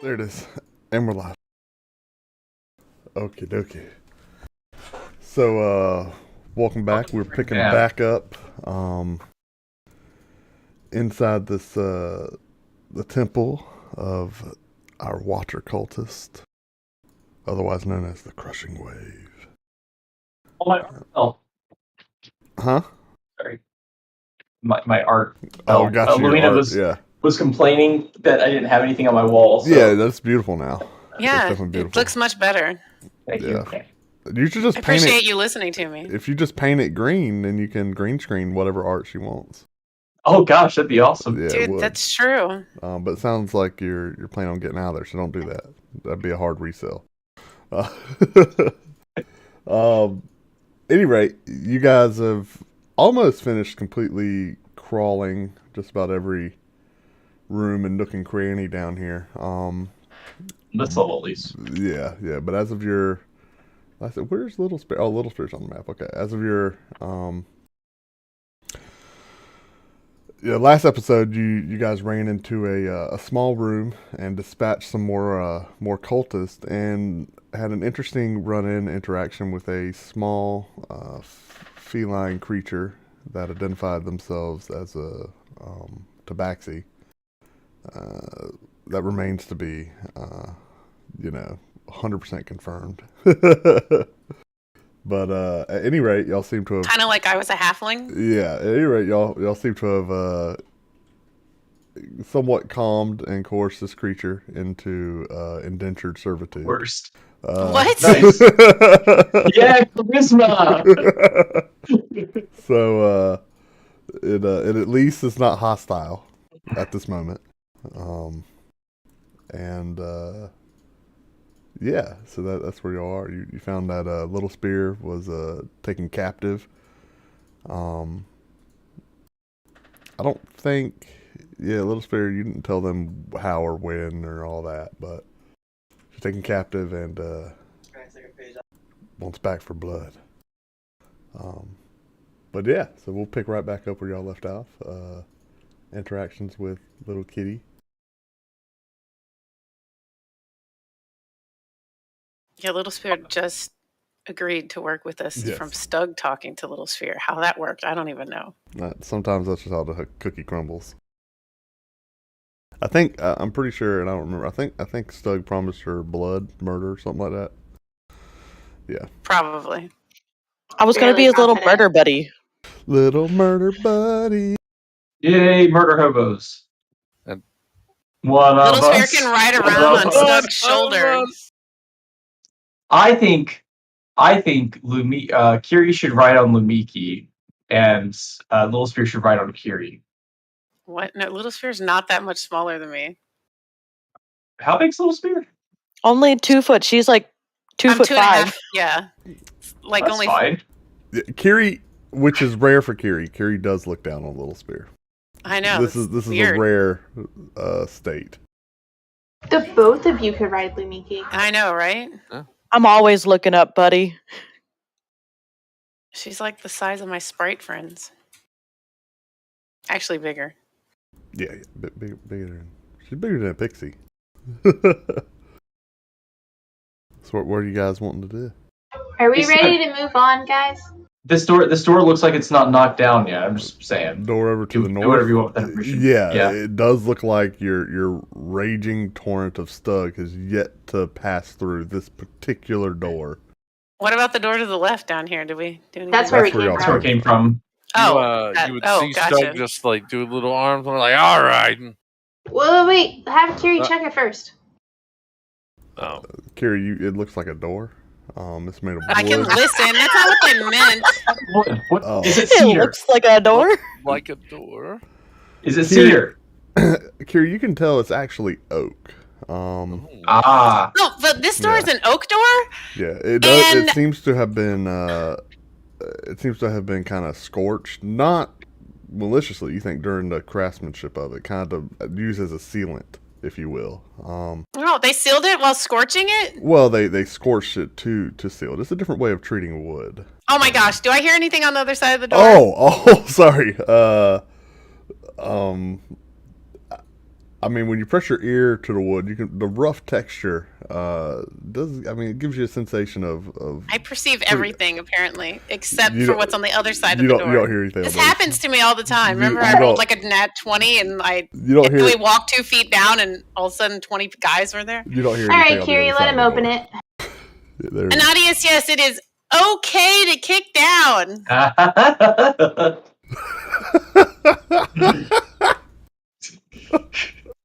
There it is. And we're live. Okie dokie. So, welcome back. We're picking back up, inside this, the temple of our water cultist, otherwise known as the Crushing Wave. Oh, my art fell. Huh? Sorry. My art Oh, fell. got you. Lumina Yeah. was complaining that I didn't have anything on my wall. So. Yeah, that's beautiful now. Yeah, definitely beautiful. it looks much better. Thank Yeah. you. You should just I paint appreciate it. you listening to me. If you just paint it green, then you can green screen whatever art she wants. Oh gosh, that'd be awesome. Yeah, it Dude, would. that's true. But it sounds like you're planning on getting out of there, so don't do that. That'd be a hard resell. Uh, any rate, you guys have almost finished completely crawling just about every room and nook and cranny down here. This level, at least. Yeah. But as of your, I said, where's Little Spear? Oh, Little Spear's on the map. Okay. As of your, last episode, you guys ran into a small room and dispatched some more cultists and had an interesting run-in interaction with a small feline creature that identified themselves as a tabaxi. That remains to be, 100% confirmed. But at any rate, y'all seem to have Kind of like I was a halfling. Yeah, at any rate, y'all seem to have somewhat calmed and coerced this creature into indentured servitude. Worst. What? Nice. Yeah, charisma. So it at least is not hostile at this moment, and yeah, so that's where y'all are. You found that Little Spear was taken captive. I don't think, Little Spear, you didn't tell them how or when or all that, but she's taken captive and wants back for blood. But yeah, so we'll pick right back up where y'all left off. Interactions with little kitty. Yeah, Little Sphere just agreed to work with us Yes. from Stug talking to Little Sphere. How that worked, I don't even know. Sometimes that's just how the cookie crumbles. I think I'm pretty sure, and I don't remember. I think Stug promised her blood, murder, something like that. Yeah. Probably. I was going to be his little murder buddy. Little murder buddy. Yay, murder hobos. And- One of Little Sphere us. can ride One around of on us. Stug's shoulder. I think Kiri should ride on Lumiki, and Little Spear should ride on Kiri. What? No, Little Sphere's not that much smaller than me. How big's Little Spear? Only 2 foot. She's like 2 I'm foot 2.5. 5. Yeah. Like That's only. fine. Yeah, Kiri, which is rare for Kiri. Kiri does look down on Little Spear. I know. This is weird. a rare state. The both of you could ride Lumiki. I know, right? I'm always looking up, buddy. She's like the size of my Sprite friends. Actually, bigger. Yeah, bigger than she's bigger than a pixie. So what are you guys wanting to do? Are we It's ready to move on, guys? This door looks like it's not knocked down yet. I'm just saying. Door over to the Do north. whatever you want with that information. Yeah, it does look like your raging torrent of Stug has yet to pass through this particular door. What about the door to the left down here? Did we do anything? That's where we That's where came y'all That's where it from. came from. Oh, you would see gotcha. Stug just like do little arms and we're like, all right. Wait. Have Kiri check it first. Oh, Kiri, it looks like a door. It's made of wood. I can listen. That's not what I meant. What? Oh. Is it It cedar? looks like a door. like a door. Is it Cedar. cedar? Kiri, you can tell it's actually oak. Ah. No, but this door is an oak door? Yeah, it does. And- It seems to have been. It seems to have been kind of scorched, not maliciously. You think during the craftsmanship of it, kind of used as a sealant, if you will. No, they sealed it while scorching it? Well, they scorched it to seal it. It's a different way of treating wood. Oh my gosh, do I hear anything on the other side of the door? Oh, sorry. I mean, when you press your ear to the wood, the rough texture it gives you a sensation of I perceive everything apparently, except You for don't- what's on the other side you of the don't door. you don't hear anything. This on those. happens to me all the time. You- Remember, you I rolled don't- like a nat 20, and I You don't hear. we walked 2 feet down, and all of a sudden 20 guys were there. You don't hear. All anything right, on the Kiri, other let side him of the open door. it. Yeah, there it And is. audience, yes, it is okay to kick down.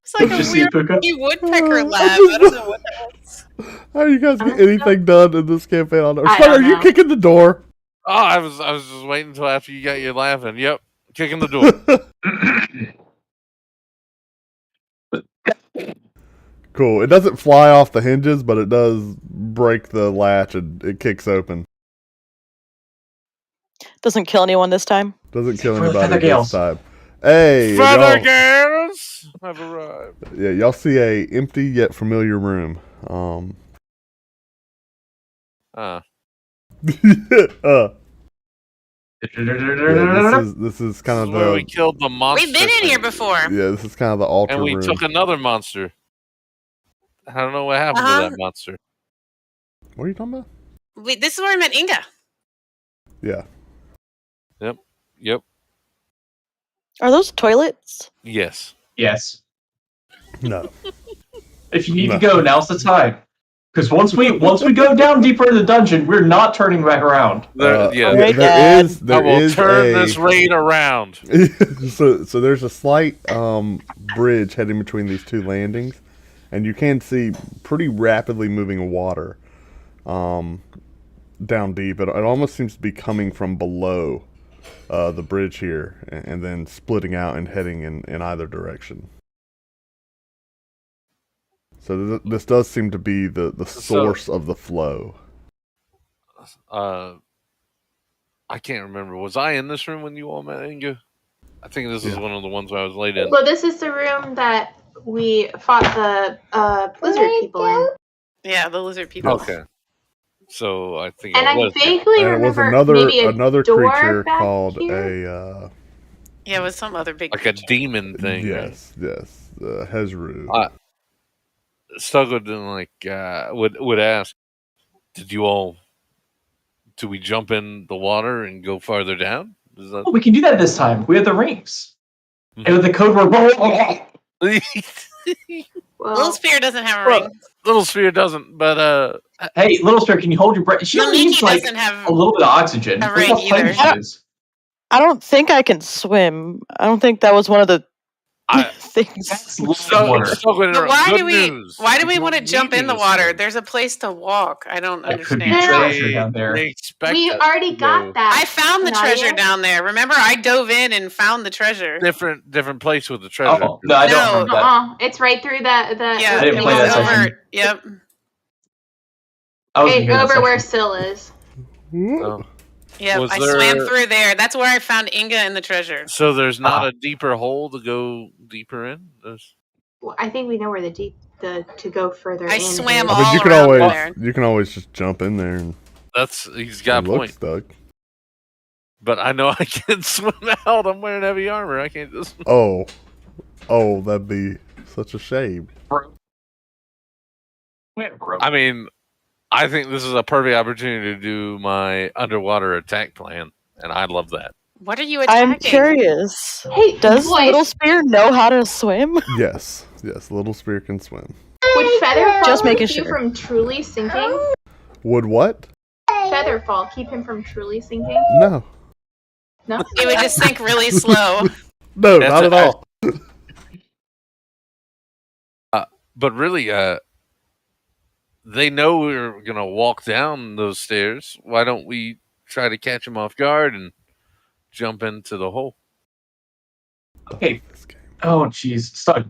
It's like Did you a see it, weird Pookha? woodpecker laugh. I don't know what that was. How do you guys get Honestly, anything done in this campaign? I Slug, don't are you know. kicking the door? Oh, I was just waiting until after you got your laughing. Yep, kicking the door. Cool. It doesn't fly off the hinges, but it does break the latch and it kicks open. Doesn't kill anyone this time. Doesn't kill For the anybody this Feathergales. time. Hey, Feather y'all, girls have arrived. yeah, y'all see a empty yet familiar room. Ah, Yeah, this is kind this of is where we the killed the monster. We've been in here thing. before. yeah, this is kind of the altar And we room. took another monster. I don't know what happened Uh-huh. to that monster. What are you talking about? This is where I met Inga. Yeah, Yep. Are those toilets? Yes. Yes. no. If you need No. to go, now's the time. Because once we go down deeper in the dungeon, we're not turning back around. Yeah. Alright, there Dad. is I there will is turn a this raid around. so there's a slight bridge heading between these two landings, and you can see pretty rapidly moving water down deep. It almost seems to be coming from below the bridge here, and then splitting out and heading in either direction. So this does seem to be the source of the flow. I can't remember. Was I in this room when you all met Inga? I think this is Yeah. one of the ones where I was laid in. Well, this is the room that we fought the lizard people in. Yeah, the lizard people. Okay. So I think And I I was. vaguely And it was remember maybe another door creature back called here. a Yeah, it was some other big Like a creature. demon thing. yes, Hezru. Stuggo didn't would ask, do we jump in the water and go farther down? Is that Oh, we can do that this time. We have the rings. Mhm. And with the code word. Well, Little Spear doesn't have a Well, ring. Little Sphere doesn't, but Hey, Little Spear, can you hold your breath? She only Miki needs like doesn't have a little bit of oxygen. a Look ring how tiny either. she is. I don't think I can swim. I don't think that was one of the I things. That's little Stuggo, water. But why good do we news. why do we You want to don't jump need in me the to water? swim. There's a place to walk. I don't That could be understand. treasure down there. They expect we us already to got go that. I found the Nadia. treasure down there. Remember, I dove in and found the treasure. different place with the treasure. Oh, no, I don't No. remember that. It's right through the Yeah, I didn't it play was that over. session. Yep. I wasn't Right here that over where session. Syl is. Oh. Yep. Was I swam there- through there. That's where I found Inga and the treasure. So there's not Ah. a deeper hole to go deeper in? Well, I think we know where the to go further. I in swam is. all I mean, you can around always there. just jump in there and He's got a look point. stuck. But I know I can't swim out. I'm wearing heavy armor. I can't just. Oh, that'd be such a shame. Bro. Wait, bro. I mean, I think this is a perfect opportunity to do my underwater attack plan, and I love that. What are you attacking? I'm curious. Hey, Does boys, Little Spear know how to swim? Yes, Little Spear can swim. would Featherfall Just making keep you sure. from truly sinking? Would what? Featherfall keep him from truly sinking? No, No. It would just sink really slow. no, That's not at all. But really, they know we're gonna walk down those stairs. Why don't we try to catch them off guard and jump into the hole? Okay. This game. Oh, jeez. Stuck.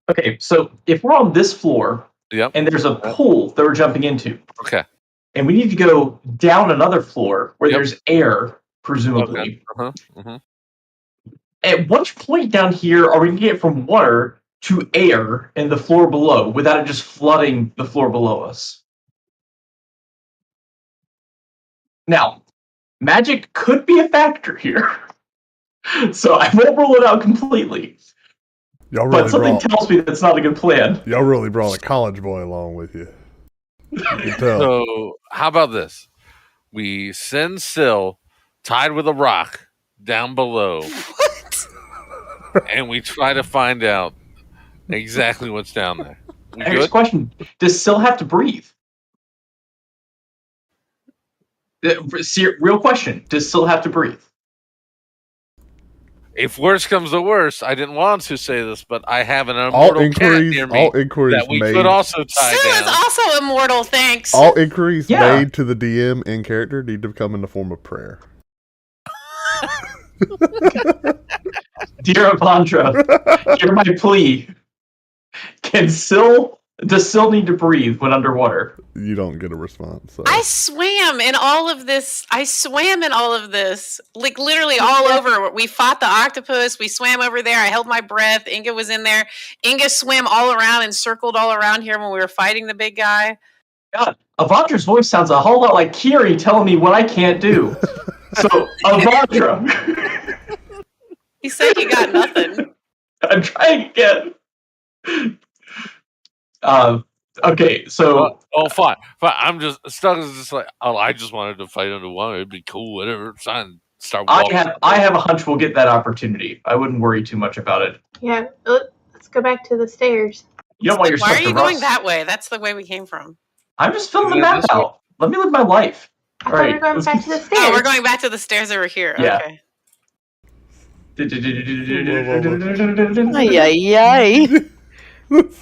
Okay, so if we're on this floor Yep. and there's a pool that we're jumping into, Okay. and we need to go down another floor where Yep. there's air, presumably. Okay. Uh-huh. Uh-huh. At which point down here are we going to get from water to air in the floor below without it just flooding the floor below us? Now, magic could be a factor here. So I won't rule it out completely. Y'all but really something brought tells me that's not a good plan. y'all really brought a college boy along with you. You can tell. So how about this? We send Syl tied with a rock down below, What? and we try to find out exactly what's down there. We Here's a good? question: does Syl have to breathe? Real question: does Syl have to breathe? If worse comes to worse, I didn't want to say this, but I have an all immortal cat inquiries, near me all inquiries that we made. could also tie Sue is down. also immortal, thanks. All inquiries Yeah. made to the DM in character need to come in the form of prayer. Dear Avandra, hear my plea. Does Syl need to breathe when underwater? You don't get a response. So. I swam in all of this. Like literally all over. We fought the octopus. We swam over there. I held my breath. Inga was in there. Inga swam all around and circled all around here when we were fighting the big guy. God, Avandra's voice sounds a whole lot like Kiri telling me what I can't do. So, Avandra, He said you got nothing. I'm trying again. Okay, so Fine. I'm just stuck. Is just like, oh, I just wanted to fight underwater. It'd be cool. Whatever. Fine. Start walking. I have a hunch we'll get that opportunity. I wouldn't worry too much about it. Yeah, let's go back to the stairs. You don't want your Why stuff are to you going rust. that way? That's the way we came from. I'm just filling the Yeah, map this way. out. Let me live my life. I All thought we right, were going let's back to the get- stairs. Oh, we're going back to the stairs over here. Yeah. Okay. Ay, ay, ay.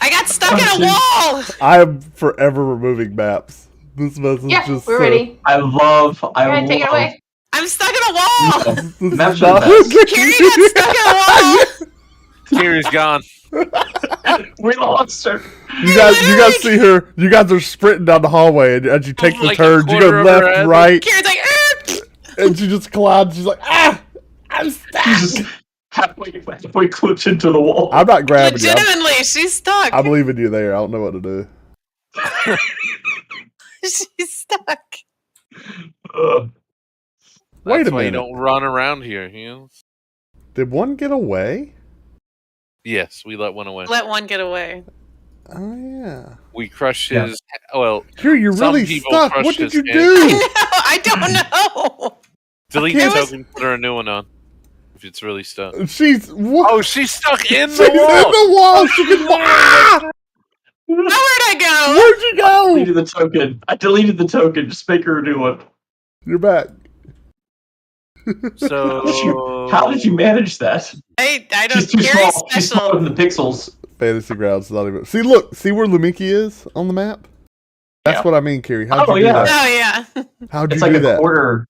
I got stuck in a wall. I am forever removing maps. This mess is Yeah, just we're so, ready. I love. Go ahead, take it away. I'm stuck in a wall. This Maps is are not the best. Carrie got stuck in a wall. Kiri's gone. We lost her. You guys see her. You guys are sprinting down the hallway, and as you take the Like a turns, you quarter go of her left, head. right, Carrie's like, and she just collides. She's like, ah, I'm stuck. She's just halfway clipped into the wall. I'm not grabbing you. legitimately, she's stuck. I'm leaving you there. I don't know what to do. She's stuck. Ugh. Wait That's a why you minute. don't run around here. You know? Did one get away? Yes, we let one away. Let one get away. Oh yeah. We crushed Yeah. his. Well, Here, you're Some really people stuck. crushed What did his you hand. do? I don't know. delete can't- the token, put her a new one on. If it's really stuck. She's what? Oh, she's stuck in She's the in wall. the wall. She can. Ah! Where'd I go? Where'd you go? Deleted the token. I deleted the token. Just make her a new one. You're back. So How did you manage that? I don't. She's too Carrie's small. She's smaller special. than the pixels. Fantasy grounds not even. See, look. See where Lumiki is on the map. That's Yeah. what I mean, Carrie. How'd Oh, you do yeah. that? Oh yeah. How'd you It's like do a that? quarter.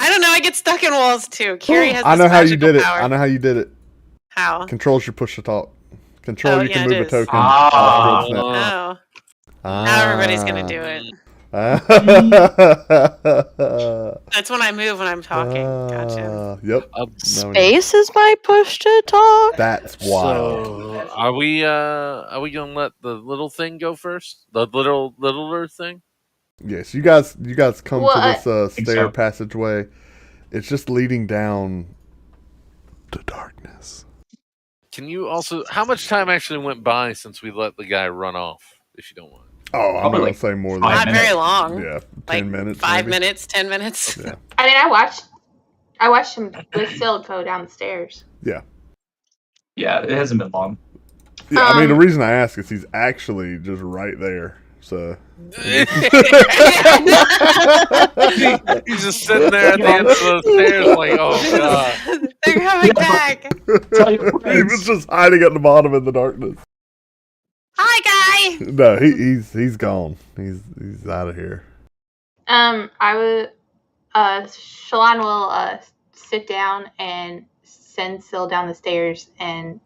I don't know. I get stuck in walls too. Carrie has. I know this how you magical did it. power. I know how you did it. How? Controls your push to talk. Control Oh, you yeah, can it move a is. token. Ah. off grid snap. Oh. Ah. Now everybody's gonna do it. That's when I move when I'm talking. Gotcha. Yep. Uh, Now we know. Space is my push to talk. That's wild. So are we gonna let the little thing go first? The littler thing? Yes, you guys come Well, to this think stair so. passageway. It's just leading down to darkness. Can you also how much time actually went by since we let the guy run off, if you don't mind? Oh, I'm not Probably gonna like say more than 5 Not minutes. very long. yeah, Like 10 minutes. 5 maybe. minutes, 10 minutes. Yeah. I mean, I watched him with Syl go down the stairs. Yeah, it hasn't been long. Yeah, I mean the Um, reason I ask is he's actually just right there. So He's just sitting there at the end of the stairs like, oh god. They're coming Yeah, but- back. Tell your he friends. was just hiding at the bottom in the darkness. Hi, guy. No, he's gone. He's out of here. I would. Shalon will sit down and send Syl down the stairs and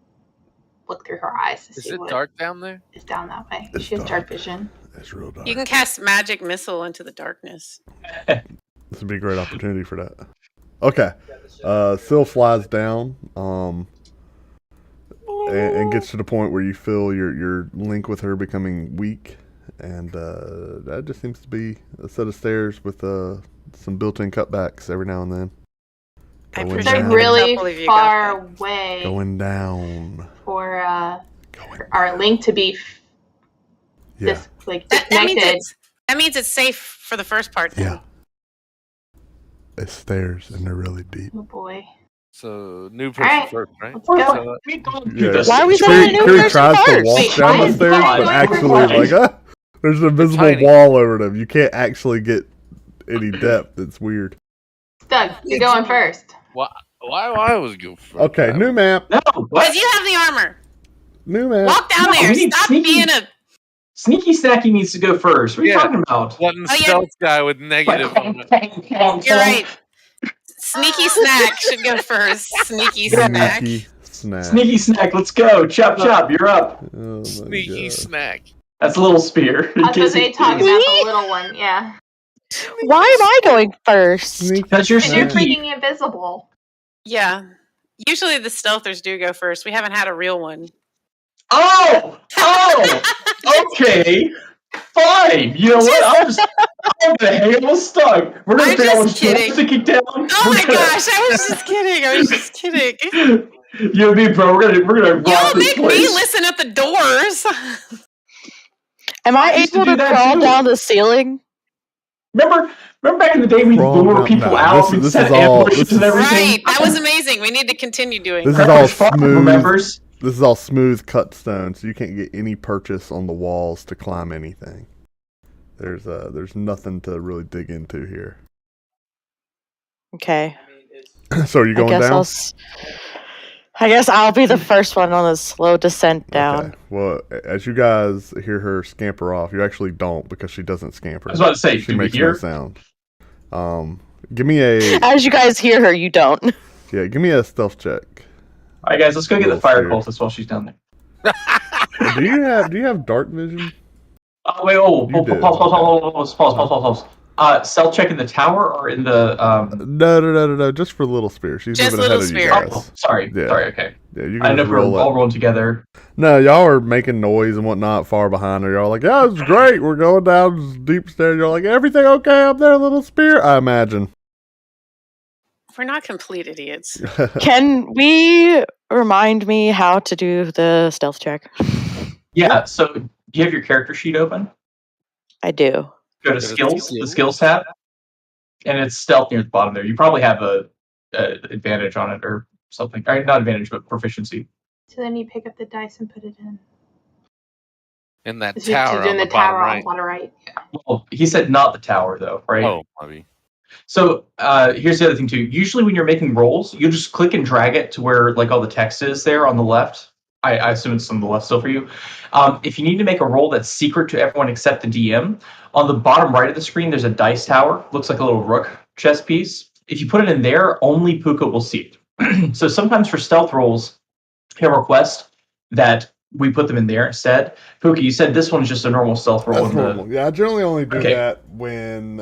look through her eyes to Is see it what dark down there? is down that way. It's She has dark. dark vision. It's real dark. You can cast magic missile into the darkness. This would be a great opportunity for that. Okay. Syl flies down, and gets to the point where you feel your link with her becoming weak, and that just seems to be a set of stairs with some built-in cutbacks every now and then. I Going appreciate They're down. that. really Couple of you got far that. away Going down. for Going our link to be Yeah. disconnected. That means it's safe for the first part. Then. Yeah. It's stairs and they're really deep. Oh boy. So new person Alright. first, right? Let's go. So, We gone Yeah. through this. Why are we Cree, saying a new Cree person tries to first? walk Wait, down why the is stairs, God but going actually, first? like, there's an invisible Tiny. wall over them. You can't actually get any depth. It's weird. Doug, you're going first. why I was go first? Okay, new map. No, Because what? you have the armor. New map. Walk down No, there. we need Stop sneaky- being a. Sneaky Snacky needs to go first. What are you Yeah. talking about? Letting Oh, yeah. stealth guy with negative on it. You're right. Sneaky snack should go first. Sneaky snack. Sneaky snack. Sneaky Snack, let's go. Chop, chop, you're up. Oh my Sneaky God. snack. That's a little spear. I was going to say, talking about the little one, yeah. Why am I going first? Sneaky Because you're Because you're sneaky. freaking invisible. Yeah. Usually the stealthers do go first. We haven't had a real one. Oh! Okay. Fine. You know what? I'm gonna hang stuck. We're gonna I'm figure out just which kidding. to kick down. Oh my gosh, I was just kidding. I was just kidding. You and me, bro. We're gonna rob Y'all this make me place. listen at the doors. Am I I used to able do to that crawl too. down the ceiling? Remember back in the day we Crawl lure down- people no, out, this we'd is set all- ambushes this and is- everything. Right, that was amazing. We need to continue doing This that. is all was fun, smooth. remembers? This is all smooth cut stone, so you can't get any purchase on the walls to climb anything. There's nothing to really dig into here. Okay. So are you going down? I guess I'll be the first one on the slow descent down. Okay. Well, as you guys hear her scamper off, you actually don't because she doesn't scamper. I was about to say, She do we makes hear? no sound. Give me a As you guys hear her, you don't. give me a stealth check. All right, guys, let's go get the Little fire spear. cultist while she's down there. Do you have dark vision? Oh, wait, You pause. Stealth check in the tower or in the No. Just for Little Spear. She's Just moving ahead Little of you Spear. guys. Oh, sorry. Yeah. Sorry, okay. Yeah, you I can know just if we're roll all it. rolling together. No, y'all are making noise and whatnot far behind her. Y'all are like, yeah, it's great. We're going down this deep stairs. You're like, everything okay up there, Little Spear? I imagine. We're not complete idiots. Can we remind me how to do the stealth check? Yeah, so do you have your character sheet open? I do. Go to to skills, the skills. skills tab, and it's stealth near the bottom there. You probably have a advantage on it or something. Or not advantage, but proficiency. So then you pick up the dice and put it in. In that So you're tower doing on the the bottom tower on right. the bottom right. Well, he said not the tower though, right? Oh, maybe. So here's the other thing too. Usually when you're making rolls, you just click and drag it to where like all the text is there on the left. I assume it's on the left still for you. If you need to make a roll that's secret to everyone except the DM, on the bottom right of the screen there's a dice tower. Looks like a little rook chess piece. If you put it in there, only Pookha will see it. So sometimes for stealth rolls, he'll request that we put them in there instead. Pookha, you said this one's just a normal stealth roll. That's normal. Yeah, I generally only do Okay. that when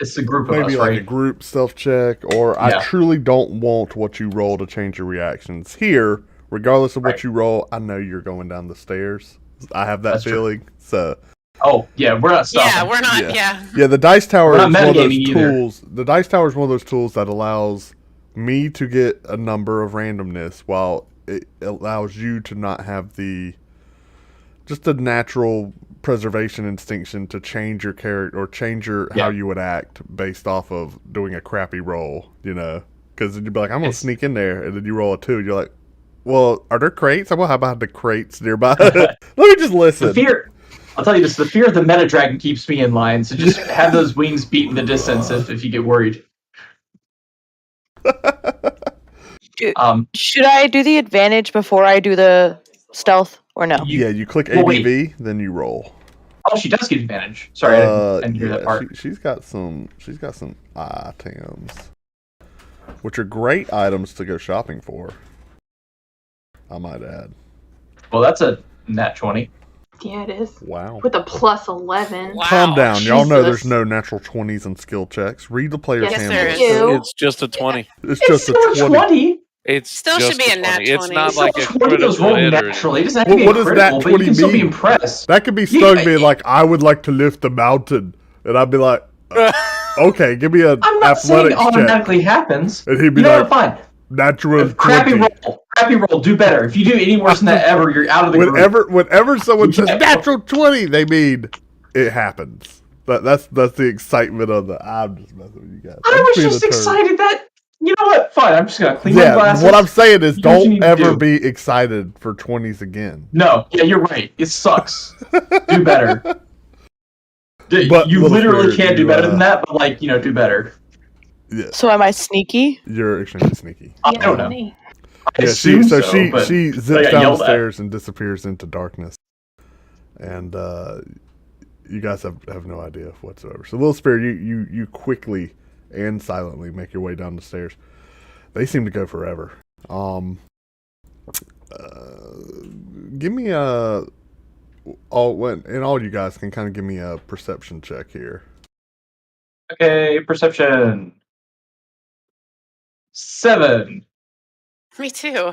It's a group of maybe us, like right? a group stealth check, or I Yeah. truly don't want what you roll to change your reactions. Here, regardless of what Right. you roll, I know you're going down the stairs. I have that That's true. feeling. So Oh, yeah, we're not stopping. Yeah, we're not. Yeah. Yeah. yeah, the dice tower We're is not one of those metagaming either. tools. The dice tower is one of those tools that allows me to get a number of randomness, while it allows you to not have the natural preservation instinction to change your character or change your Yeah. how you would act based off of doing a crappy roll. You know, because you'd be like, I'm gonna It's- sneak in there, and then you roll a 2. You're like, well, are there crates? Well, how about the crates nearby? Let me just listen. The fear, I'll tell you this, the fear of the meta dragon keeps me in line, so just have those wings beat in the distance if you get worried. Should I do the advantage before I do the stealth or no? You- Yeah, you click Well, wait. ABV, then you roll. Oh, she does get advantage. Sorry, I didn't hear that part. She's got some items, which are great items to go shopping for. I might add. Well, that's a nat 20. Yeah, it is. Wow. With a plus 11. Wow. Calm down. Y'all know there's Jesus. no natural 20s in skill checks. Read the player's Yes, there handbook. is. You. It's just a 20. It's It's just still a 20. 20. It's Still just should be a nat 20. It's 20. not It's like a still 20 goes critical rolled hit or naturally. It doesn't have to What- be what a does that critical, but you 20 can still be mean? impressed. That could be Yeah, Stug being like, I would like to lift the mountain. And I'd be like, Okay, give me an I'm not saying it athletics check. automatically happens. And he'd be You know like, what? Fine. natural Crappy 20. roll. Crappy roll. Do better. If you do any worse than that ever, you're out of the group. Whenever someone says Yeah. natural 20, they mean it happens. That's the excitement of the. I'm just messing with you guys. I was just excited that. You know what? Fine. I'm just gonna clean my Yeah, glasses. what I'm saying is, Do what you don't need to ever do. be excited for 20s again. No. Yeah, you're right. It sucks. Do better. But, You Little literally Spirit, can't do you, better than that, but like, do better. Yes, So am I sneaky? you're extremely sneaky. I don't know. Me. I Yeah, assume she but she I zips got down the yelled at. stairs and disappears into darkness, and you guys have no idea whatsoever. So, Little Spirit, you quickly and silently make your way down the stairs. They seem to go forever. Give me all you guys can kind of give me a perception check here. Okay, perception. 7. Me too.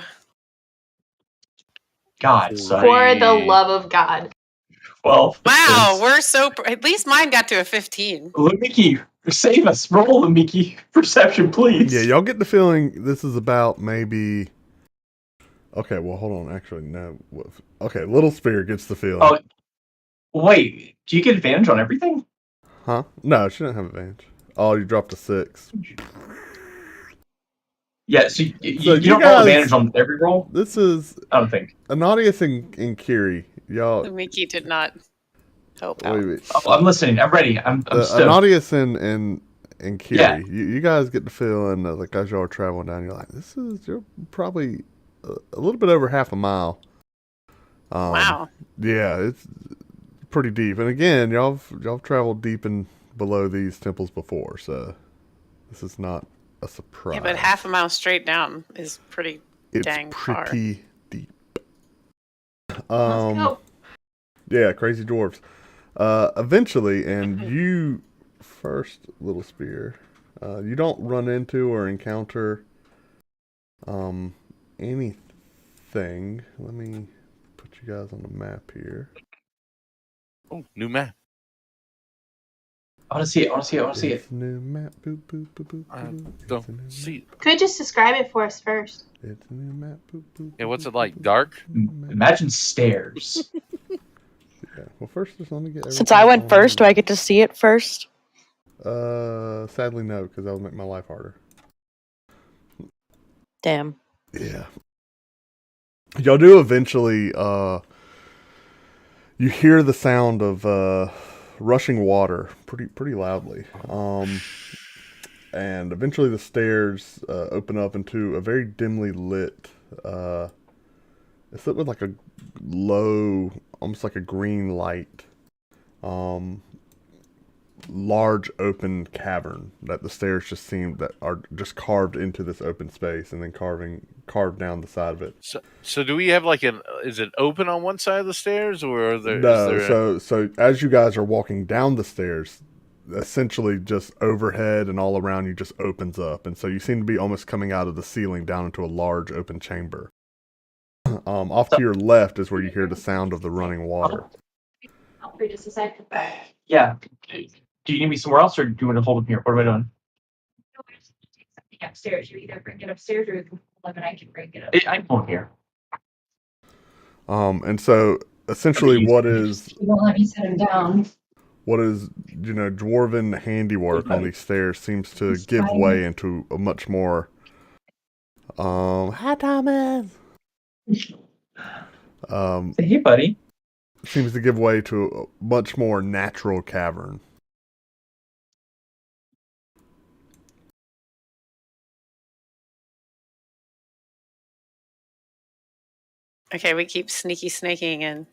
God, son. For the love of God. 12. Wow, we're so. At least mine got to a 15. Mickey, save us. Roll the Mickey. Perception, please. Yeah, y'all get the feeling this is about maybe. Okay, well, hold on. Actually, no. Okay, Little Spirit gets the feeling. Oh, wait. Do you get advantage on everything? Huh? No, she doesn't have advantage. Oh, you dropped a 6. Yeah, so So you you don't guys- roll advantage on every roll? This is I don't think. Ananias and Kiri. Y'all. Mickey did not help out. Wait. Oh, I'm listening. I'm ready. I'm stoked. Ananias and Kiri. Yeah. You guys get the feeling that, like, as y'all are traveling down, you're like, you're probably a little bit over half a mile. Wow. Yeah, it's pretty deep. And again, y'all traveled deep and below these temples before, so this is not a surprise. Yeah, but half a mile straight down is pretty it's dang far. pretty deep. Let's go. Yeah, crazy dwarves. Eventually, and you first, Little Spear, you don't run into or encounter anything. Let me put you guys on the map here. Oh, new map. I want to see it. I want to see it. It's a new map. Boop, boop, boop, boop, I boop. It's a don't new see map. it. Could just describe it for us first. It's a new map. Boop, boop, Yeah, what's boop, it like? boop, Dark? boop, boop. Imagine stairs. Yeah. Well, first, just let me get. Since I went first, do I get to see it first? Sadly, no, because that would make my life harder. Damn. Yeah. Y'all do eventually, you hear the sound of rushing water pretty loudly. And eventually the stairs open up into a very dimly lit, it's lit with like a low, almost like a green light, large open cavern that the stairs just seem that are just carved into this open space and then carved down the side of it. So do we have like is it open on one side of the stairs or are there? No, is there so as you guys are walking down the stairs, essentially just overhead and all around you just opens up, and so you seem to be almost coming out of the ceiling down into a large open chamber. Off to your left is where you hear the sound of the running water. I'll be just a second. Yeah. Do you need me somewhere else, or do you want to hold him here? What am I doing? Upstairs. You either bring it upstairs or you can pull him and I can bring it up. I'm going here. And so essentially what is You won't let me set him down. dwarven handiwork on these stairs seems to give way into a much more hi Thomas. Hey, buddy. Seems to give way to a much more natural cavern. Okay, we keep sneaky snaking and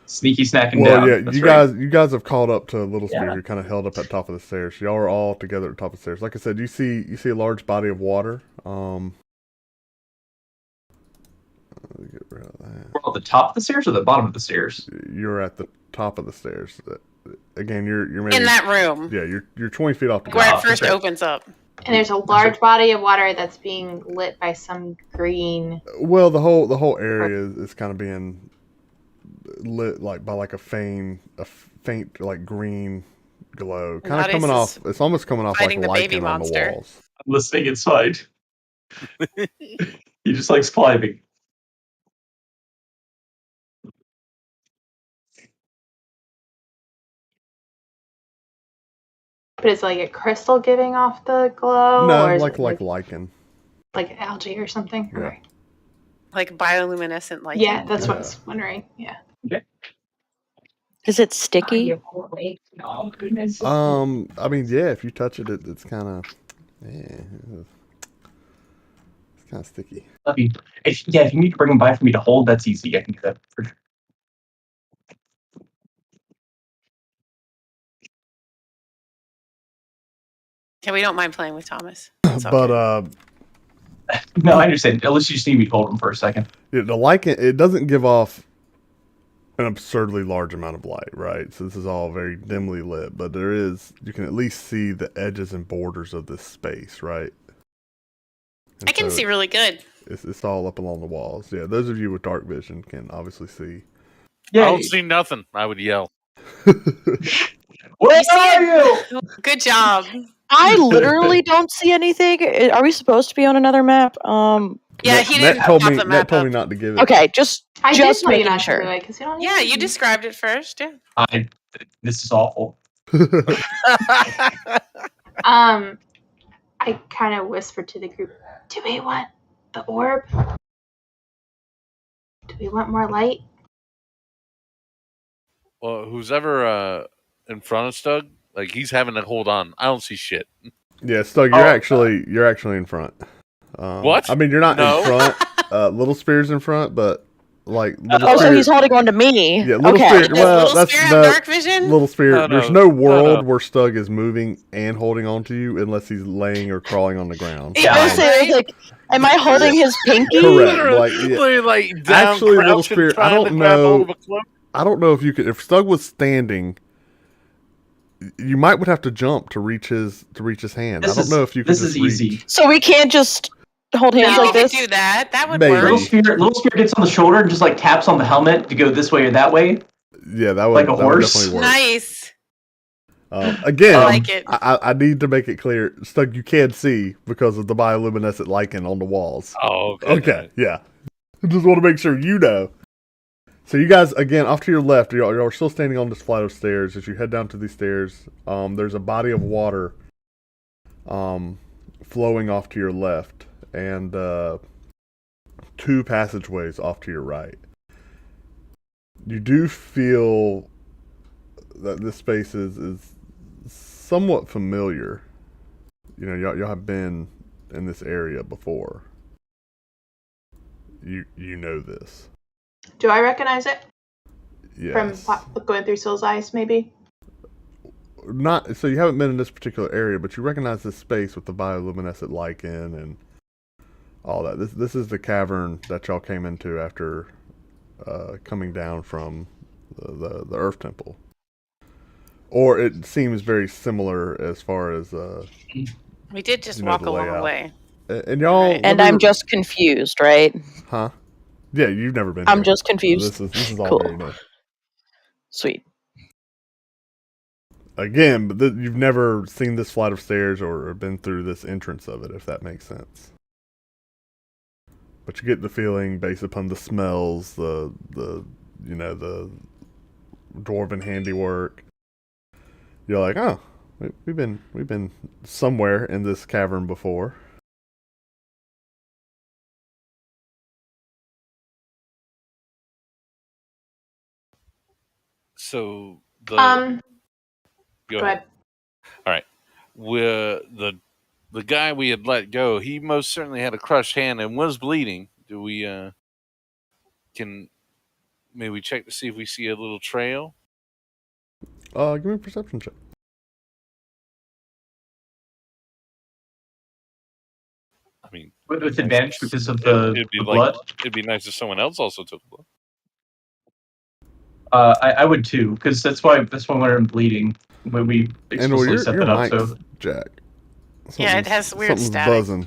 Sneaky snacking Well, down. yeah, That's you right. guys have caught up to Little Spear, Yeah. who kind of held up at top of the stairs. Y'all are all together at the top of the stairs. Like I said, you see a large body of water. Let me get rid of that. We're at the top of the stairs or the bottom of the stairs? You're at the top of the stairs. Again, you're maybe in that room yeah, you're 20 feet off the where ground. it first okay. opens up. And there's a large body of water that's being lit by some green. Well, the whole area is kind of being lit like by like a faint like green glow, kind of Naughty's coming is off. It's almost coming off like fighting the baby lichen on the monster. walls. I'm listening. It's fine. He just likes climbing. But is like a crystal giving off the glow? No, or is like it lichen. like algae or something? Yeah. Okay. Like bioluminescent light. Yeah, that's what I Yeah. was wondering. Yeah. Is it sticky? Oh, goodness. I mean, yeah. If you touch it, it's kind of, yeah, it's kind of sticky. Love you. If you need to bring him by for me to hold, that's easy. I can do that for sure. Yeah, we don't mind playing with Thomas. It's all But good. No, I understand. Unless you just need me to hold him for a second. yeah, the lichen, it doesn't give off an absurdly large amount of light, right? So this is all very dimly lit, but you can at least see the edges and borders of this space, right? And I can so see really good. It's all up along the walls. Yeah, those of you with dark vision can obviously see. I Yeah. don't see nothing. I would yell. Where are you? Good job. I literally don't see anything. Are we supposed to be on another map? Yeah, he Net didn't told pop me. the Net map told up. me not to give it. Okay, just I did tell you making not to sure. do it because you don't. Yeah, you described it first. Yeah. This is awful. I kind of whispered to the group, do we want the orb? Do we want more light? Well, who's ever in front of Stug, like he's having to hold on. I don't see shit. Yeah, Stug, you're actually in front. What? I mean, you're not No. in front. Little Spear's in front, but like Little Oh, Spear. so he's holding on to me. Yeah, Little Okay. Spear. Does Well, Little that's Spear the have dark vision? Little Spear. No, There's no, no world no. where Stug is moving and holding on to you unless he's laying or crawling on the ground. Yeah, I was saying, like, am I holding his pinky? Correct. Literally, Like, yeah. literally, like down, Actually, Little crouching, Spear, I trying don't to grab know. hold of a cloak. I don't know if you could. If Stug was standing, you might would have to jump to reach his hand. I don't know if you could. This just is easy. reach. So we can't just hold hands Yeah, like we could this? do that. That would Maybe. work. Little Spear gets on the shoulder and just like taps on the helmet to go this way or that way. Yeah, that would Like a that would horse? definitely work. Nice. Again, I like it. I need to make it clear, Stug, you can see because of the bioluminescent lichen on the walls. Oh, okay. Okay, yeah. I just want to make sure you know. So you guys, again, off to your left, y'all are still standing on this flight of stairs. As you head down to these stairs, there's a body of water flowing off to your left, and two passageways off to your right. You do feel that this space is somewhat familiar. You know, y'all have been in this area before. You know this. Do I recognize it Yes. from going through Soul's eyes? Maybe. Not so you haven't been in this particular area, but you recognize this space with the bioluminescent lichen and all that. This is the cavern that y'all came into after coming down from the Earth Temple. Or it seems very similar as far as We did just You know, walk the a long layout. way. and y'all. Right. And let me I'm re- just confused, right? huh? Yeah, you've never been. I'm here. just confused. This is all Cool. very new. Sweet. Again, but you've never seen this flight of stairs or been through this entrance of it, if that makes sense. But you get the feeling based upon the smells, the dwarven handiwork. You're like, oh, we've been somewhere in this cavern before. So the Go ahead. the guy we had let go, he most certainly had a crushed hand and was bleeding. Do we can maybe check to see if we see a little trail? Give me a perception check. I mean, With advantage because of the blood. It'd be nice if someone else also took blood. I would too, because that's why when I'm bleeding, when we And explicitly set your that up. mic's So Jack. Yeah, it has weird something's static. buzzing.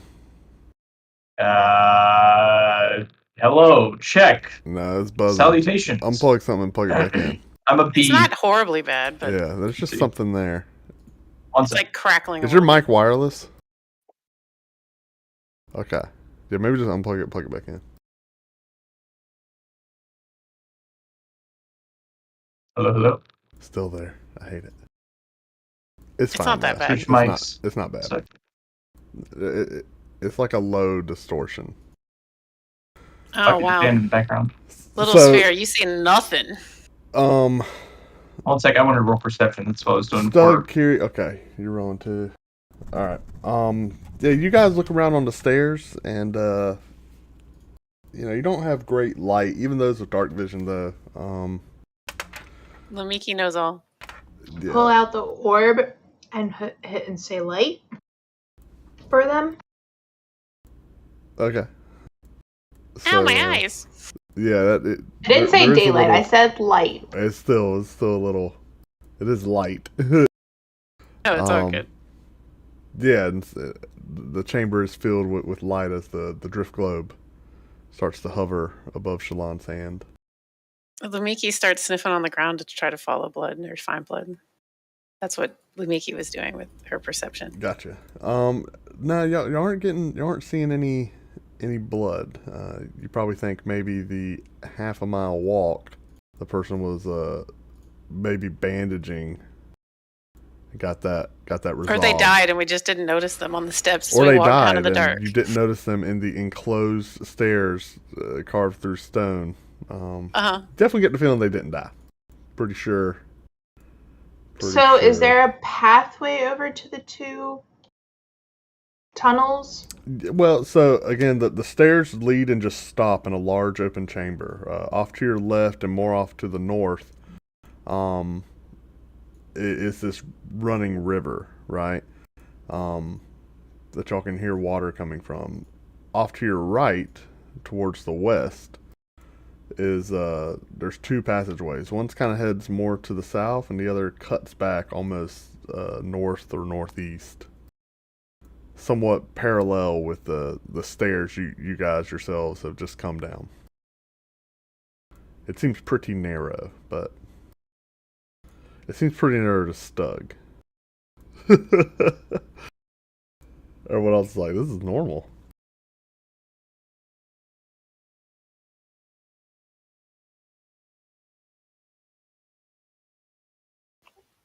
hello, check, No, it's buzzing. salutations. Unplug something and plug it back in. I'm a bee. It's not horribly bad, but Yeah, there's just See. something there. One It's sec. like crackling. Is a your little. mic wireless? Okay. Yeah, maybe just unplug it, plug it back in. Hello, hello. Still there. I hate it. It's It's fine. not that though. bad. Switch It's mics. Not. It's not bad. So, It's like a low distortion. I Oh could wow. stand in the background. Little sphere, you see nothing. Um, One sec, I want to roll perception. That's what I was doing Stug, for. Kiri. Okay, you're rolling too. All right. Yeah, you guys look around on the stairs, and you don't have great light. Even those with dark vision, though. Lamiki knows all. Yeah. Pull out the orb and hit and say light for them. Okay. Ow, my eyes. Yeah, I didn't say daylight. I said light. It's still a little. It is light. Oh, it's all good. Yeah, and the chamber is filled with light as the drift globe starts to hover above Shallan's hand. Lumiki starts sniffing on the ground to try to follow blood or find blood. That's what Lumiki was doing with her perception. Gotcha. No, y'all aren't seeing any blood. You probably think maybe the half a mile walk the person was maybe bandaging. Got that resolved. Or they died and we just didn't notice them on the steps as Or we they walked died out of the and dark. you didn't notice them in the enclosed stairs carved through stone. Definitely get the feeling they didn't die. Pretty sure. So is there a pathway over to the two tunnels? Well, so again, the stairs lead and just stop in a large open chamber. Off to your left and more off to the north, is this running river, right? That y'all can hear water coming from. Off to your right, towards the west, is there's two passageways. One's kind of heads more to the south, and the other cuts back almost north or northeast, somewhat parallel with the stairs you guys yourselves have just come down. It seems pretty narrow, but it seems pretty narrow to Stug. Everyone else is like, this is normal.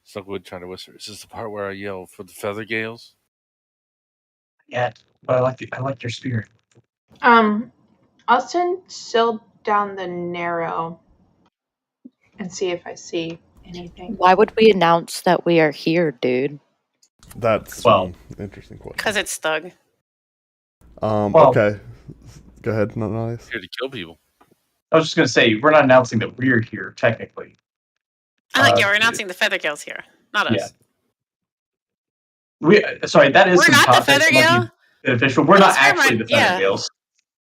Stugwood trying to whisper. Is this the part where I yell for the feather gales? Yeah, but I like your spirit. I'll send Syl down the narrow and see if I see anything. Why would we announce that we are here, dude? That's Well, interesting question. Because it's Thug. Okay. Go ahead, Nice. Here to kill people. I was just gonna say we're not announcing that we're here technically. Yeah, we're announcing the Feathergale's here, not us. Yeah. Sorry, that is We're some not the context that might Feathergale? be beneficial. We're not actually the yeah. Feathergales.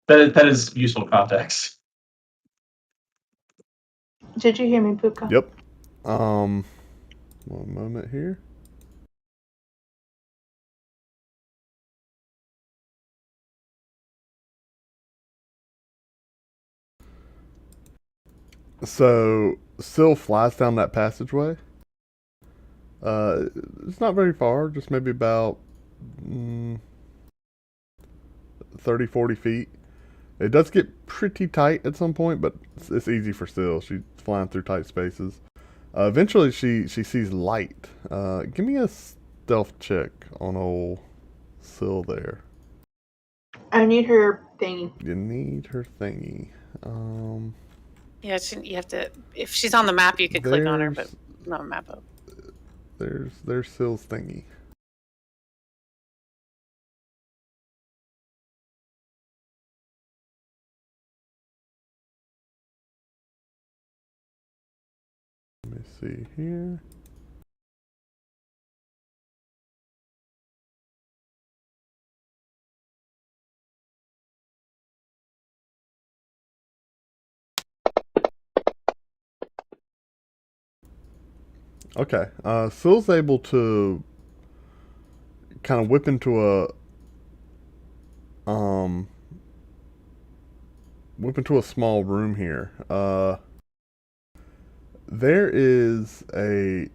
That is useful context. Did you hear me, Pookha? Yep. One moment here. So Syl flies down that passageway. It's not very far, just maybe about 30, 40 feet. It does get pretty tight at some point, but it's easy for Syl. She's flying through tight spaces. Eventually, she sees light. Give me a stealth check on old Syl there. I need her thingy. You need her thingy. Yeah, you have to. If she's on the map, you could click on her, but not map up. There's Syl's thingy. Let me see here. Okay, Syl's able to kind of whip into a small room here. There is a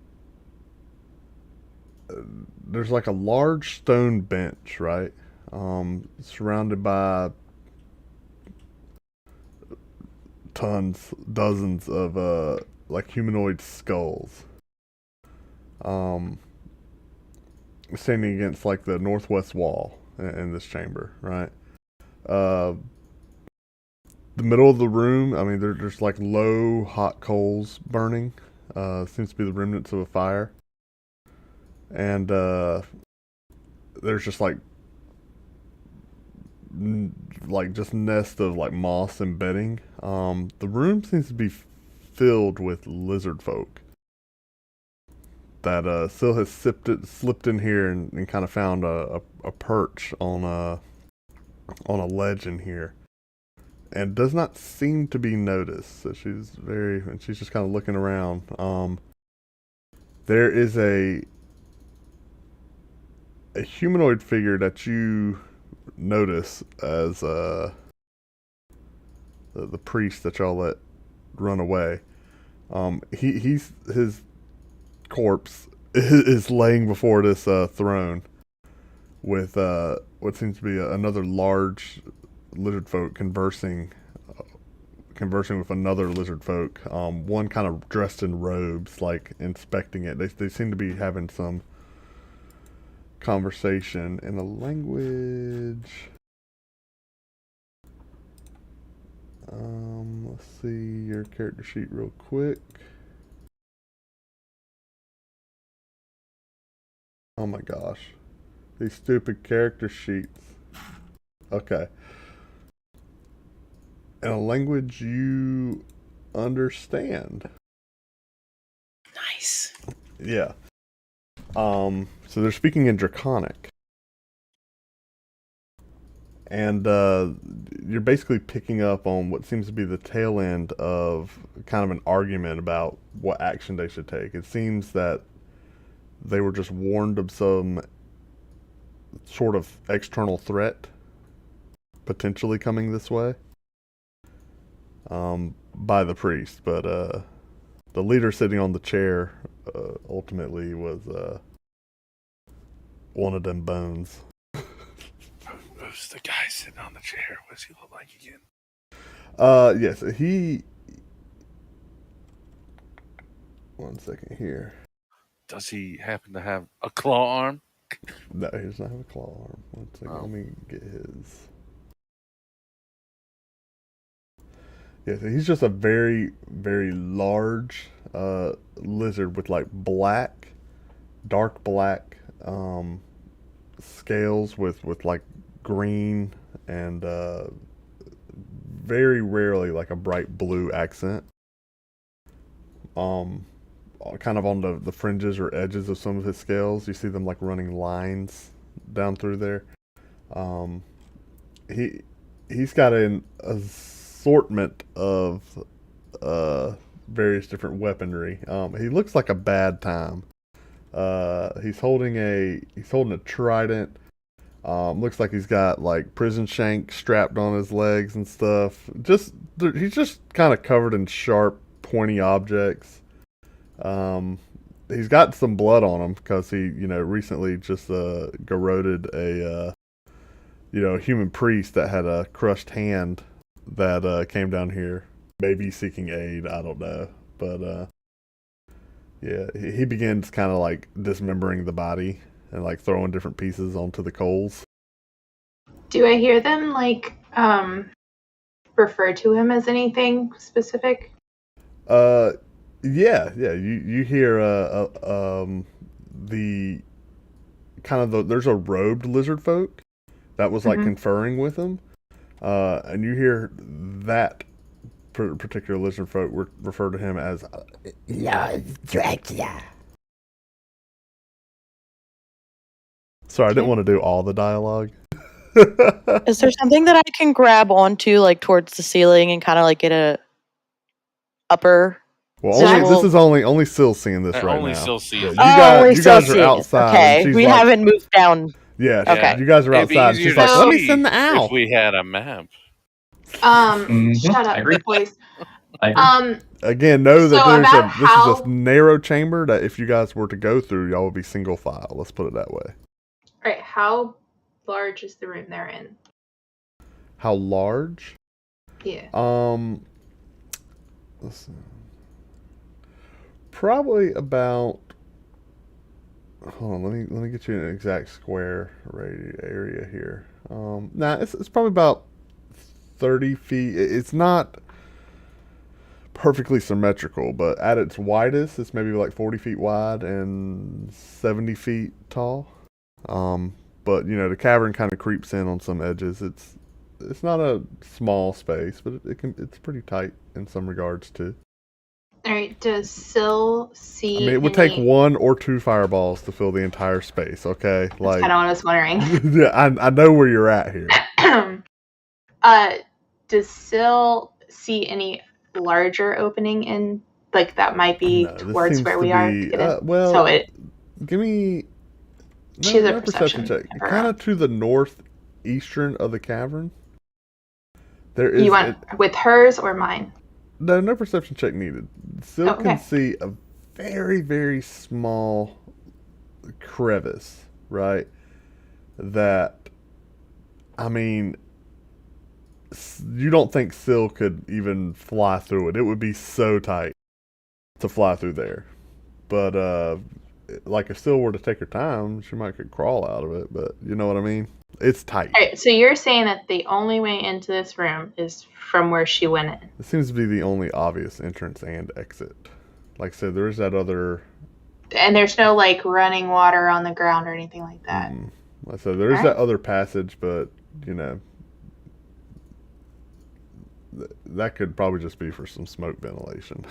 there's like a large stone bench, right? Surrounded by dozens of like humanoid skulls. Standing against like the northwest wall in this chamber, right? The middle of the room, I mean, there's like low hot coals burning. Seems to be the remnants of a fire. And there's just like just nest of like moss and bedding. The room seems to be filled with lizard folk that Sil has slipped in here and kind of found a perch on a ledge in here, and does not seem to be noticed. So she's just kind of looking around. There is a humanoid figure that you notice as the priest that y'all let run away. His corpse is laying before this throne with what seems to be another large lizard folk conversing with another lizard folk. One kind of dressed in robes, like inspecting it. They seem to be having some conversation in a language. Let's see your character sheet real quick. Oh my gosh. These stupid character sheets. Okay. In a language you understand. Nice. Yeah. So they're speaking in Draconic. And you're basically picking up on what seems to be the tail end of kind of an argument about what action they should take. It seems that they were just warned of some sort of external threat potentially coming this way by the priest. But the leader sitting on the chair ultimately was one of them bones. Who's the guy sitting on the chair? What does he look like again? Yes, he... One second here. Does he happen to have a claw arm? No, he does not have a claw arm. One second, Oh. let me get his... Yeah, so he's just a very, very large lizard with like dark black scales with like green and very rarely like a bright blue accent. Kind of on the fringes or edges of some of his scales, you see them like running lines down through there. He's got an assortment of various different weaponry. He looks like a bad time. He's holding a trident. Looks like he's got like prison shank strapped on his legs and stuff. He's just kind of covered in sharp, pointy objects. He's got some blood on him because he, recently just garroted a human priest that had a crushed hand that came down here, maybe seeking aid. I don't know, but yeah, he begins kind of like dismembering the body and like throwing different pieces onto the coals. Do I hear them like refer to him as anything specific? Yeah. You hear the kind of there's a robed lizard folk that was like conferring with him, and you hear that particular lizard folk refer to him as Lord Dracula. Sorry, I didn't want to do all the dialogue. Is there something that I can grab onto, like towards the ceiling, and kind of like get a upper? Well, So this is only Sil seeing this right only now. Sil sees Yeah, it. you guys are outside. Okay, and she's we like, haven't moved down. Yeah, Okay. you guys are It'd be outside. easier She's to like, let me see send the owl. If we had a map. Shut I up, agree. please. I agree. again, know that So this about is a narrow chamber that if you guys were to go through, y'all would be single file. Let's put it that way. Alright, how large is the room they're in? How large? Yeah. Let's see. Probably about. Hold on, let me get you an exact square area here. It's probably about 30 feet. It's not perfectly symmetrical, but at its widest, it's maybe like 40 feet wide and 70 feet tall. But the cavern kind of creeps in on some edges. It's not a small space, but it's pretty tight in some regards too. Alright, does Syl see I mean, it would take 1 or 2 fireballs to fill the entire space. Okay, That's kind of what I was wondering. yeah, I know where you're at here. Does Syl see any larger opening in, like, that might be No, this towards seems where to we are? be- To get in? well, so it Give me She's a no perception check. of her Kind own. of to the northeastern of the cavern. There is you want with hers or mine? no perception check needed. Still Oh, okay. can see a very, very small crevice, right? That, I mean, you don't think Syl could even fly through it. It would be so tight to fly through there. But, like, if Syl were to take her time, she might could crawl out of it, but you know what I mean? It's tight. Alright, so you're saying that the only way into this room is from where she went in. It seems to be the only obvious entrance and exit. Like I said, there is that other... And there's no, like, running water on the ground or anything like that. Like I said, there is that other passage, but, that could probably just be for some smoke ventilation.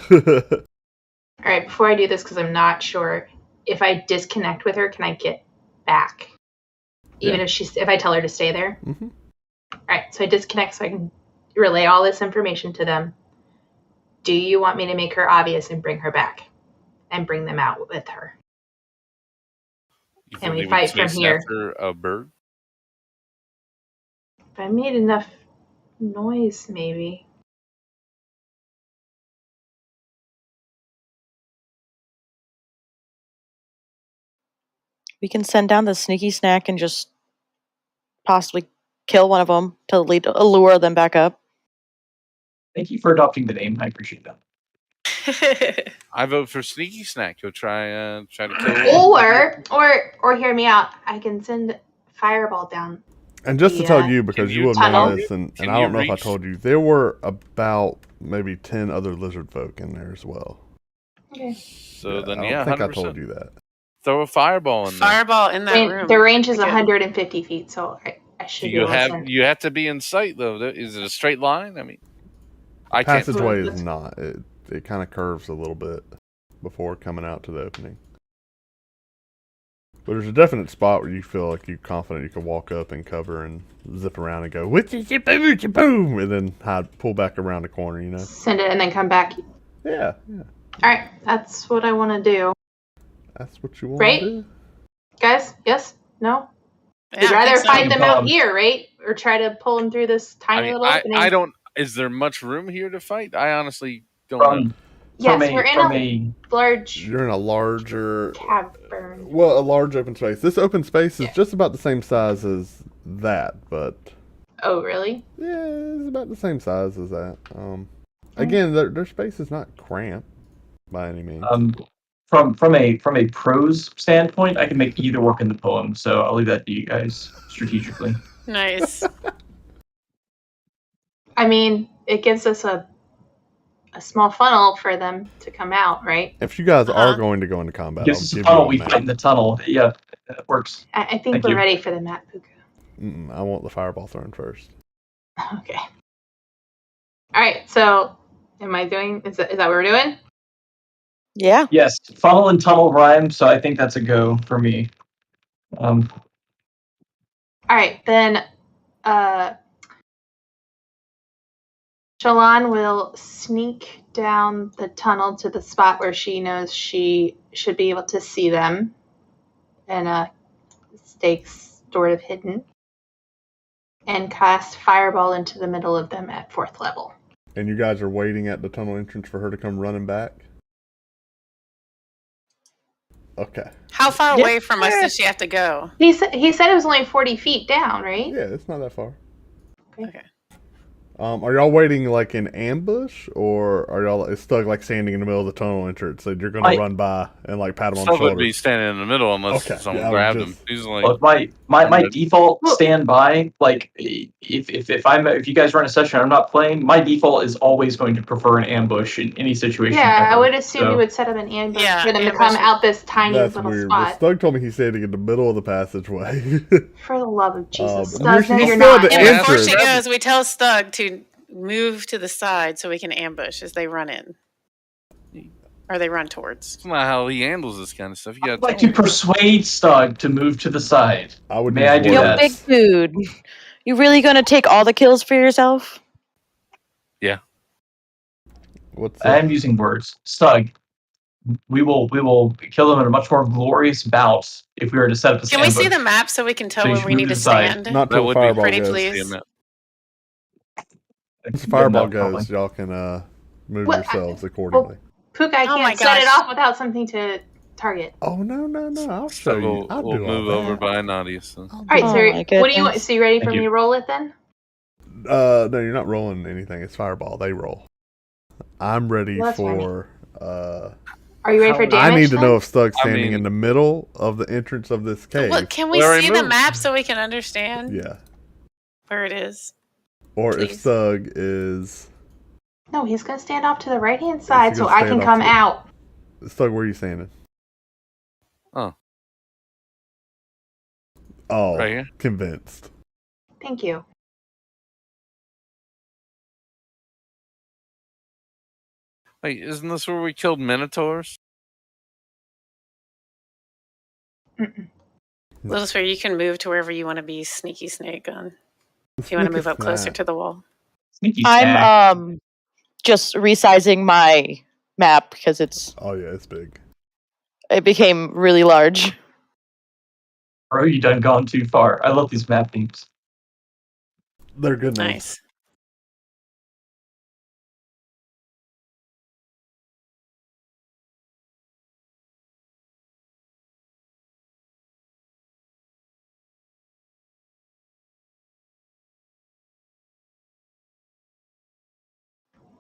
Alright, before I do this, because I'm not sure, if I disconnect with her, can I get back? Even if I tell her to stay there? Mm-hmm. Alright, so I disconnect so I can relay all this information to them. Do you want me to make her obvious and bring her back? And bring them out with her? You And think we they would fight from chase here. after a bird? If I made enough noise, maybe. We can send down the sneaky snack and just possibly kill one of them to allure them back up. Thank you for adopting the name. I appreciate that. I vote for Sneaky Snack. He'll try to kill. Or hear me out. I can send Fireball down. And just to tell you, because Can you you would have known tunnel? this, and Can I don't you know if I reach? told you, there were about maybe 10 other lizard folk in there as well. Okay. So then, I yeah, don't think 100%. I told you that. Throw a fireball in there. Fireball in that room. The range is Pretty good. 150 feet, so I should be able to send. You have to be in sight though. Is it a straight line? I mean, I can't. Passageway is not. It kind of curves a little bit before coming out to the opening. But there's a definite spot where you feel like you're confident you can walk up and cover and zip around and go, boom, and then pull back around the corner, Send it and then come back. Yeah. Alright, that's what I want to do. That's what you want Right? to do. Guys, yes? No? Yeah, You'd I rather think so. fight them out here, right? Or try to pull them through this I tiny mean, little opening? I don't. Is there much room here to fight? I honestly don't know. From, Yes, from a, we're in from a a large You're in a larger, cavern. a large open space. This open space is just about the same size as that, but Oh, really? yeah, it's about the same size as that. Again, their space is not cramped by any means. from a prose standpoint, I can make either work in the poem, so I'll leave that to you guys strategically. Nice. I mean, it gives us a small funnel for them to come out, right? If you guys are Uh-huh. going to go into combat, Gives I'll us a give tunnel, you we a fight in map. the tunnel. Yeah, that works. I think Thank we're you. ready for the map, Pookha. I want the fireball thrown first. Okay. Alright, so am I doing is that what we're doing? Yeah. Yes, funnel and tunnel rhyme, so I think that's a go for me. Alright, then Shalon will sneak down the tunnel to the spot where she knows she should be able to see them and stay sort of hidden and cast Fireball into the middle of them at 4th level. And you guys are waiting at the tunnel entrance for her to come running back? Okay. How far Yeah. away from us does she have to go? He said it was only 40 feet down, right? Yeah, it's not that far. Okay. Are y'all waiting like in ambush, or are y'all is Stug like standing in the middle of the tunnel entrance that you're gonna run by and like pat him on the Sub would shoulder? be standing in the middle unless Okay, someone yeah, I was grabbed just- him. He's like, Look, my default Well- standby, like if you guys run a session I'm not playing, my default is always going to prefer an ambush in any situation. Yeah, I ever. would assume So- you would set up an ambush Yeah, for them to ambush come it. out this tiny That's little weird. Well, spot. Stug told me he's standing in the middle of the passageway. For the love of Jesus, but Stug, no, he's you're still not. at the And before entrance. she goes, we tell Stug to move to the side so we can ambush as they run in. Or they run towards. that's not how he handles this kind of stuff. You I'd got like to persuade Stug to move to the side. I would. May use I do words. Yo, that? big food. You really gonna take all the kills for yourself? What's I up? am using words. Stug, we will kill them in a much more glorious bout if we were to set up this Can we see ambush. the map so we can tell So you where should we move need to to the side. stand? Not that till the would be fireball pretty, goes. please. Once the fireball Yeah, no, goes, y'all can move What- yourselves accordingly. Puka, I Oh my can't set it gosh. off without something to target. Oh no! I'll show So you. we'll, I'll we'll do move all over that. by Nadia. So. All right, Oh so my what do you want? goodness. So you ready for Thank me you. to roll it then? No, you're not rolling anything. It's fireball. They roll. I'm ready Well, that's for. Are you ready for How- damage? I need to then? know if Stug's I standing mean- in the middle of the entrance of this cave. Look, can we Where I see the moved. map so we can understand Yeah. where it is? Or if Please. Stug is. No, he's gonna stand off to the right hand side He's so gonna I stand can off come to the- out. Stug, where are you standing? Oh. Oh, Right here? convinced. Thank you. Wait, isn't this where we killed minotaurs? Mm-mm. Little Sphere, you can move to wherever you want to be sneaky snake on. If you want to move up closer to the wall. Sneaky snack. I'm just resizing my map because Oh yeah, it's big. it became really large. Bro, you done gone too far. I love these map themes. They're good names. Nice.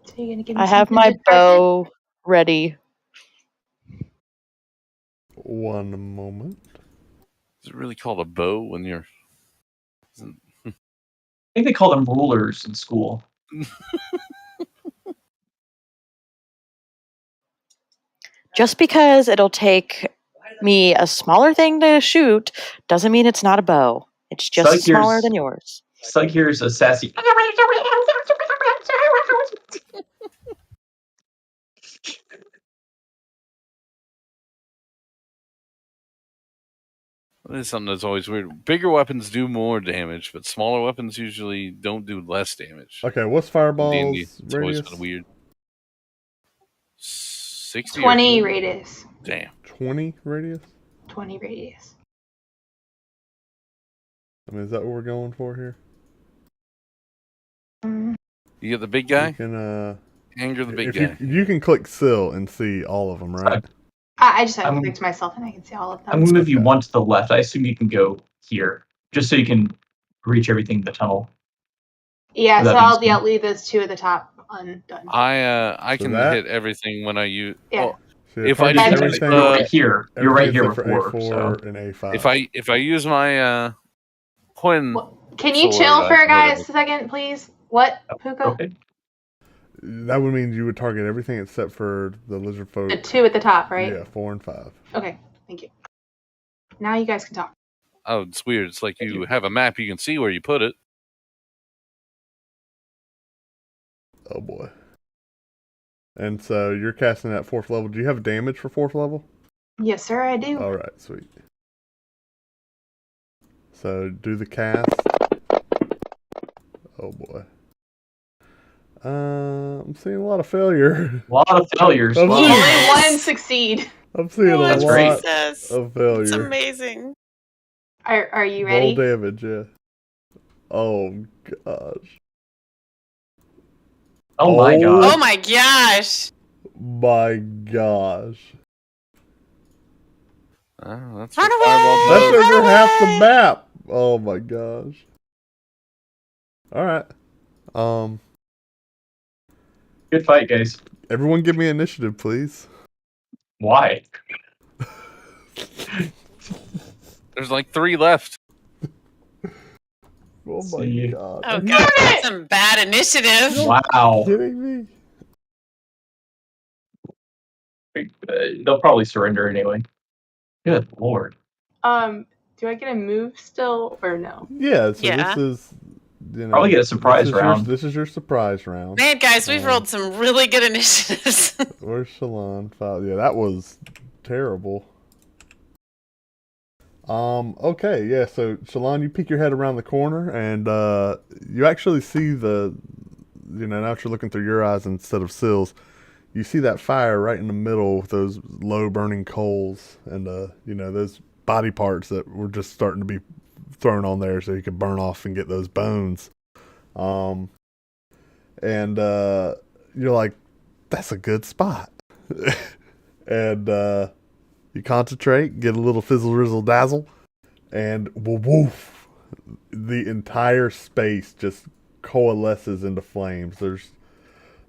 So you're gonna give me I have something my to target? bow ready. One moment. Is it really called a bow when you're? I think they call them rulers in school. Just because it'll take me a smaller thing to shoot doesn't mean it's not a bow. It's just Stug, smaller here's- than yours. Stug here's a sassy. That is something that's always weird. Bigger weapons do more damage, but smaller weapons usually don't do less damage. Okay, what's In fireball's D&D, it's always radius? been weird. 60 or 20 so? radius. Damn. 20 radius? 20 radius. I mean, is that what we're going for here? Mm, You get the big guy? You can, Anger the big if guy. you can click Sill and see all of them, right? I just have I'm- to click to myself and I can see all of I'm them. gonna move you Okay. one to the left. I assume you can go here, just so you can reach everything in the tunnel. Yeah, That so means- I'll leave those two at the top undone. I So can that- hit everything when I use. Yeah. Oh, So If I target do You're this, right here. You're right everything here except before. for So. A4 and A5. if I use my Quinn, Well, Can you Sword, chill for a guy a whatever. second, please? What, Puka? Okay. That would mean you would target everything except for the lizard folk. The two at the top, right? Yeah, 4 and 5. Okay, thank you. Now you guys can talk. oh, it's weird. It's like you have a map, you can see where you put it. Oh boy. And so you're casting at 4th level. Do you have damage for 4th level? Yes, sir, I do. Alright, sweet. So do the cast. Oh boy. I'm seeing a lot of failure. A lot of failures. Oh, Wow. geez. Only one succeed. I'm seeing a That's lot great. Jesus. of It's failure. amazing. Are you Roll ready? damage, yeah. Oh gosh. Oh my Oh. god. Oh my gosh. My gosh. That's Run what Fireball away! That's does. Run over half the away! map. Oh my gosh. All right. Good fight, guys. Everyone give me initiative, please. Why? There's like 3 left. Oh my See. god. Oh Are you god, that's some bad initiative. Wow. kidding me? They'll probably surrender anyway. Good lord. Do I get a move still or no? Yeah, so Yeah. this is Probably get a surprise this is round. This is your surprise round. Man, guys, we've Um, rolled some really good initiatives. Where's Shalon? Yeah, that was terrible. Okay, yeah, so Shalon, you peek your head around the corner and you actually see now that you're looking through your eyes instead of Syl's, you see that fire right in the middle with those low burning coals and those body parts that were just starting to be thrown on there so you could burn off and get those bones. And you're like, that's a good spot. And you concentrate, get a little fizzle, rizzle, dazzle, and woof, the entire space just coalesces into flames. There's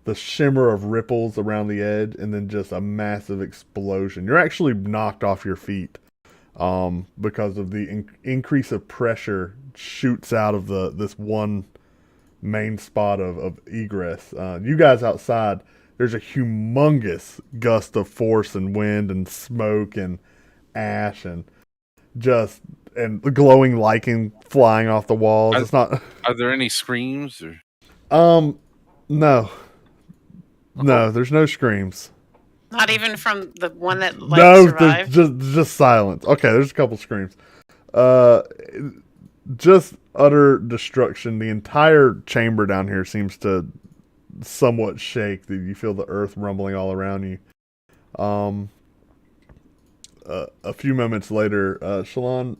the shimmer of ripples around the edge, and then just a massive explosion. You're actually knocked off your feet because of the increase of pressure shoots out of this one main spot of egress. You guys outside, there's a humongous gust of force and wind and smoke and ash and the glowing lichen flying off the walls. It's not. Are there any screams? Or? No. No, there's no screams. Not even from the one that No, survived. there's just silence. Okay, there's a couple screams. Just utter destruction. The entire chamber down here seems to somewhat shake. You feel the earth rumbling all around you. A few moments later, Shalon,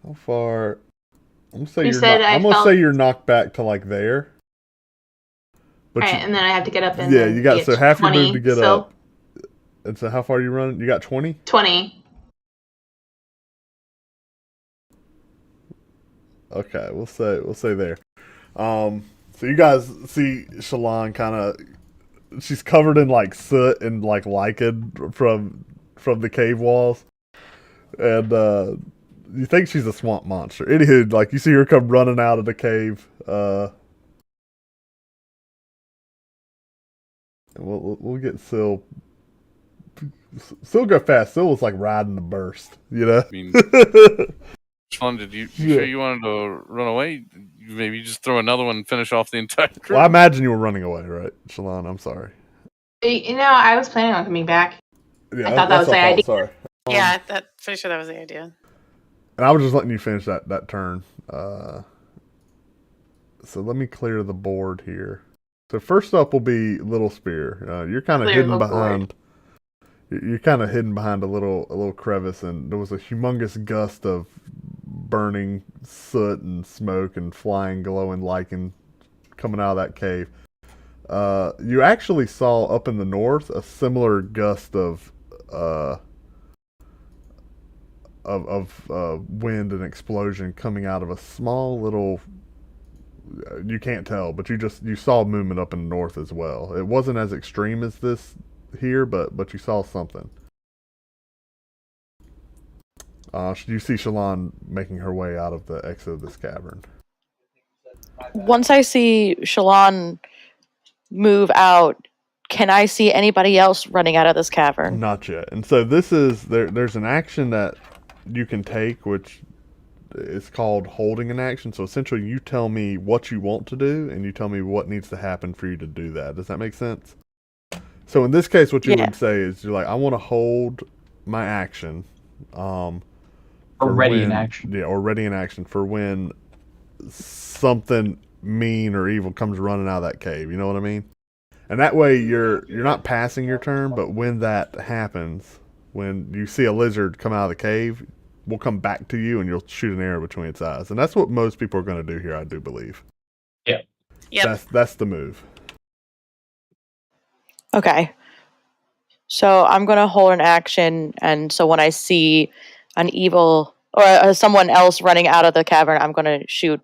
how far? I'm gonna say you're knocked back to like there. But Alright, and then I have to get up and you got so half your 20, move to get so up. And so how far are you running? You got 20? 20. Okay, we'll say there. So you guys see Shalon kind of, she's covered in like soot and like lichen from the cave walls, and you think she's a swamp monster. Anywho, like you see her come running out of the cave. And we'll get Syl. Syl go fast. Syl was like riding the burst, you know. I mean, Sean, did you Yeah. sure you wanted to run away? Maybe just throw another one and finish off the entire group. Well, I imagine you were running away, right, Shalon? I'm sorry. I was planning on coming back. Yeah, I thought that was the idea. Sorry. Yeah, pretty sure that was the idea. And I was just letting you finish that turn. So let me clear the board here. So first up will be Little Spear. You're kind of Clear hidden the behind. You're kind of hidden behind a little crevice, and there was a humongous gust of burning soot and smoke and flying glowing lichen coming out of that cave. You actually saw up in the north a similar gust of wind and explosion coming out of a small little. You can't tell, but you saw movement up in the north as well. It wasn't as extreme as this here, but you saw something. You see Shalon making her way out of the exit of this cavern. Once I see Shalon move out, can I see anybody else running out of this cavern? Not yet. And so this is there's an action that you can take, which is called holding an action. So essentially you tell me what you want to do and you tell me what needs to happen for you to do that. Does that make sense? So in this case, what you would say is you're like, I want to hold my action. Or ready in action. Yeah, or ready in action for when something mean or evil comes running out of that cave. You know what I mean? And that way you're not passing your turn, but when that happens, when you see a lizard come out of the cave, we'll come back to you and you'll shoot an arrow between its eyes. And that's what most people are going to do here, I do believe. Yeah. Yep. That's the move. Okay. So I'm going to hold an action, and so when I see an evil or someone else running out of the cavern, I'm going to shoot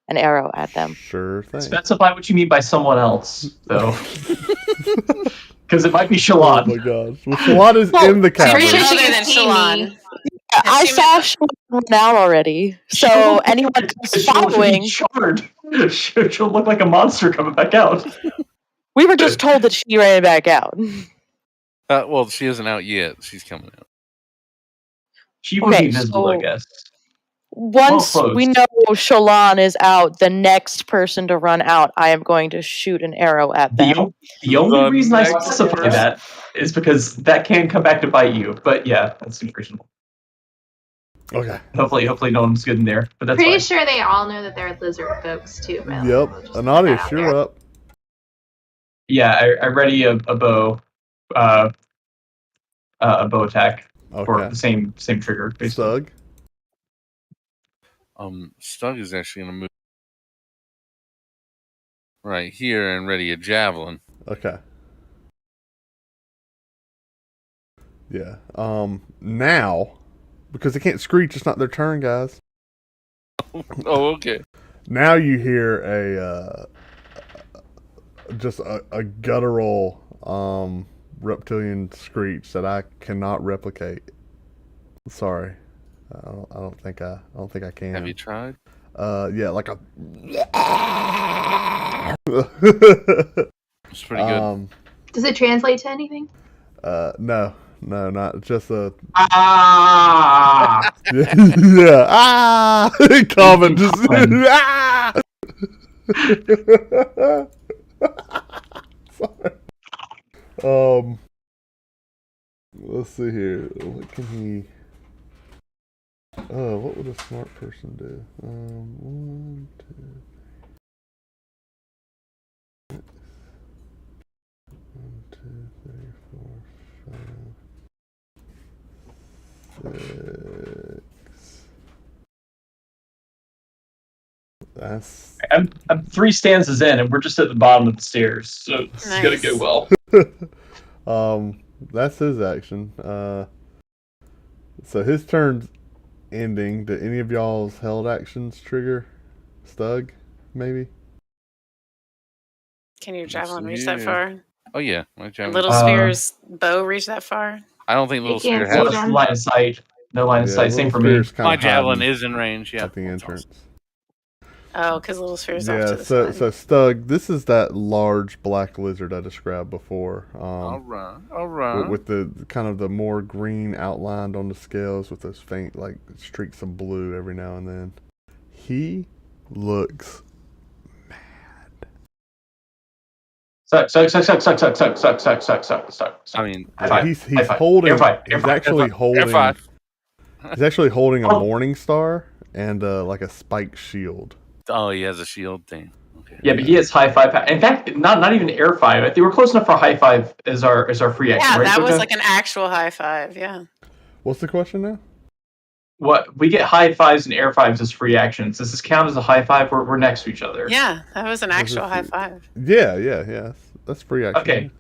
an arrow at them. Sure thing. Specify what you mean by someone else, though. Because it might be Oh Shalon. my gosh. Well, Shalon is Well, in the I'm pretty cavern. sure she Other can than see Shalon. me. I Assuming- saw Shalon run out already. So She'll- anyone who's she'll be following, charred. She'll look like a monster coming back out. we were just told that she ran back out. Well, she isn't out yet. She's coming out. She would Okay, be visible, I so- guess. Once Well we closed. know Shalon is out, the next person to run out, I am going to shoot an arrow at The, them. the only The reason I next specify person. that is because that can come back to bite you. But yeah, that seems reasonable. Okay. Hopefully no one's good in there. But that's Pretty fine. sure they all know that they're lizard folks too. by the way. Yep. We'll just put that Anadius, out you're there. up. Yeah, I ready a bow. A bow attack for Okay. the same trigger, basically. Stug. Stug is actually gonna move right here and ready a javelin. Okay. Yeah. Now, because they can't screech, it's not their turn, guys. Oh, okay. Now you hear just a guttural reptilian screech that I cannot replicate. Sorry. I don't think I can. Have you tried? Yeah, like a It's pretty good. Does it translate to anything? No, not just a Ah! yeah. Common just Common. ah. Sorry. Let's see here. What can he? What would a smart person do? 1, 2, 1, 2, 3, 4, 5, 6. That's I'm 3 stanzas in, and we're just at the bottom of the stairs, so this is gonna go well. that's his action. So his turn's ending. Do any of y'all's held actions trigger? Stug, maybe? Can your Let's javelin see reach that here. far? Oh yeah, my javelin. Little Sphere's bow reach that far? I don't think You Little can't Sphere see has. them. Line of sight. No line of sight. Same for me. My javelin is in range. Yeah. At the entrance. Oh, because Little Sphere's off Yeah, to the so side. Stug, this is that large black lizard I described before. All right. With the kind of the more green outlined on the scales with those faint like streaks of blue every now and then. He looks Suck. I mean, High five. he's High five. holding Air five. Air he's five. actually holding Air five. he's actually holding a Oh. morning star and like a spiked shield. Oh, he has a shield thing. Okay. Yeah, but he has high five. In fact, not even air five. I think we're close enough for high five as our free action. Yeah, right, that was Pookha? like an actual high five. Yeah. What's the question now? What we get high fives and air fives as free actions. Does this count as a high five? We're next to each other. Yeah, that was an Was actual it- high five. Yeah. That's free action. Okay.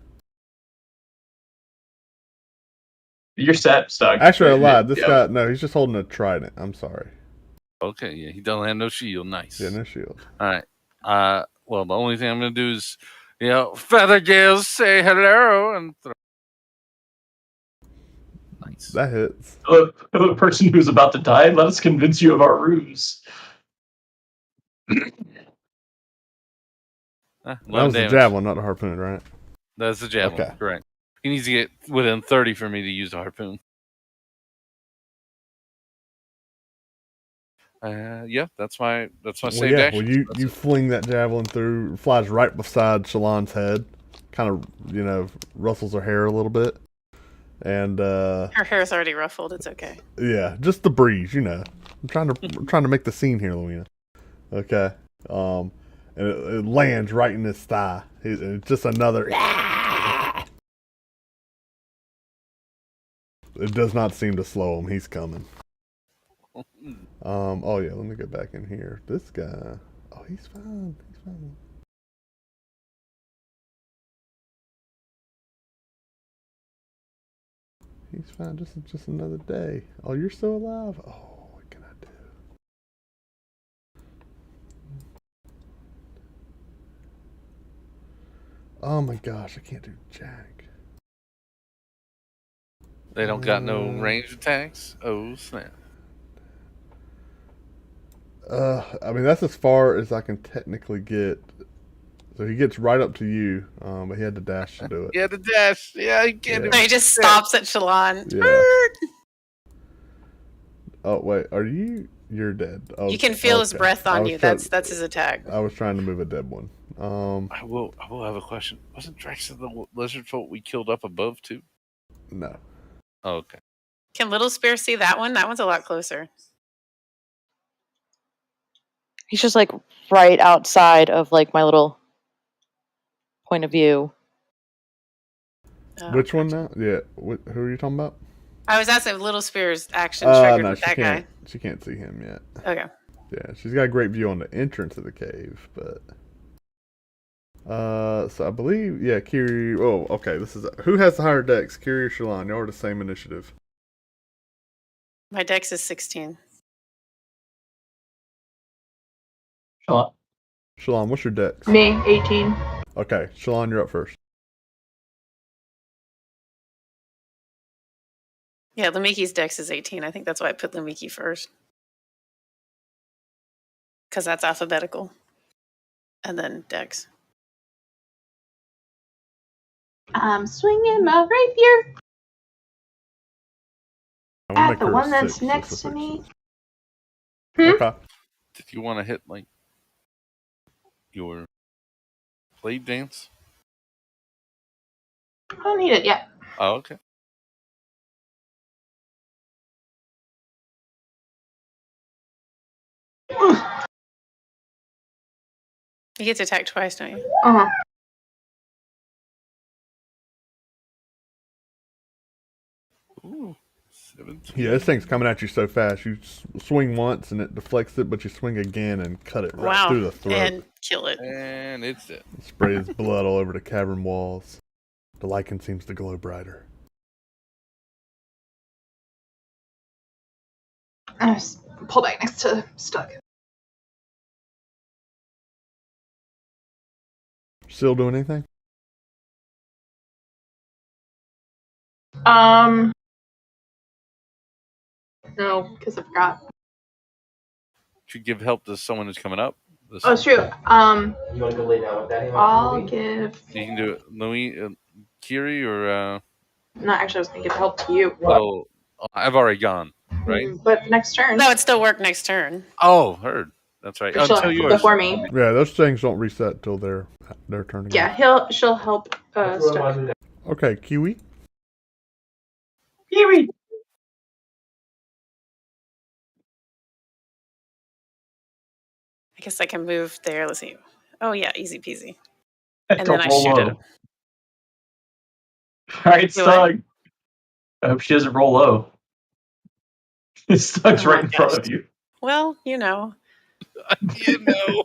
You're set, Stug. Actually, I lied. This Yeah. guy, no, he's just holding a trident. I'm sorry. Okay. Yeah, he doesn't have no shield. Nice. Yeah, no shield. All right. Well, the only thing I'm gonna do is, feather gales, say hello, and throw. Nice. That hits. Hello, person who's about to die. Let us convince you of our ruse. That was the javelin, not the harpoon, right? That's the javelin. Okay. Correct. He needs to get within 30 for me to use the harpoon. Yeah, that's my saved action. Well, you That's you it. fling that javelin through, it flies right beside Shalon's head, kind of rustles her hair a little bit, and Her hair's already ruffled. It's okay. yeah, just the breeze, I'm trying to make the scene here, Louina. Okay, and it lands right in his thigh. It's just another. It does not seem to slow him. He's coming. Oh yeah, let me get back in here. This guy. Oh, he's fine. He's fine. Just another day. Oh, you're still alive? Oh, what can I do? Oh my gosh, I can't do jack. They don't got no range attacks. Oh snap! I mean that's as far as I can technically get. So he gets right up to you, but he had to dash to do it. Yeah, the dash. Yeah, he can't Yeah. do So he just stops at Shalon. Yeah. Oh wait, are you? You're dead. Oh, You can feel his okay. breath I on was you. try- That's his attack. I was trying to move a dead one. I will have a question. Wasn't Draxa the lizard folk we killed up above too? No. Oh, okay. Can Little Spear see that one? That one's a lot closer. He's just like right outside of like my little point of view. Oh, Which one now? Yeah. Who are you talking about? I was asking if Little Spear's action triggered No, with she that can't. guy. She can't see him yet. Okay. Yeah, she's got a great view on the entrance of the cave, but. So I believe, yeah, Kiri. Oh, okay. This is who has the higher dex, Kiri or Shalon? Y'all are the same initiative. My dex is 16. Shalon. Shalon, what's your dex? Me, 18. Okay, Shalon, you're up first. Yeah, Lamiki's dex is 18. I think that's why I put Lamiki first. Because that's alphabetical. And then dex. I'm swinging my rapier I'm gonna at make the her one that's 6, next just to so me. six. Hmm? Okay. Did you want to hit like your blade dance? I don't need it yet. Oh, okay. You get to attack twice, don't you? Uh-huh. Ooh, 17. Yeah, this thing's coming at you so fast. You swing once and it deflects it, but you swing again and cut it right Wow. through the throat. And kill it. And it's dead. Sprays blood all over the cavern walls. The lichen seems to glow brighter. I just pull back next to Stuck. Still doing anything? No, because I forgot. Should give help to someone who's coming up. Oh, it's true. You want to go lay down with Daddy? I'll give. You can do it, Louis, Kiri, or No, actually, I was going to give help to you. oh, I've already gone, right? But next turn. No, it still work next turn. Oh, heard. That's right. She'll- Until yours. before me. Yeah, those things don't reset till their turn again. Yeah, she'll help Stuck. Okay, Kiwi. Kiwi. I guess I can move there. Let's see. Oh, yeah, easy peasy. And Don't then I roll shoot low. it. All right, Do what? Stug. I hope she doesn't roll low. Stug's Oh my right in front gosh. of you. Well, you know. You know.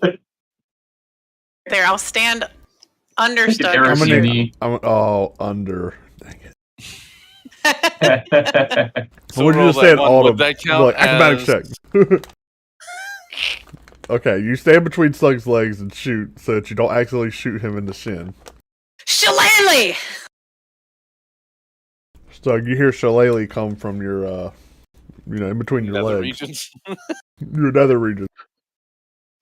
There, I'll stand under Take an Stuck. arrow I'm to gonna- your knee. Under. Dang it. So What would you roll just that say? one. Would that count Like, acrobatic as- check. Okay, you stand between Slug's legs and shoot so that you don't accidentally shoot him in the shin. Shillelagh! Slug, you hear Shillelagh come from your, in between your Nether legs. regions? Your nether region.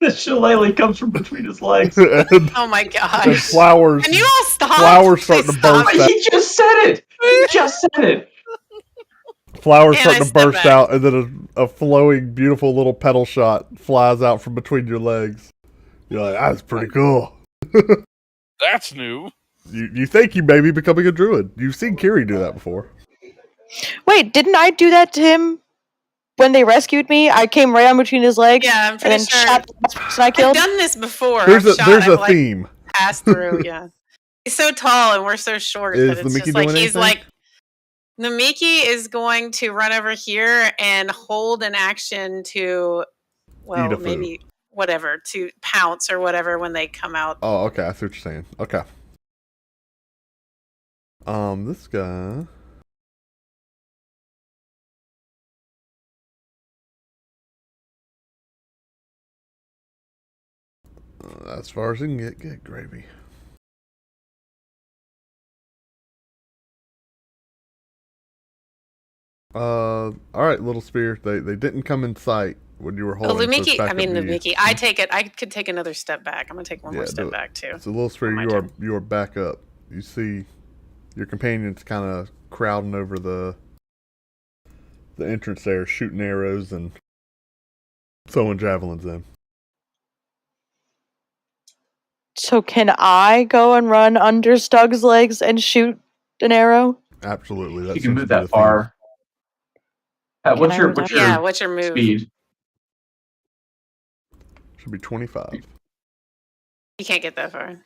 The shillelagh comes from between his legs. and Oh my and gosh. flowers. Can you all stop? Flowers Please starting to stop. burst But he just said it. He just said it. Flowers And starting I to step burst back. out, and then a flowing, beautiful little petal shot flies out from between your legs. You're like, that's pretty cool. That's new. You think you may be becoming a druid. You've seen Kiri do that before. Wait, didn't I do that to him when they rescued me? I came right on between his legs Yeah, I'm and pretty then sure. shot the last person I I've killed. done this before. There's I've a I've, like, theme. passed through, yeah. He's so tall and we're so short Is that it's Namiki just like doing he's anything? like Namiki is going to run over here and hold an action to well Eat a food. maybe whatever to pounce or whatever when they come out. Oh, okay. I see what you're saying. Okay. This guy. As far as it can get gravy. All right, little spear. They didn't come in sight when you were Oh, holding. so it's Lumiki. back I mean, up to you. Lumiki. I take it. I could take another step back. I'm gonna take one more do step it. back too. So, little spear, my you turn. are back up. You see your companions kind of crowding over the entrance there, shooting arrows and throwing javelins in. So can I go and run under Stug's legs and shoot an arrow? Absolutely, that You seems can to move be the that far. What's I your move that what's far? your Yeah. What's your move? speed? Should be 25. You can't get that far.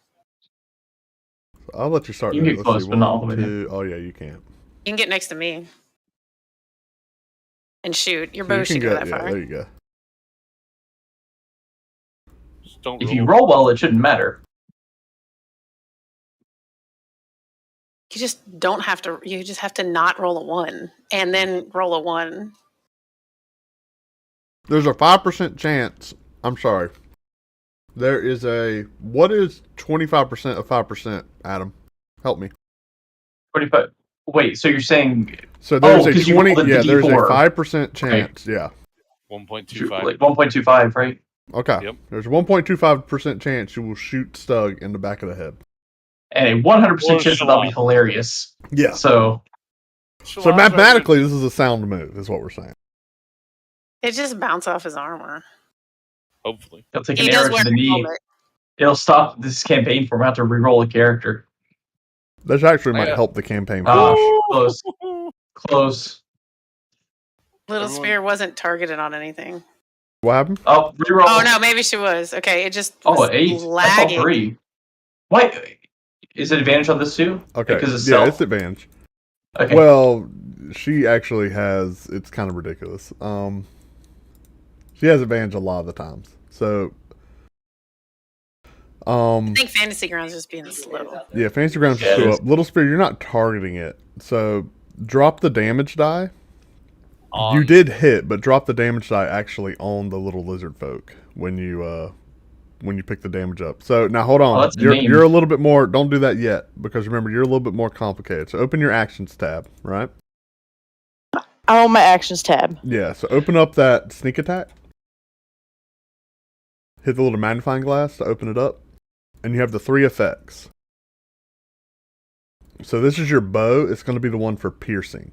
So I'll let you start You can there. get Let's close, see. but not all the 1, way. 2. Oh yeah, you can't. You can get next to me and shoot. Your So bow you should can go get, that yeah, far. there you go. Just don't If you roll well, it shouldn't matter. You just don't have to. You just have to not roll a 1 and then roll a 1. There's a 5% chance. I'm sorry. There is a. What is 25% of 5%, Adam? Help me. 25. Wait, so you're saying So there's a 'cause you 20. rolled a Yeah, there's a D4. 5% chance. Yeah. 1.25. like 1.25, right? Okay. Yep. There's a 1.25% chance you will shoot Stug in the back of the head. And a 100% Or chance that that'll be Shalon. hilarious. Yeah. So So mathematically, this is a sound move, is what we're saying. It just bounce off his armor. Hopefully. he'll take He an does arrow to wear the a knee. helmet. It'll stop this campaign from having to re-roll a character. This actually might Yeah. help the campaign Ah, finish. close. Little Everyone- Spear wasn't targeted on anything. What happened? Oh, re-roll. Oh no, maybe she was. Okay, it just Oh, was 8. I saw lagging. 3. Why? Is it advantage on this too? Okay. Because it's Yeah, stealth? it's advantage. Okay. Well, she actually has. It's kind of ridiculous. She has advantage a lot of the times. So, I think Fantasy Grounds is being slow. yeah, Fancy Grounds Yeah, is it still is. up. Little Spear, you're not targeting it. So, drop the damage die. On- You did hit, but drop the damage die actually on the little lizard folk when you pick the damage up. So now hold on. that's a you're name. you're a little bit more. Don't do that yet because remember you're a little bit more complicated. So open your actions tab, right? I'm on my actions tab. Yeah. So open up that sneak attack. Hit the little magnifying glass to open it up, and you have the 3 effects. So this is your bow. It's going to be the one for piercing.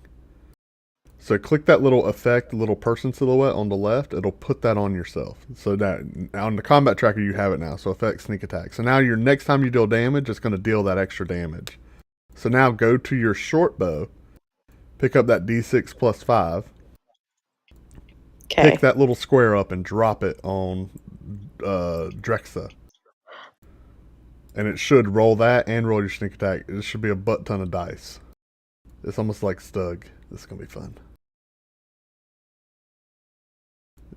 So click that little effect, the little person silhouette on the left. It'll put that on yourself. So that on the combat tracker you have it now. So effect sneak attack. So now your next time you deal damage, it's going to deal that extra damage. So now go to your short bow, pick up that D6 plus 5, Okay. pick that little square up and drop it on Drexa. And it should roll that and roll your sneak attack. It should be a butt ton of dice. It's almost like Stug. This is going to be fun.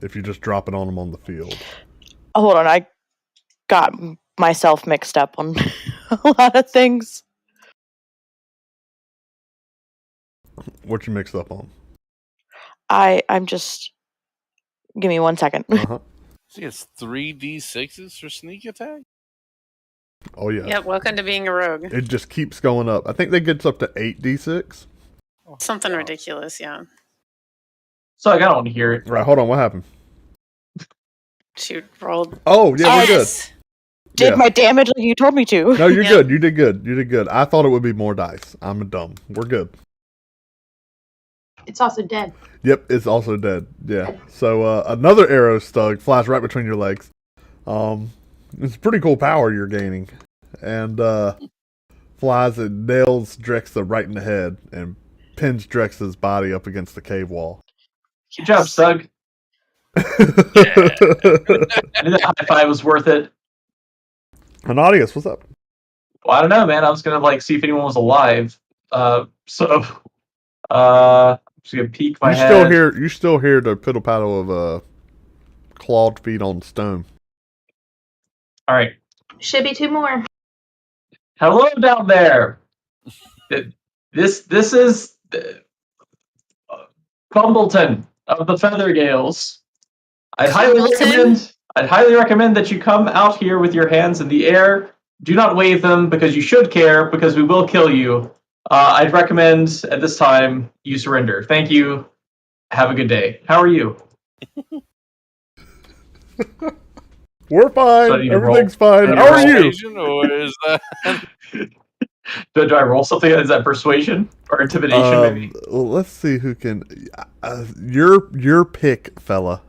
If you just drop it on them on the field. Oh, hold on, I got myself mixed up on a lot of things. What you mixed up on? I'm just. Give me 1 second. Uh-huh. See, it's 3d6s for sneak attack? Oh, yeah. Yep, welcome to being a rogue. It just keeps going up. I think they gets up to 8d6. Something ridiculous, yeah. So I don't want to hear it. Right, hold on. What happened? Shoot, rolled. Oh, yeah, we're good. Yes! Did Yeah. my damage like you told me to. No, you're Yeah. good. You did good. You did good. I thought it would be more dice. I'm dumb. We're good. It's also dead. Yep, it's also dead. Yeah. So another arrow Stug flies right between your legs. It's pretty cool power you're gaining. And flies and nails Drexa right in the head and pins Drexa's body up against the cave wall. Good job, Stug. I knew that high five was worth it. Anadius, what's up? Well, I don't know, man. I was gonna see if anyone was alive. I'm just gonna peek my head. You still hear the piddle paddle of clawed feet on stone. All right. Should be 2 more. Hello down there. This is Fumbleton of the Feathergales. I highly Fumbleton? recommend. I'd highly recommend that you come out here with your hands in the air. Do not wave them because you should care, because we will kill you. I'd recommend at this time you surrender. Thank you. Have a good day. How are you? We're fine. So I need to Everything's roll- fine. I need How to are roll you? Persuasion, or is that Do I roll something? Is that persuasion or intimidation? Maybe. Well, let's see who can. Your pick, fella.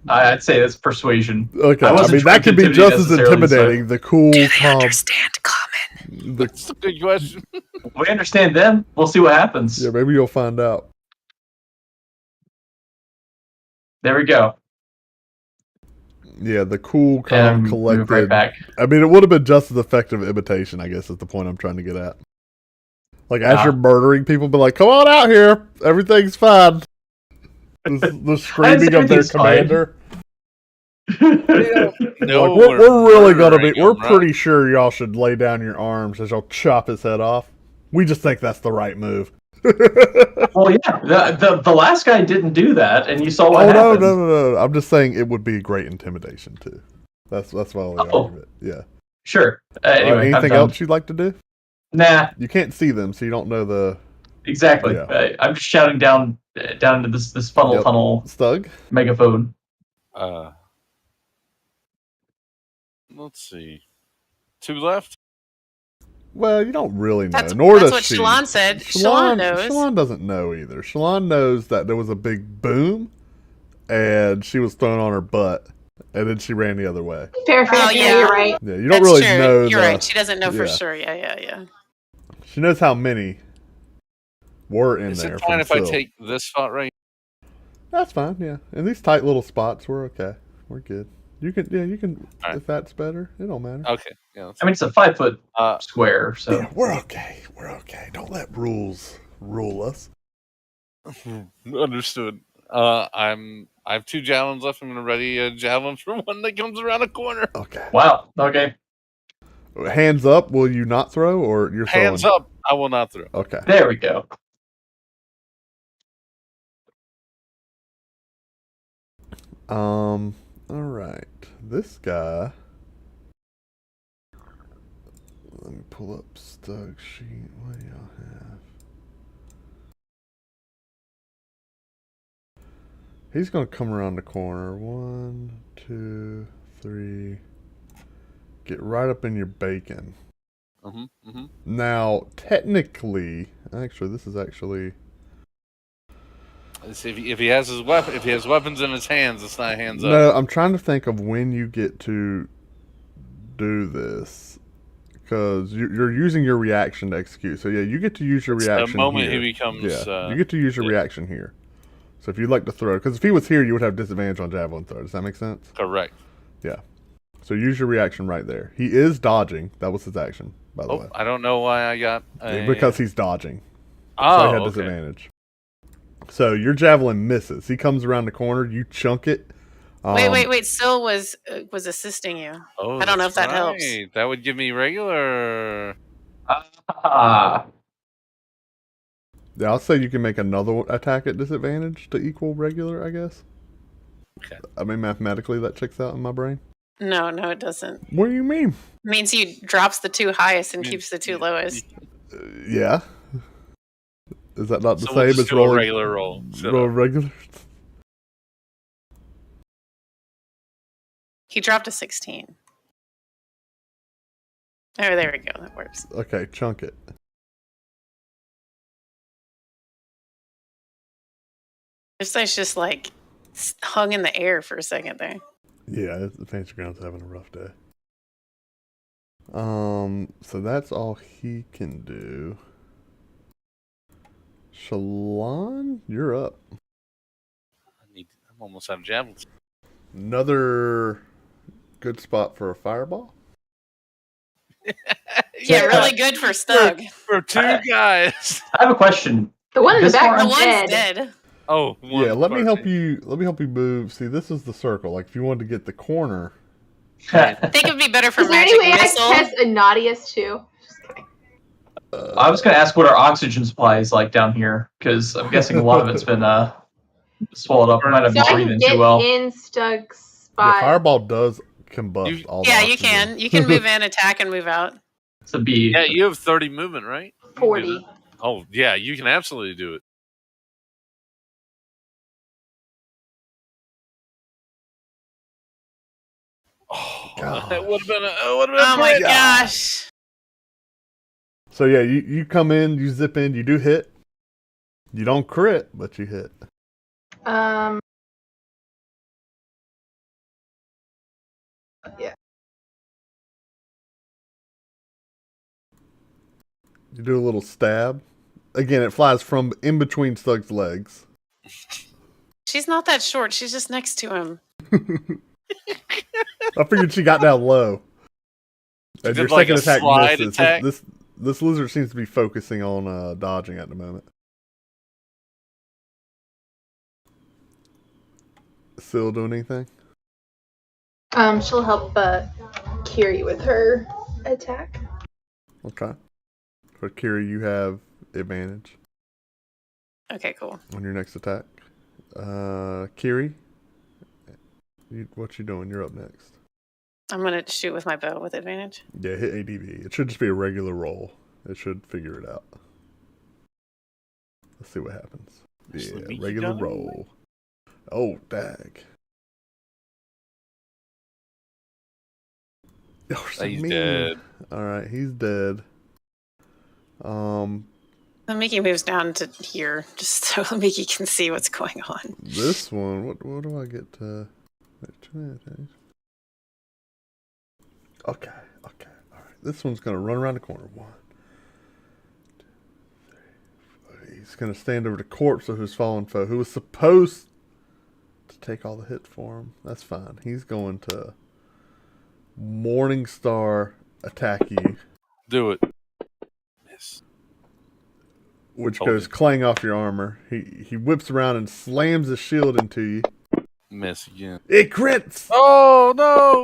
I'd say that's persuasion. Okay, I I wasn't mean trying that could to be just as intimidate necessarily, so- intimidating. The cool, Do they calm. understand common? That's a good question. We understand them. We'll see what happens. Yeah, maybe you'll find out. There we go. Yeah, the cool, calm, And move right collected. back. I mean, it would have been just as effective imitation, I guess, is the point I'm trying to get at. Like, as Yeah. you're murdering people, be like, come on out here. Everything's fine. The screaming of their everything's fine. commander. No, Like, we're really gonna be. murdering We're him, right? pretty sure y'all should lay down your arms as y'all chop his head off. We just think that's the right move. Well, yeah, the last guy didn't do that, and you saw what Oh no, happened. no! I'm just saying it would be great intimidation too. That's my only Oh. argument. Yeah. Sure. Anyway, Alright, I'm anything done. else you'd like to do? Nah, You can't see them, so you don't know the exactly. Yeah. I'm just shouting down into this funnel Yep. tunnel Stug. megaphone. Let's see. 2 left. Well, you don't really know. That's, Nor that's does what she. Shalon said. Shalon knows. Shalon doesn't know either. Shalon knows that there was a big boom, and she was thrown on her butt, and then she ran the other way. Fair, Oh, yeah. you're right. Yeah, you don't That's really true. know. You're the, right. She doesn't know for yeah. sure. Yeah. She knows how many were in Is there. it fine from if I Syl. take this spot right? That's fine. Yeah, in these tight little spots, we're okay. We're good. You can. Yeah, you can. Alright. If that's better, it don't matter. Okay. Yeah. I mean, it's a 5 foot Uh, square, so Yeah, we're okay. We're okay. Don't let rules rule us. understood. I have 2 javelins left. I'm gonna ready a javelin for one that comes around a corner. Okay. wow. Okay, Hands up. Will you not throw, or you're throwing? Hands up. I will not throw. Okay. there we go. All right. This guy. Let me pull up Stug sheet. What do y'all have? He's gonna come around the corner. 1, 2, 3. Get right up in your bacon. Now, technically, actually, this is actually. Let's see, if he has his weapon, if he has weapons in his hands, it's not hands up. No, I'm trying to think of when you get to do this, because you're using your reaction to execute. So yeah, you get to use your It's reaction. the moment here. he becomes. Yeah, you get to use your yeah. reaction here. So if you'd like to throw, because if he was here, you would have disadvantage on javelin throw. Does that make sense? Correct. Yeah. So use your reaction right there. He is dodging. That was his action, by the way. I don't know why I got. Because he's dodging. Oh, So he had okay. disadvantage. So your javelin misses. He comes around the corner. You chunk it. Wait. Syl was assisting you. Oh, I don't know if that's that helps. right. That would give me regular. Ah, Yeah, I'll say you can make another attack at disadvantage to equal regular, I guess. Okay. I mean, mathematically, that checks out in my brain. No, it doesn't. What do you mean? It means he drops the 2 highest and keeps the 2 lowest. Yeah. Is that not the So we'll same just as do a rolling regular roll. roll regular? He dropped a 16. Oh, there we go. That works. Okay, chunk it. This thing's just like hung in the air for a second there. Yeah, the Fancy Ground's having a rough day. So that's all he can do. Shalon, you're up. I'm almost out of javelins. Another good spot for a fireball. Yeah, really good for Stug. For 2 guys. I have a question. The one in the This back far- The one's one's dead. dead. Oh, Yeah, let me help you. Let me help you move. See, this is the circle. Like if you wanted to get the corner. I think it'd be better for Is there magic any way I missile. can test Anadius too? Just kidding. I was going to ask what our oxygen supply is like down here, because I'm guessing a lot of it's been swallowed up. I might have So been I can breathing get too well. in Stug's 5. Yeah, fireball does combust You- all the Yeah, you oxygen. can. You can move in, attack, and move out. It's a B. Yeah, you have 30 movement, right? You can do 40. that. Oh, yeah, you can absolutely do it. Oh, Gosh. that would have been a Oh my great. gosh. So yeah, you come in, you zip in, you do hit. You don't crit, but you hit. Yeah. You do a little stab. Again, it flies from in between Stug's legs. She's not that short. She's just next to him. I figured she got down low. And did your like second a attack slide misses. attack? This lizard seems to be focusing on dodging at the moment. Still doing anything? She'll help Kiri with her attack. Okay. For Kiri, you have advantage Okay, cool. on your next attack. Kiri, what you doing? You're up next. I'm gonna shoot with my bow with advantage. Yeah, hit ADV. It should just be a regular roll. It should figure it out. Let's see what happens. Just Yeah, let me regular keep going. roll. Oh, dag. Oh, so He's mean. dead. All right, he's dead. The Mickey moves down to here, just so Mickey can see what's going on. This one, what do I get to? Okay, all right. This one's gonna run around the corner. 1, 2, 3, 4. He's gonna stand over the corpse of his fallen foe, who was supposed to take all the hits for him. That's fine. He's going to Morning Star attack you, Do it. Miss. which Hold goes it. clang off your armor. He whips around and slams his shield into you. Miss again. It crits Oh no!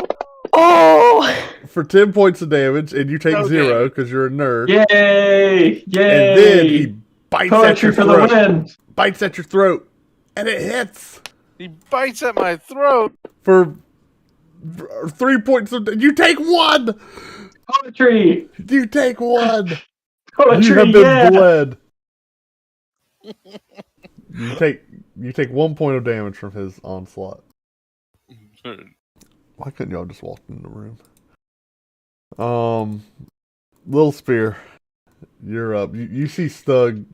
Oh! for 10 points of damage, and you take No 0 because you're a nerd. Yay! Yay! And then he bites at Poetry your for the throat. win. Bites at your throat, and it hits He bites at my throat. for 3 points of. You take 1. Poetry. You take 1. Poetry. You have been Yeah. bled. You take 1 point of damage from his onslaught. Why couldn't y'all just walk in the room? Little Spear, you're up. You see Stug.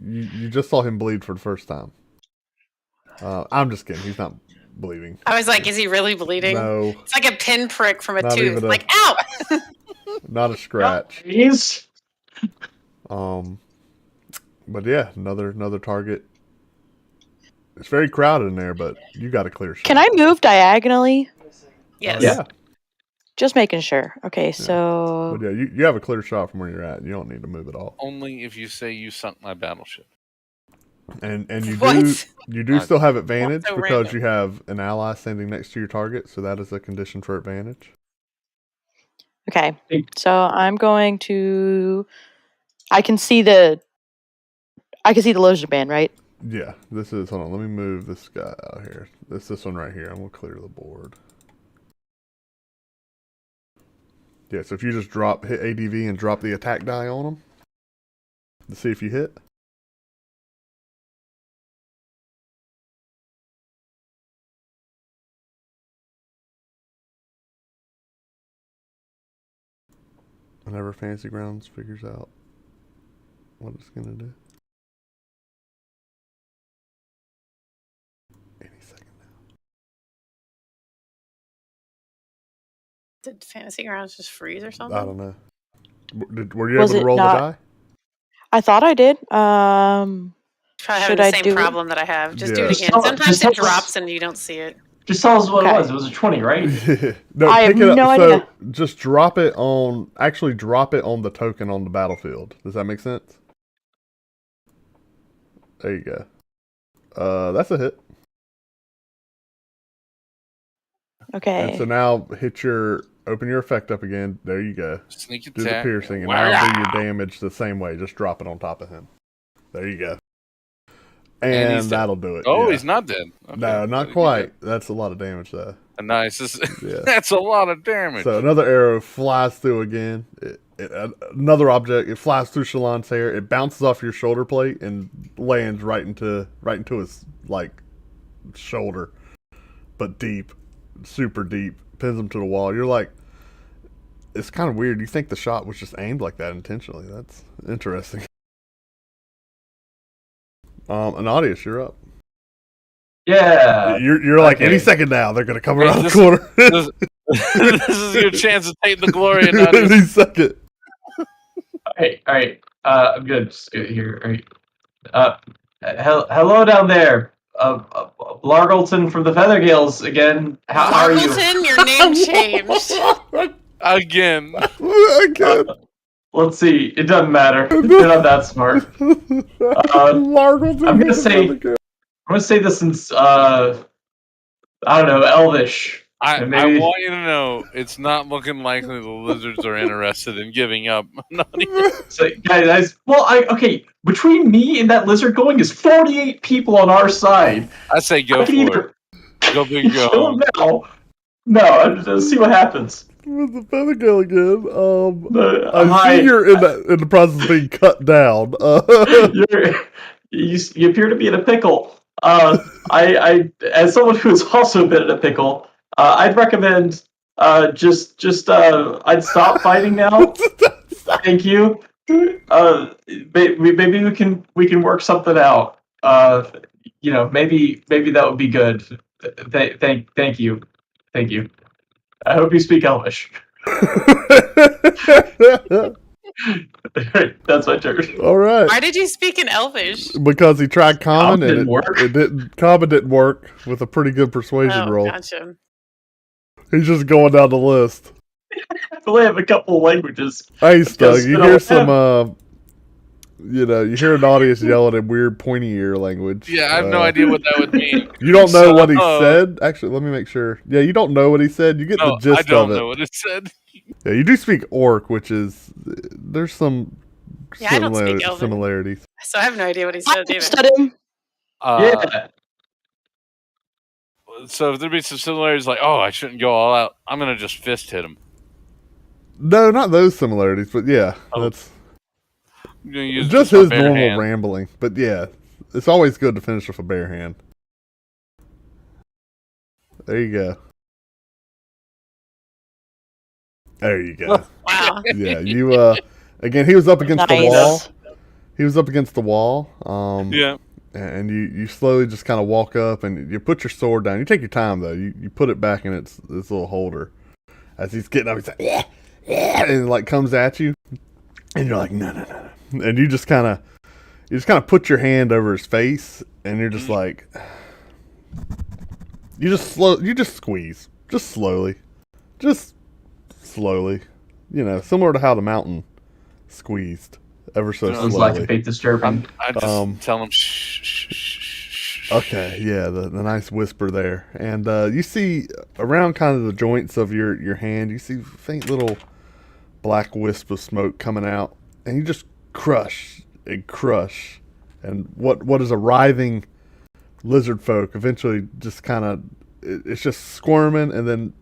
You just saw him bleed for the first time. I'm just kidding. He's not bleeding. I was like, is he really bleeding? No, It's like a pinprick from a Not tooth. even a- Like, ow! not a scratch. Please. But yeah, another target. It's very crowded in there, but you got a clear shot. Can I move diagonally? Yes. Yeah. Just making sure. Okay, so But yeah, you have a clear shot from where you're at. You don't need to move at all. Only if you say you sunk my battleship. And you What? do still have advantage so because random. you have an ally standing next to your target, so that is a condition for advantage. okay. Hey. So I'm going to. I can see the lizard man, right? Yeah, this is. Hold on, let me move this guy out here. This one right here. I'm gonna clear the board. Yeah, so if you just hit ADV and drop the attack die on him to see if you hit. Whenever Fantasy Grounds figures out what it's gonna do. Any second now. Did Fantasy Grounds just freeze or I something? don't know. Were you Was able to it roll not- the die? I thought I did. Probably having Should the I same do it? problem that I have. Just do Yeah. it again. Just Sometimes tell it us- drops and you don't see it. Just tell us what Okay. it was. It was a 20, right? No, I pick have it up. no So idea. just drop it on. Actually, drop it on the token on the battlefield. Does that make sense? There you go. That's a hit. Okay. And so now open your effect up again. There you go. Sneak Do attack. the piercing, and Wow. now do your damage the same way. Just drop it on top of him. There you go. And he's and dead. that'll do it. Oh, yeah. he's not dead. Okay. No, not quite. That's a lot of damage, though. Nice. Yeah. That's a lot of damage. So another arrow flies through again. Another object. It flies through Shalon's hair. It bounces off your shoulder plate and lands right into his like shoulder, but deep, super deep. Pins him to the wall. You're like, it's kind of weird. You think the shot was just aimed like that intentionally? That's interesting. Anadius, you're up. Yeah. You're like, okay. any second now they're gonna come Hey, around the this- corner. This is your chance to take the glory. And Any second. All right. I'm gonna just do it here. All right. Hello down there. Largleton from the Feathergills again. How are you? Largleton, your name changed. again. Again. Let's see. It doesn't matter. You're not that smart. Largleton. I'm gonna say this in I don't know, Elvish. I Maybe- want you to know it's not looking likely the lizards are interested in giving up. So, guys, okay. Between me and that lizard going is 48 people on our side. I say go I can for it. Go big, go kill home. him now. No, let's see what happens. With the Feathergill again. I Hi. see you're in the process of being cut down. You appear to be in a pickle. I as someone who's also been in a pickle, I'd recommend I'd stop fighting now. Thank you. Maybe we can work something out. Maybe that would be good. Thank you. I hope you speak Elvish. That's my turn. All right. Why did you speak in Elvish? Because he tried common and Didn't work. it didn't. Common didn't work with a pretty good persuasion Oh, roll. gotcha. He's just going down the list. I only have a couple of languages. Hey, Stug, Just you spit hear on some, you hear an audience yelling in weird pointy ear language. Yeah, I have no idea what that would mean. You don't know what he So- said? Actually, let me make sure. Yeah, you don't know what he said. You get No, the gist I don't of it. know what it said. Yeah, you do speak Orc, which is there's some Yeah, I don't speak Elven. similarities. So I have no idea what he I said either. understood him. Yeah. So if there be some similarities, like, oh, I shouldn't go all out. I'm gonna just fist hit him. No, not those similarities, but yeah, Oh, that's I'm gonna use just my his bare normal hand. rambling. But yeah, it's always good to finish with a bare hand. There you go. There you go. Wow. Yeah, you again, he was up against the Nice. wall. He was up against the wall. Yeah. And you slowly just kind of walk up and you put your sword down. You take your time though. You put it back in its little holder. As he's getting up, he's like, yeah, and it like comes at you, and you're like, no, and you just kind of put your hand over his face, and you're just like, you just squeeze, just slowly, similar to how the mountain squeezed ever so Sounds like a slowly. bit disturbing. I just tell him shh, shh, shh, shh. Okay, yeah, the nice whisper there. And you see around kind of the joints of your hand, you see faint little black wisp of smoke coming out. And you just crush and crush. And what is a writhing lizard folk eventually just kind of, it's just squirming. And then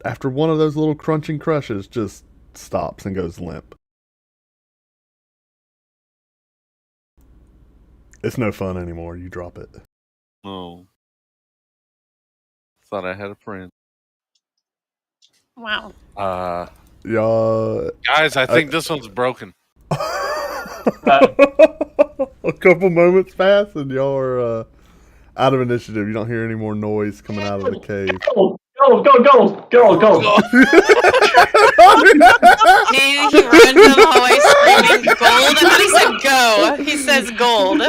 after one of those little crunching crushes, just stops and goes limp. It's no fun anymore. You drop it. Oh. Thought I had a friend. Wow. Yeah. Guys, I think this one's broken. A couple moments pass and y'all are out of initiative. You don't hear any more noise coming out of the cave. Go! He runs in the hallway screaming gold. I thought he said go. He says gold.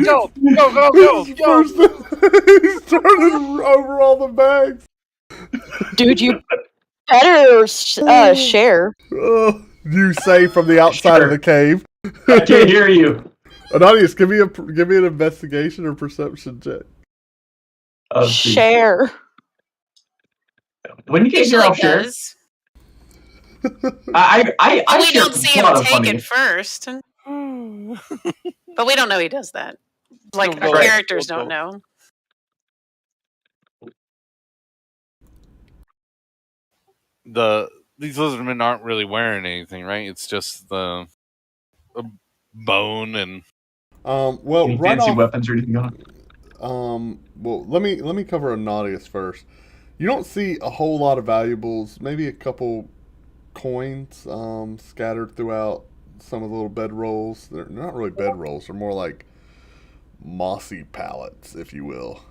Go. He's turning over all the bags. Dude, you better share. You say from the outside of the cave. I can't hear you. Ananias, give me an investigation or perception check. Oh, geez. Share. When you get here, Usually I'll share. does. I But we share don't see a lot him of take funny. it first. But we don't know he does that. Like Still our go. characters Still don't go. know. These lizardmen aren't really wearing anything, right? It's just the a bone and Well, Any right fancy off. weapons or anything on? Well, let me cover Anadius first. You don't see a whole lot of valuables. Maybe a couple coins scattered throughout some of the little bedrolls. They're not really bedrolls. They're more like mossy pallets, if you will.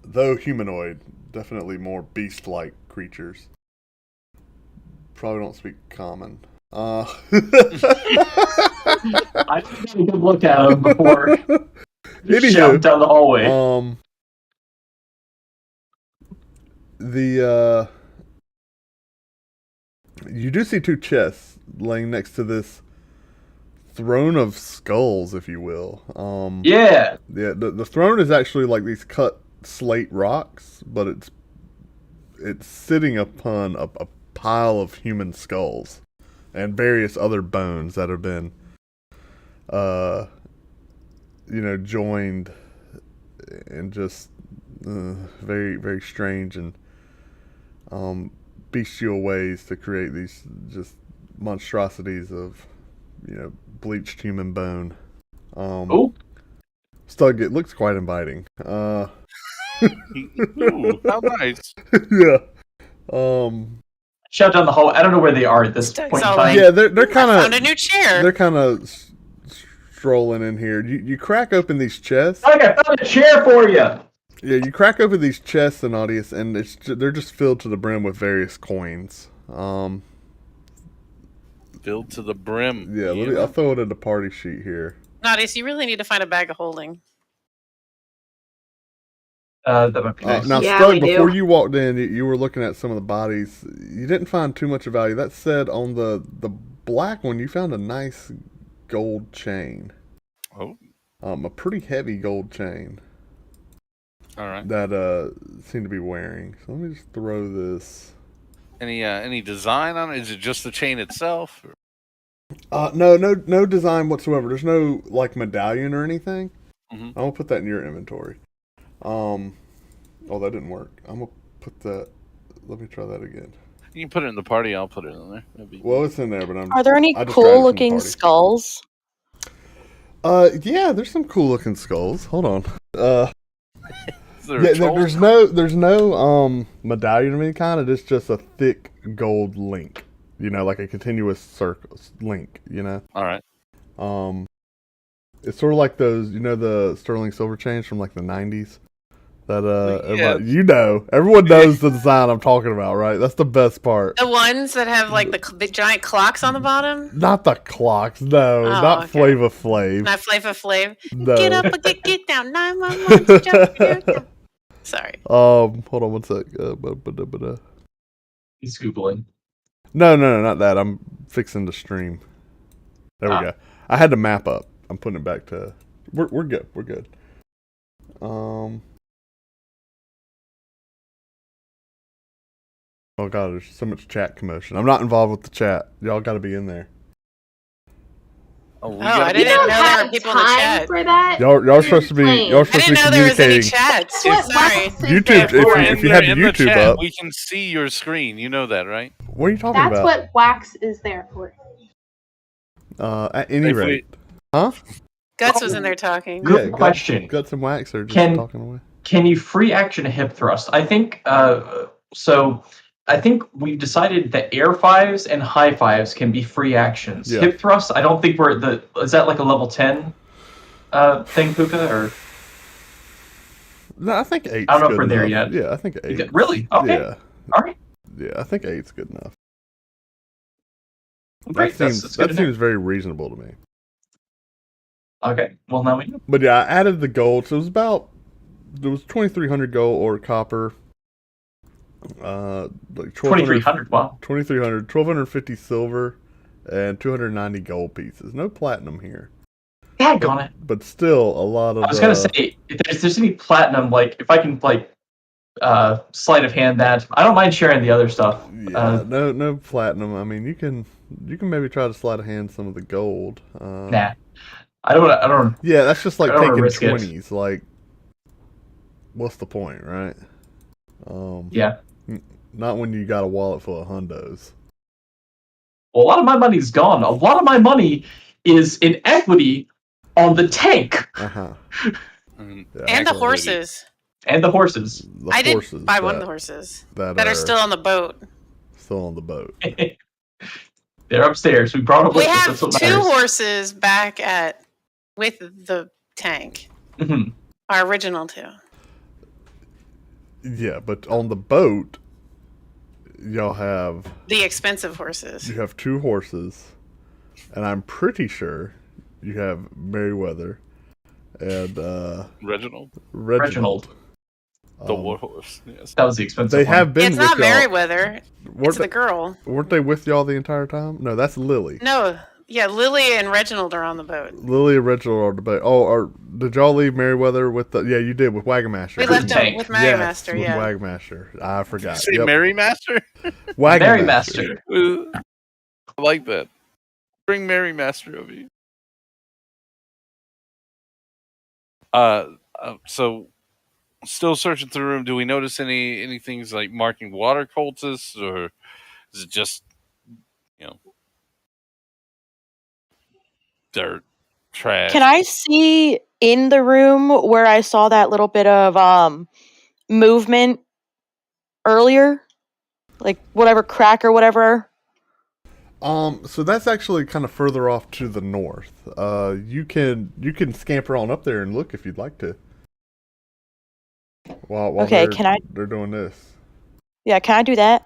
Though humanoid, definitely more beast-like creatures. Probably don't speak common. I took a good look at them before shouting Anywho, down the hallway. You do see two chests laying next to this throne of skulls, if you will. Yeah. Yeah, the throne is actually like these cut slate rocks, but it's sitting upon a pile of human skulls and various other bones that have been joined and just very, very strange and bestial ways to create these just monstrosities of bleached human bone. Oh, Stug, it looks quite inviting. ooh, how nice. Yeah. shout down the hallway. I don't know where they are at this Stug's point in all time. like, Yeah, they're I kind found a of new chair. they're kind of strolling in here. You crack open these chests. Like, I found a chair for you. Yeah, you crack open these chests, Anadius, and they're just filled to the brim with various coins. Filled to the brim. Yeah, I'll throw it in the party sheet here. Nadius, you really need to find a bag of holding. That might be nice. Now, Yeah, Stug, we do. before you walked in, you were looking at some of the bodies. You didn't find too much of value. That said, on the black one, you found a nice gold chain. Oh, A pretty heavy gold chain all right. that seemed to be wearing. So let me just throw this. Any design on it? Is it just the chain itself? No design whatsoever. There's no like medallion or anything. Mhm. I'm gonna put that in your inventory. Oh, that didn't work. I'm gonna put that. Let me try that again. You can put it in the party. I'll put it in there. Maybe. Well, it's in there, but Are there any I just grabbed it from cool the looking party. skulls? Yeah, there's some cool looking skulls. Hold on. Is there a troll? There's no medallion of any kind. It's just a thick gold link. Like a continuous circle link. All right. It's sort of like those, the sterling silver chains from like the 90s. That everyone knows the design I'm talking about, right? That's the best part. The ones that have like the giant clocks on the bottom. Not the clocks, no, not okay. Flava Flav. Not Flava Flav. No. Get up, get down. 911. Jump here. Sorry. Hold on one sec. He's Googling. No, not that. I'm fixing the stream. There we go. I had the map up. I'm putting it back to. We're good. We're good. Oh god, there's so much chat commotion. I'm not involved with the chat. Y'all got to be in there. Oh, I You didn't don't know there have were people in the time chat. for that. Y'all supposed to be. Y'all I supposed to didn't be know there was any communicating. chats. What Sorry. Wax is YouTube, there for? if you had the in YouTube chat, up. we can see your screen. You know that, right? What are you talking That's about? what Wax is there for. At any If we- rate, huh? Guts was in there talking. Good question. Got some wax or just Can- talking away. Can you free action a hip thrust? I think so. I think we've decided that air fives and high fives can be free actions. Yeah. Hip thrust, I don't think we're at the. Is that like a level 10 thing, Pookha? Or No, I think 8's I don't know if good we're there enough. yet. Yeah, I think 8. Really? Okay. Yeah, all right, yeah, I think 8's good enough. great. That That's good to know. seems very reasonable to me. Okay. Well, now we know. But yeah, I added the gold, so there was 2,300 gold or copper. Like 2,300. Wow. 2,300, 1,250 silver, and 290 gold pieces. No platinum here, Daggone it. but still a lot of. I was gonna say if there's any platinum, like if I can like sleight of hand that, I don't mind sharing the other stuff. Yeah, no platinum. I mean, you can maybe try to sleight of hand some of the gold. Nah. I don't. Yeah, that's just like I don't wanna taking risk it. 20s. Like, what's the point, right? Yeah. Not when you got a wallet full of hundos. Well, a lot of my money's gone. A lot of my money is in equity on the tank Uh-huh. Mm, Yeah. And the Excellent. horses. and the horses. The I horses did buy one of that- the horses that that are still on the boat. still on the boat. They're upstairs. We brought them We with us. have That's what two matters. horses back with the tank. Mhm. Our original two. Yeah, but on the boat, y'all have The expensive horses. you have 2 horses, and I'm pretty sure you have Merryweather and Reginald, Reginald. the Um, warhorse. Yes. That was the expensive They one. have been It's with not y'all. Merryweather. Weren't It's they, the girl. weren't they with y'all the entire time? No, that's Lily. No, yeah, Lily and Reginald are on the boat. Lily and Reginald are the boat. Oh, or did y'all leave Merryweather with the? Yeah, you did with Wagon Master. We left tank. them with Yes, Merrymaster, with yeah. Wagon Master. I forgot. Say Yep. Mary Master. Wagon Mary Master. Master. I like that. Bring Mary Master over here. So still searching through the room. Do we notice any things like marking water cultists, or is it just dirt, trash? Can I see in the room where I saw that little bit of movement earlier? Like whatever crack or whatever? So that's actually kind of further off to the north. You can scamper on up there and look if you'd like to. While Okay, they're doing this. Yeah, can I do that?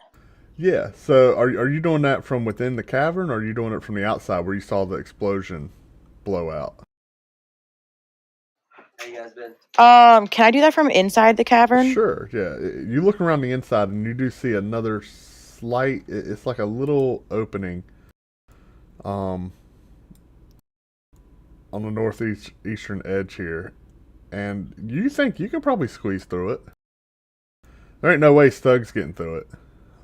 Yeah. So are you doing that from within the cavern, or are you doing it from the outside where you saw the explosion blow out? How you guys been? Can I do that from inside the cavern? Sure. Yeah. You look around the inside and you do see another slight. It's like a little opening. On the northeastern edge here, and you think you can probably squeeze through it. There ain't no way Stug's getting through it,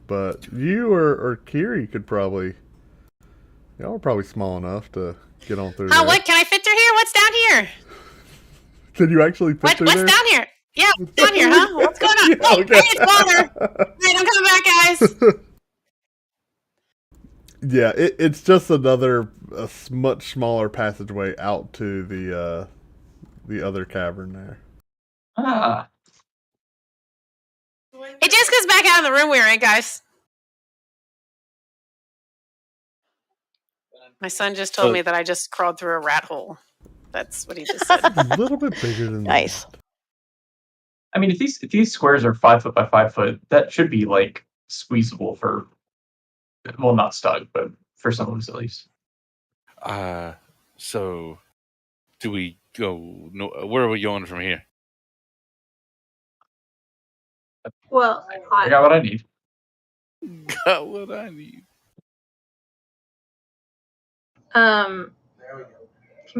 but you or Kiri could probably. Y'all are probably small enough to get on through Oh, there. what? Can I fit through here? What's down here? Can you actually fit What's through there? down here? Yeah, what's down here, huh? What's going on? Yeah, Hey, okay. hey, it's water. Wait, I'm coming back, guys. Yeah, it's just another much smaller passageway out to the other cavern there. Ah. Hey, Jessica's back out in the room we were in, guys. My son just told me that I just crawled through a rat hole. That's what he just said. A little bit bigger than Nice. that. I mean, if these squares are 5 foot by 5 foot, that should be like squeezable for, well, not Stug, but for some of us at least. So do we go? No, where are we going from here? Well, I got what I need. Got what I need. can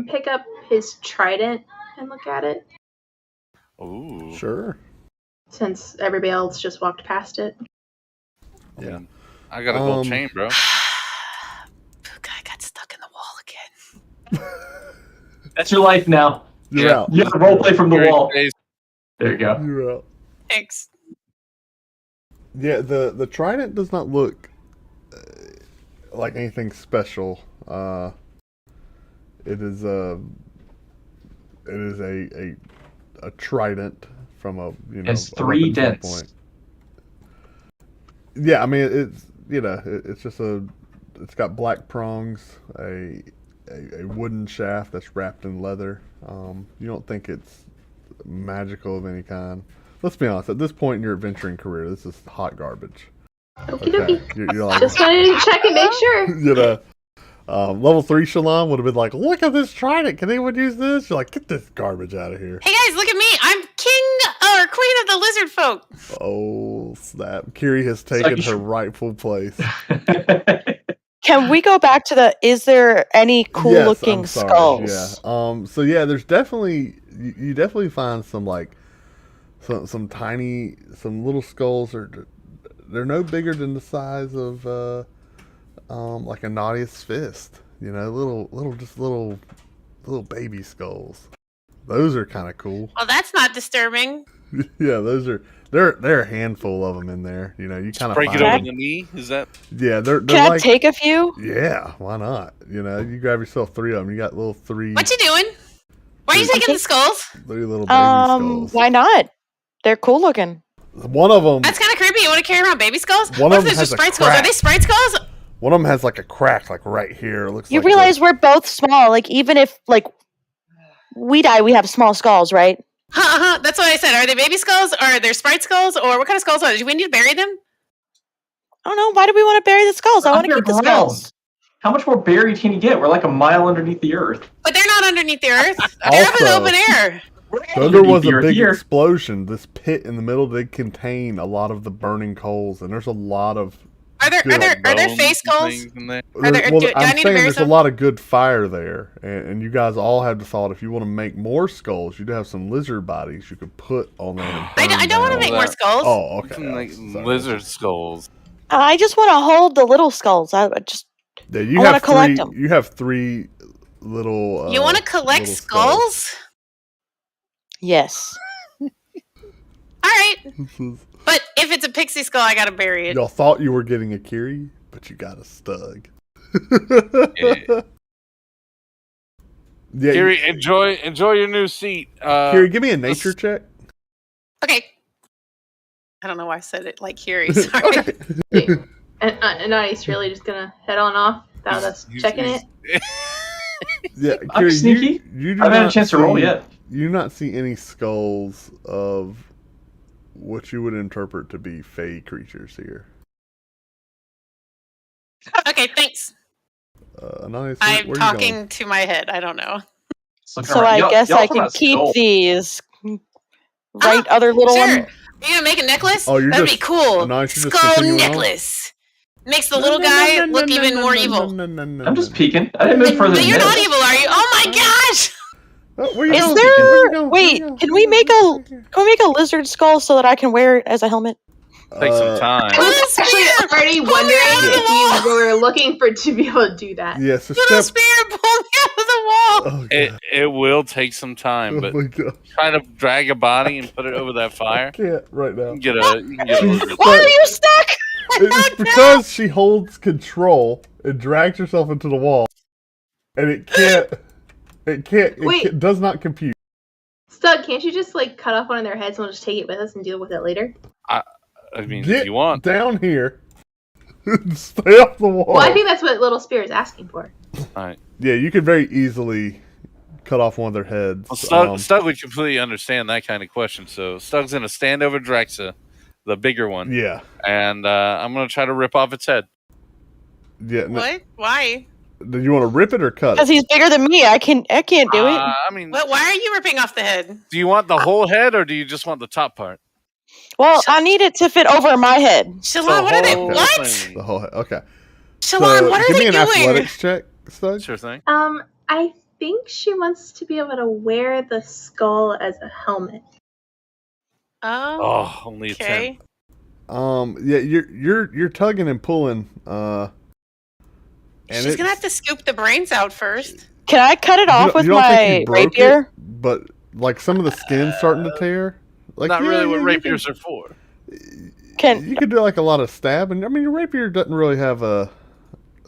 pick up his trident and look at it Ooh, Sure. since everybody else just walked past it. Yeah. I got a gold Um, chain, bro. Pookha, I got stuck in the wall again. That's your life now. You're Yeah. out. You have to roleplay from the Great wall. days. There you go. You're out. Thanks. Yeah, the trident does not look like anything special. It is a trident from a It's a 3 weapon dents. standpoint. Yeah, I mean it's it's just it's got black prongs, a wooden shaft that's wrapped in leather. You don't think it's magical of any kind. Let's be honest. At this point in your adventuring career, this is hot garbage. Okie dokie. You're like, Just wanted to check and make sure. level 3 Shalon would have been like, look at this trident. Can anyone use this? You're like, get this garbage out of here. Hey, guys, look at me. I'm king or queen of the lizard folk. Oh, snap. Kiri has taken her rightful place. Can we go back to is there any cool Yes, looking I'm sorry. skulls? Yeah. So yeah, there's definitely you definitely find some like some tiny little skulls they're no bigger than the size of like a Naughtiest fist. Little little baby skulls. Those are kind of cool. Well, that's not disturbing. Yeah, those are. There are a handful of them in there. You know, you kind of Break it find over them. the knee. Is that? Yeah, they're Can I like. take a few? Yeah, why not? You know, you grab yourself 3 of them. You got little 3. What you doing? Why are you taking the skulls? 3 little baby skulls. Why not? They're cool looking. One of them. That's kind of creepy. You want to carry around baby skulls? One What of if them there's just has a sprite skulls? Are crack. they sprite skulls? One of them has like a crack, like right here. It looks. You like realize we're both small. Like even if like we die, we have small skulls, right? That's what I said. Are they baby skulls or are they sprite skulls or what kind of skulls are they? Do we need to bury them? I don't know. Why do we want to bury the skulls? I want to keep the Underground. skulls. How much more buried can you get? We're like a mile underneath the earth. But they're not underneath the earth. They're up in the Also- open air. So there was Underneath the a earth big here. explosion. This pit in the middle did contain a lot of the burning coals, and there's a lot of. Are there Bones face and skulls? things in there? Are there- well, do I I'm need to saying bury there's a some? lot of good fire there, and you guys all have the thought if you want to make more skulls, you'd have some lizard bodies you could put on there. And I don't want to burn make down. more skulls. Oh, You okay. can make Sorry. lizard skulls. I just want to hold the little skulls. I just Yeah, you I have wanna collect 3. 'em. You have 3 little. You want to collect little skulls? yes. All right. This is- But if it's a pixie skull, I gotta bury it. Y'all thought you were getting a Kiri, but you got a Stug. Yeah. Yeah, Kiri, enjoy your new seat. Kiri, give me a nature check. Okay. I don't know why I said it like Curie. Sorry. Okay. And Nice really just gonna head on off without us checking it. Yeah, I'm Kiri, sneaky. You do I haven't had a not chance to roll see- yet. You do not see any skulls of what you would interpret to be fey creatures here. Okay, thanks. Anonymous, I'm where you going? talking to my head. I don't know. Just looking So around. I Y'all- guess y'all I talking can about keep skulls. these. Right, other little Sure. one. Are you gonna make a necklace? Oh, you're That'd just- be cool. no, you're just Skull continuing on? necklace. Makes the little guy look even more evil. I'm just peeking. I didn't move further But than you're this. not evil, are you? Oh my gosh! Oh, where you Is going? there? Where you going? Where you Wait, going? can we make a lizard skull so that I can wear it as a helmet? Take some time. I was actually already Pull me out of the wondering if you were looking for to be able to do that. Yeah, so Little step. spear, pull me out of the wall. Oh, It God. it will take some time, Oh but my God. try to drag a body and put it over that I fire. can't right now. You can get a lizard. Why are you stuck? It's because she holds control and drags herself into the wall, and it Wait. does not compute. Stug, can't you just like cut off one of their heads and we'll just take it with us and deal with it later? I mean, Get if you want. down here, stay off the wall. Well, I think that's what Little Spear is asking for. Yeah, you could very easily cut off one of their heads. Well, Stug would completely understand that kind of question. So Stug's gonna stand over Drexa, the bigger one, Yeah, and I'm gonna try to rip off its head. yeah. No, What? Why? do you want to rip it or cut Because it? he's bigger than me. I can't do it. I mean, What? Why are you ripping off the head? do you want the whole head or do you just want the top part? Well, I need it to fit over my head. Shalon, what are they? whole What? thing. The whole head. Okay. Shalon, what are give they me an doing? athletics check, Stug. Sure thing. I think she wants to be able to wear the skull as a helmet. Oh, Oh, only a 10. okay. Yeah, you're tugging and pulling. And She's gonna have to scoop the brains out first. Can I cut it off with you don't think my you broke rapier? it, but like some of the skin's starting to tear. Like Not yeah, really what yeah, rapiers are for. You could do like a lot of stabbing. I mean, your rapier doesn't really have a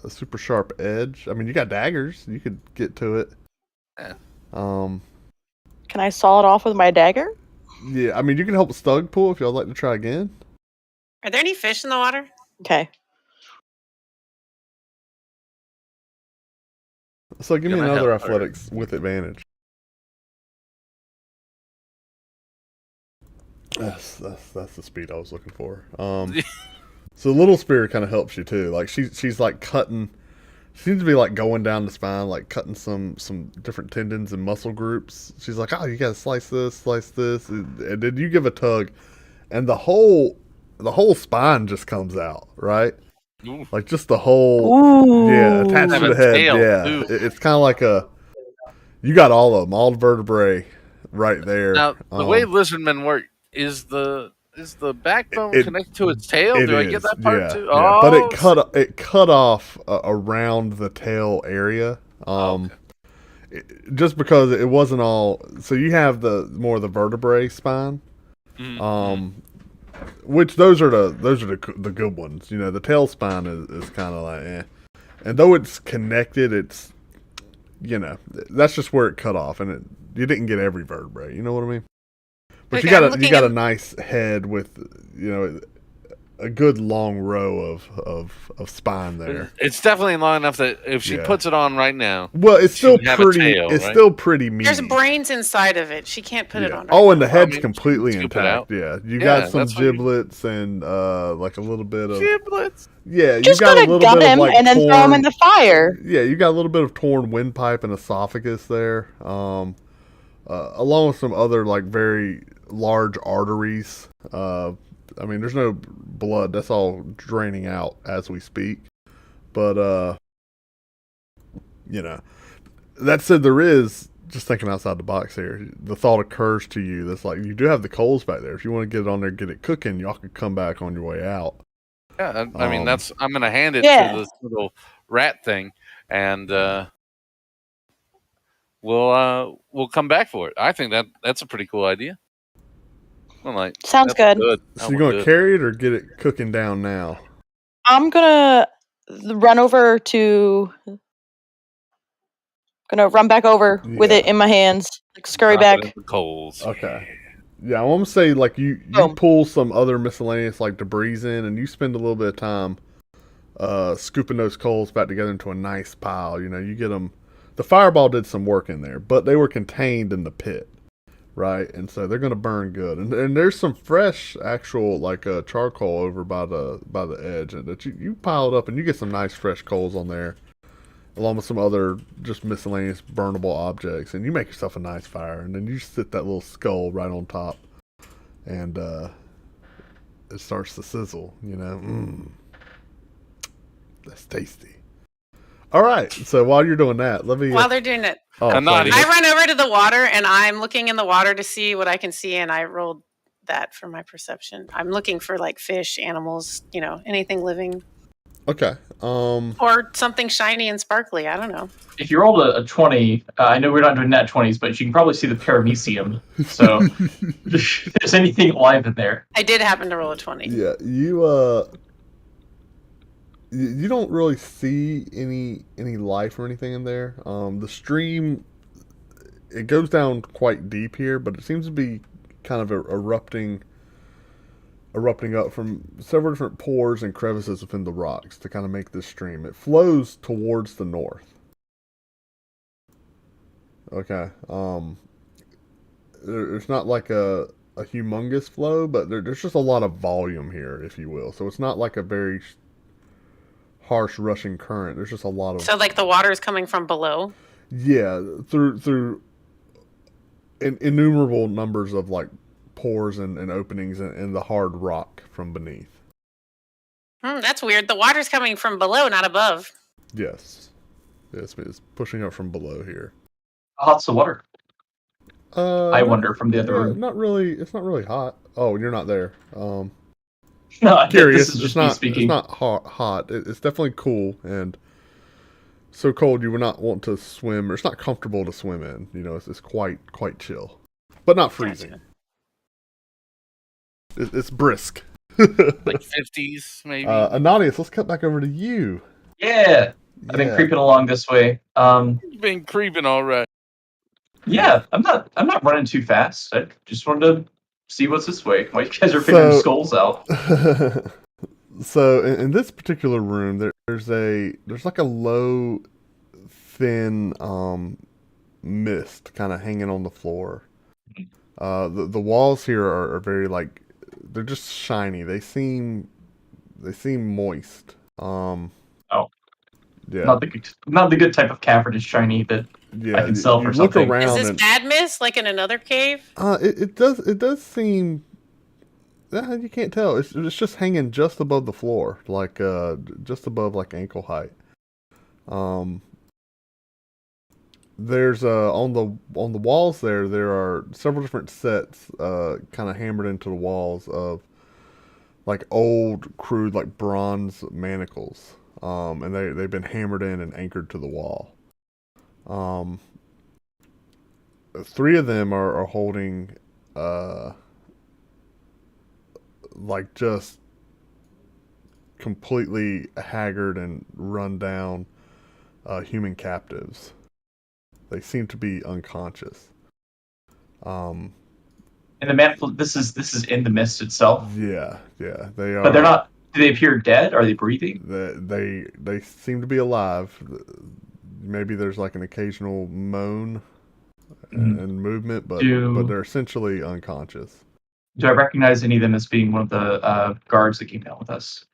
super sharp edge. I mean, you got daggers. You could get to it. Yeah. Can I saw it off with my dagger? Yeah. I mean, you can help Stug pull if y'all like to try again. Are there any fish in the water? Okay. So give me Gonna another help her. athletics with advantage. That's the speed I was looking for. So Little Spear kind of helps you too. Like she's like cutting. She seems to be like going down the spine, like cutting some different tendons and muscle groups. She's like, oh, you gotta slice this, and then you give a tug, and the whole spine just comes out, right? Ooh. Like just the whole. Ooh. Yeah, attached Have to a the head. tail, Yeah, too. it's kind of like a. You got all of them, all the vertebrae, right there. Now, the way lizardmen work is the backbone connected to its tail. it Do I is, get that part yeah, too? yeah. Oh, But it cut off around the tail area. Okay. just because it wasn't all. So you have the more of the vertebrae spine, Mm-hmm. which those are the good ones. You know, the tail spine is kind of like, and though it's connected, it's that's just where it cut off, and you didn't get every vertebrae. You know what I mean? But Okay, I'm you looking got a in- nice head with a good long row of spine there. It's definitely long enough that if she Yeah. puts it on right now, Well, it's still she'd have a pretty. tail, It's right? still pretty meaty. There's brains inside of it. She can't put it on. Right Oh, and the now. head's mean, completely scoop it out. intact. Yeah, you Yeah, got some that's what you- giblets and like a little bit of giblets. yeah. Just you got a gonna little gut bit of him like and then throw him in the fire. Yeah, you got a little bit of torn windpipe and esophagus there, along with some other like very large arteries. I mean, there's no blood; that's all draining out as we speak. But that said, there is just thinking outside the box here. The thought occurs to you that's like you do have the coals back there. If you want to get it on there, get it cooking, y'all could come back on your way out. Yeah, I mean I'm gonna hand it Yeah. to this little rat thing, and we'll come back for it. I think that's a pretty cool idea. I'm like, Sounds that's good. So you're gonna carry it or get it cooking down now? I'm gonna run back over with it in my hands, like scurry back. The coals. Okay. Yeah, I want to say like you Boom. pull some other miscellaneous like debris in, and you spend a little bit of time scooping those coals back together into a nice pile. You get them. The fireball did some work in there, but they were contained in the pit, right? And so they're gonna burn good. And there's some fresh actual like charcoal over by the edge, and that you pile it up, and you get some nice fresh coals on there, along with some other just miscellaneous burnable objects, and you make yourself a nice fire, and then you sit that little skull right on top, and it starts to sizzle. That's tasty. All right, so while you're doing that, let me. While they're doing it, I'm not sorry. I run over to the water and I'm looking in the water to see what I can see, and I rolled that for my perception. I'm looking for like fish, animals, anything living. Okay. Or something shiny and sparkly. I don't know. If you rolled a 20, I know we're not doing nat 20s, but you can probably see the paramecium. So if there's anything alive in there. I did happen to roll a 20. Yeah, you don't really see any life or anything in there. The stream, it goes down quite deep here, but it seems to be kind of erupting up from several different pores and crevices within the rocks to kind of make this stream. It flows towards the north. Okay. There's not like a humongous flow, but there's just a lot of volume here, if you will. So it's not like a very harsh rushing current. There's just a lot of So like the water is coming from below. yeah, through innumerable numbers of like pores and openings in the hard rock from beneath. That's weird. The water's coming from below, not above. Yes, it's pushing up from below here. How hot's the water? I not- wonder from the other yeah, room. Not really. It's not really hot. Oh, you're not there. No, Curious. this is It's just me not. speaking. It's not hot. It's definitely cool and so cold you would not want to swim. Or it's not comfortable to swim in. It's quite chill, but not freezing. Gotcha. It's brisk. Like 50s, maybe. Ananias, let's cut back over to you. Yeah, I've been creeping along this way. You've been creeping all right. Yeah, I'm not running too fast. I just wanted to see what's this way. Why you guys are figuring skulls out? So in this particular room, there's like a low, thin mist kind of hanging on the floor. The walls here are very like they're just shiny. They seem moist. Oh. Yeah. Not the good type of cavern shiny that I can sell for you look something. around Is this and bad mist like in another cave? it does seem. You can't tell. It's just hanging just above the floor, like just above like ankle height. There's on the walls there are several different sets kind of hammered into the walls of like old crude like bronze manacles. And they've been hammered in and anchored to the wall. three of them are holding, like just completely haggard and run down human captives. They seem to be unconscious. And the man. This is in the mist itself. Yeah, they are. But they're not. Do they appear dead? Are they breathing? They seem to be alive. Maybe there's like an occasional moan and movement, but they're essentially unconscious. Do I recognize any of them as being one of the guards that came down with us?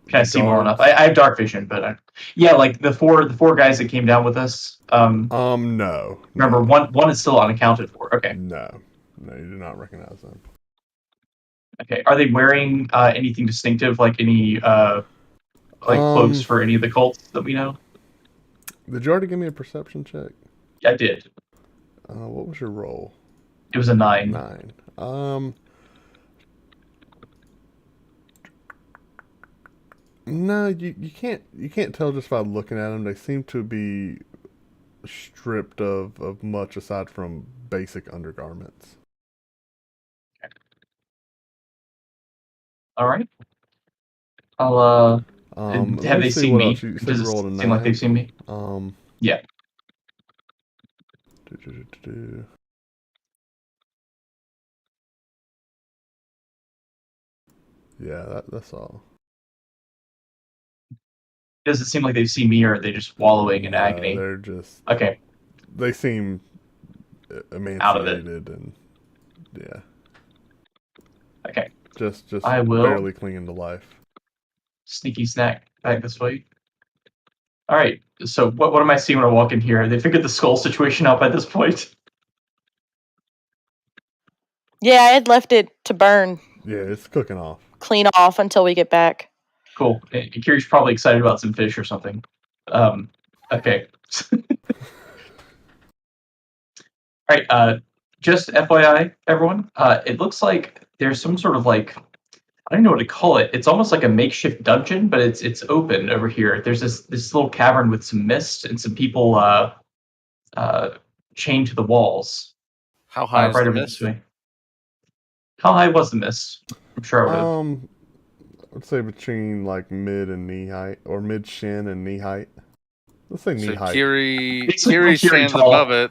Can I see more enough? I have dark vision, but like the four guys that came down with us. No. Remember, one is still unaccounted for. Okay. No, you do not recognize them. Okay. Are they wearing anything distinctive, like any cloaks for any of the cults that we know? Did you already give me a perception check? Yeah, I did. What was your roll? It was a 9. 9. No, you can't tell just by looking at them. They seem to be stripped of much aside from basic undergarments. Okay. All right. I'll have they seen me? You said Does you it rolled a 9. seem like they've seen me? Yeah. Yeah, that's all. Does it seem like they've seen me, or are they just wallowing in agony? They're just okay. They seem emancipated Out of it. and yeah. Okay. Just I will barely clinging to life. Sneaky snack back this way. All right. So what am I seeing when I walk in here? Have they figured the skull situation out by this point? Yeah, I had left it to burn. Yeah, it's cooking off. Clean off until we get back. Cool. Kiri's probably excited about some fish or something. Okay. All right. Just FYI, everyone. It looks like there's some sort of like, I don't know what to call it. It's almost like a makeshift dungeon, but it's open over here. There's this little cavern with some mist and some people chained to the walls. How high is right the over mist? this way. How high was the mist? I'm sure I would have. I'd say between like mid and knee height, or mid shin and knee height. Let's say knee height. Kiri Kiri stands tall. above it,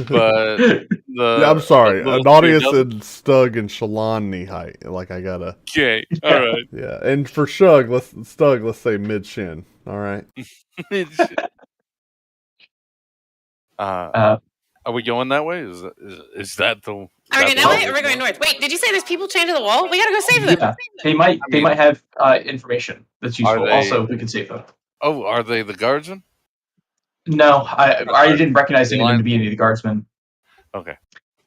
but Yeah, I'm sorry. the little Nadia tree doesn't. said Stug and Shalon knee height. Like I gotta. Okay, all right. Yeah, and for Stug, let's say mid shin. All right. Are we going that way? Is that the? Are we going that way, or are we going going north? Wait, did you say there's people chained to the wall? We gotta go save them. Yeah, they might have information that's useful. Also, we can save them. Oh, are they the guardsmen? No, I didn't recognize any of them to be any of the guardsmen. Okay.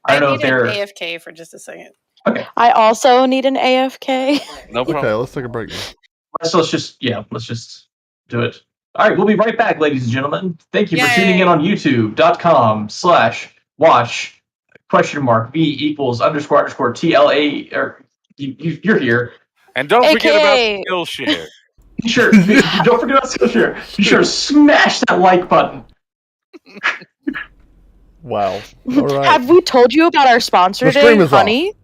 I don't know if they're AFK for just a second. Okay. I also need an AFK. No problem. Okay, let's take a break now. Let's just do it. All right, we'll be right back, ladies and gentlemen. Thank you for Yay. tuning in on youtube.com/watch !V=__ TLA, or you're here. And don't forget about AKA. Skillshare. Be sure, don't forget about Skillshare. Be sure to smash that like button. Wow. All right. Have we told you about our sponsor The today, stream is off. honey?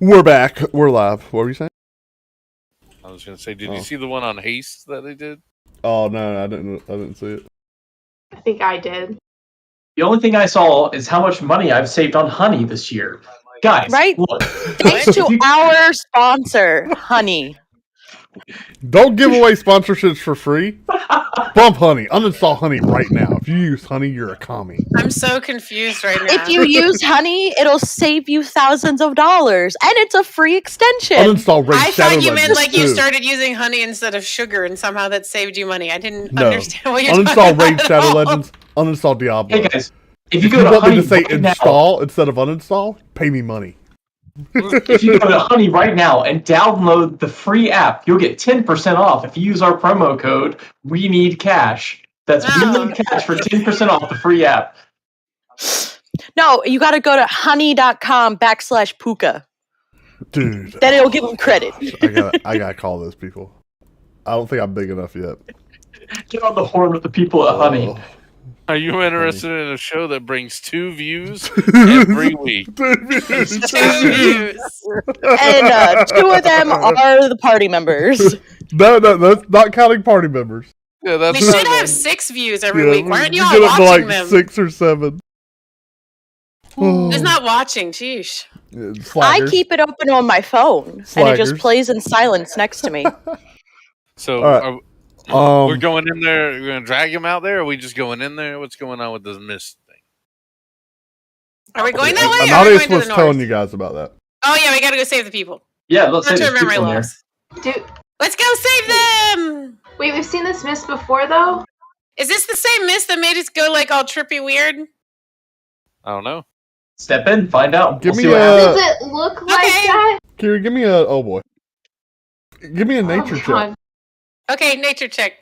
We're back. We're live. What were you saying? I was going to say, did you see the one on haste that they did? Oh no, I didn't see it. I think I did. The only thing I saw is how much money I've saved on honey this year. Guys, Right? look. Thanks to our sponsor, Honey. Don't give away sponsorships for free. Bump Honey. Uninstall Honey right now. If you use Honey, you're a commie. I'm so confused right now. If you use Honey, it'll save you thousands of dollars, and it's a free extension. Uninstall Raid I Shadow thought you meant Legends, like you too. started using honey instead of sugar, and somehow that saved you money. I didn't No. understand what you're Uninstall talking Raid about. Shadow Legends. Uninstall Diablo. Hey guys, if you If go you to want me honey to say right now, install instead of uninstall, pay me money. if you go to Honey right now and download the free app, you'll get 10% off if you use our promo code We Need Cash. That's We Need Cash for 10% off the free app. No, you got to go to honey.com/Pookha. Dude, Then it'll give them credit. I gotta call those people. I don't think I'm big enough yet. Get on the horn with the people at Honey. Oh. Are you interested in a show that brings 2 views every week? 2 views. And 2 of them are the party members. No, that's not counting party members. Yeah, that's We not should have one. 6 views every week. Why aren't you we all get up to watching like them? 6 or 7. Who's not watching? Sheesh. I Slackers. keep it open on my phone, and it just Slackers. plays in silence next to me. So All right. we're going in there. We're going to drag him out there. Or are we just going in there? What's going on with this mist thing? Are we going that way? Or are we Amadeus going to was the telling north? you guys about that. Oh yeah, we gotta go save the people. Yeah, let's say Short-term there's memory people in there. loss. Dude, Let's go save them. wait, we've seen this mist before though. Is this the same mist that made us go like all trippy weird? I don't know. Step in, find out. Give We'll me see what a- happens. Does it look like Okay. that? Kiri, give me a oh boy. Give me a nature Oh, check. God. Okay, nature check.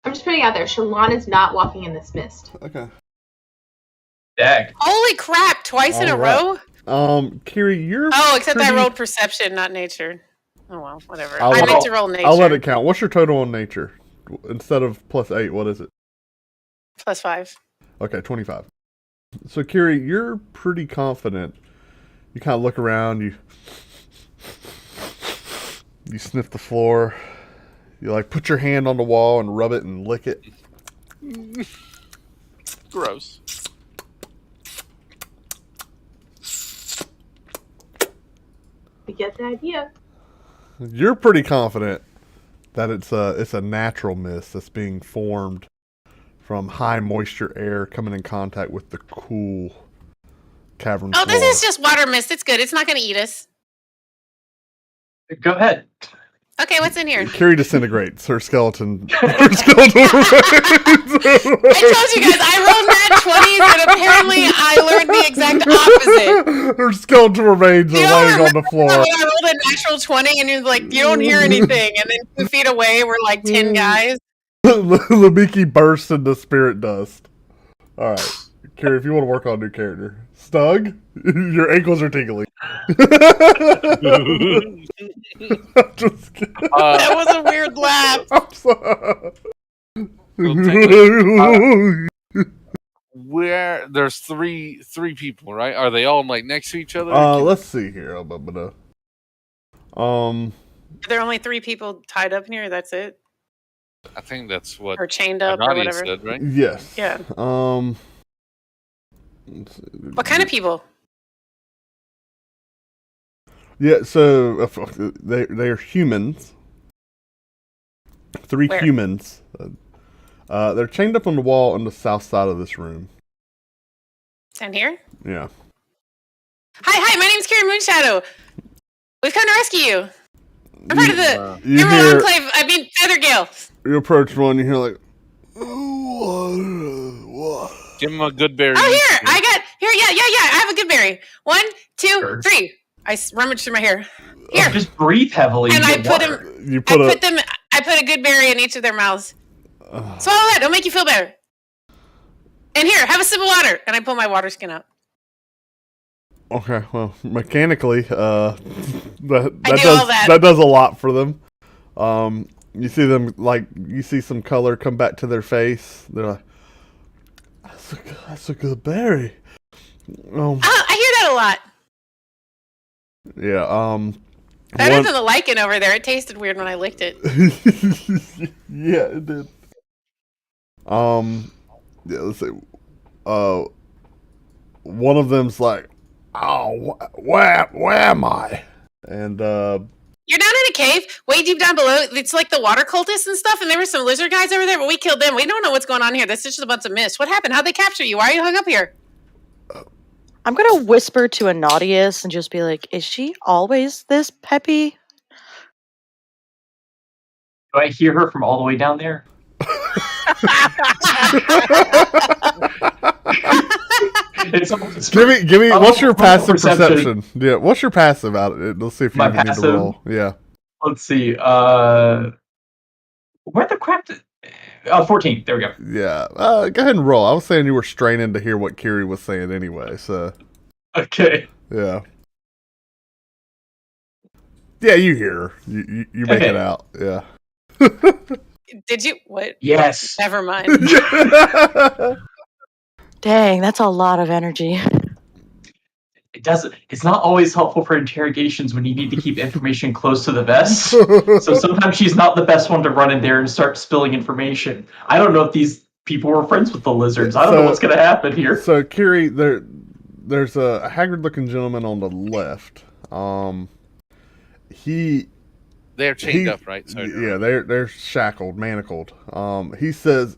I'm just putting it out there. Shalon is not walking in this mist. Okay. Dag. Holy crap! Twice in a All right. row. Kiri, you're Oh, except I pretty- rolled perception, not nature. Oh well, whatever. I'll I let- meant to roll nature. I'll let it count. What's your total on nature? Instead of +8, what is it? +5. Okay, 25. So, Kiri, you're pretty confident. You kind of look around, you sniff the floor, you like put your hand on the wall and rub it and lick it. Gross. We get the idea. You're pretty confident that it's a natural mist that's being formed from high moisture air coming in contact with the cool cavern Oh, floor. this is just water mist. It's good. It's not going to eat us. Go ahead. Okay, what's in here? Kiri disintegrates. Her skeleton. Her skeleton remains. I told you guys, I rolled nat 20s, and apparently I learned the exact opposite. Her skeleton remains are You don't laying on the remember floor. when I rolled a natural 20 and you're like, you don't hear anything. And then 2 feet away, we're like 10 guys. Labiki bursts into spirit dust. All right, Carrie, if you want to work on a new character, Stug, your ankles are tingling. I'm just kidding. That was a weird laugh. I'm sorry. Where there's three people, right? Are they all like next to each other? Let's see here. Are there only 3 people tied up in here? That's it? I think that's what Or chained up or Nadia whatever? said, right? yes. Yeah. Let's see. What kind of people? Yeah, so they're humans. 3 Where? humans. They're chained up on the wall on the south side of this room. Stand here? Yeah. Hi, my name's Karen Moonshadow. We've come to rescue you. I'm part of the You Emerald hear, Enclave. I mean, Feathergale. you approach one, you hear like, what? Give him a good berry. Oh, here. I got, here, yeah. I have a good berry. 1, 2, Sure. 3. I rummaged through my hair. Here. Just breathe heavily. And and I get put water. them, You put I put a good berry in each of their mouths. Swallow that. It'll make you feel better. And here, have a sip of water. And I pull my water skin out. Okay, well, mechanically, I do all that. that does a lot for them. You see them you see some color come back to their face. They're like, "That's a good berry." I hear that a lot. Yeah. Better than the lichen over there. It tasted weird when I licked it. Yeah, it did. Yeah, let's see. One of them's like, "Oh, where am I?" And You're down in a cave, way deep down below. It's like the water cultists and stuff, and there were some lizard guys over there, but we killed them. We don't know what's going on here. That's just a bunch of mist. What happened? How'd they capture you? Why are you hung up here? I'm gonna whisper to Anadius and just be like, "Is she always this peppy?" Do I hear her from all the way down there? give me. What's your passive perception. perception? Yeah, what's your passive out of it? Let's see if you My even need to passive? roll. Yeah. Let's see. Where the crap? 14. There we go. Yeah. Go ahead and roll. I was saying you were straining to hear what Kiri was saying anyway. So Okay. yeah. Yeah, you hear her. You make it out. Yeah. Did you? What? Yes. Never mind. Dang, that's a lot of energy. It doesn't. It's not always helpful for interrogations when you need to keep information close to the vest. So sometimes she's not the best one to run in there and start spilling information. I don't know if these people were friends with the lizards. I don't know what's going to happen here. So Kiri, there's a haggard-looking gentleman on the left. They're chained up, right? So Yeah, they're shackled, manacled. He says,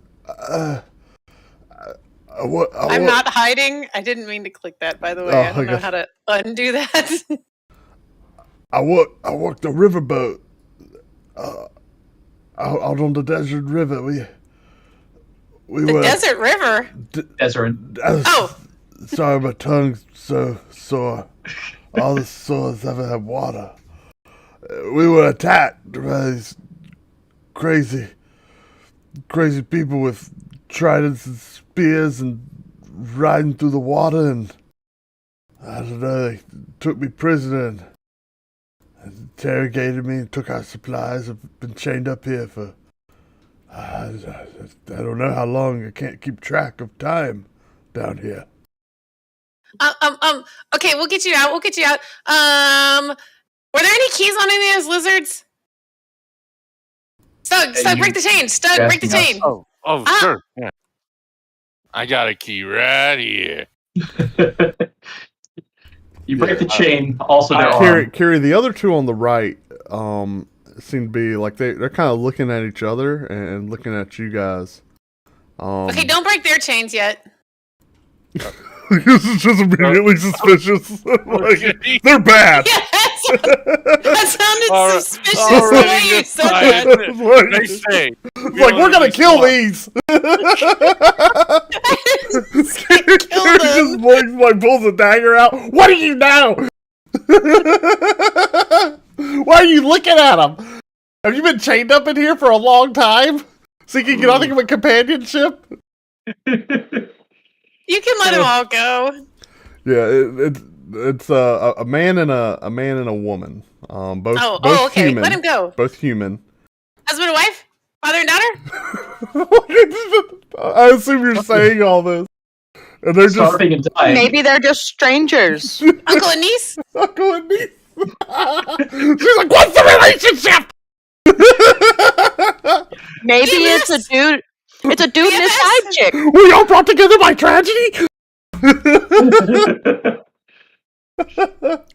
I'm not hiding. I didn't mean to click that, by the way. I don't know how to undo that. I walked the riverboat out on the desert river. We The were desert river? Desert. Sorry, my tongue's so sore. All the sores ever have water. We were attacked by these crazy people with tridents and spears and riding through the water, and I don't know, they took me prisoner and interrogated me and took our supplies. I've been chained up here for I don't know how long. I can't keep track of time down here. Okay, we'll get you out. Were there any keys on any of those lizards? Stug, break the chain. Stug, break the chain. Sure. Yeah. I got a key right here. You break the chain. Also, their arm. Kiri, the other two on the right seem to be like they're kind of looking at each other and looking at you guys. Okay, don't break their chains yet. This is just immediately suspicious. Like, they're bad. Yes! That sounded suspicious the already way you said decided. that. They say. It's like, we're gonna kill these. Kiri just pulls a dagger out. What do you know? you looking at him? Have you been chained up in here for a long time? Seeking nothing but companionship? You can let them all go. Yeah, it's a man and a woman. Both okay. human. Let him go. Both human. Husband and wife? Father and daughter? I assume you're saying all this. And they're just Starving and dying. Maybe they're just strangers. Uncle and niece? uncle and niece. She's like, what's the relationship? Maybe it's a dude. It's a dude and his side chick. We all brought together by tragedy.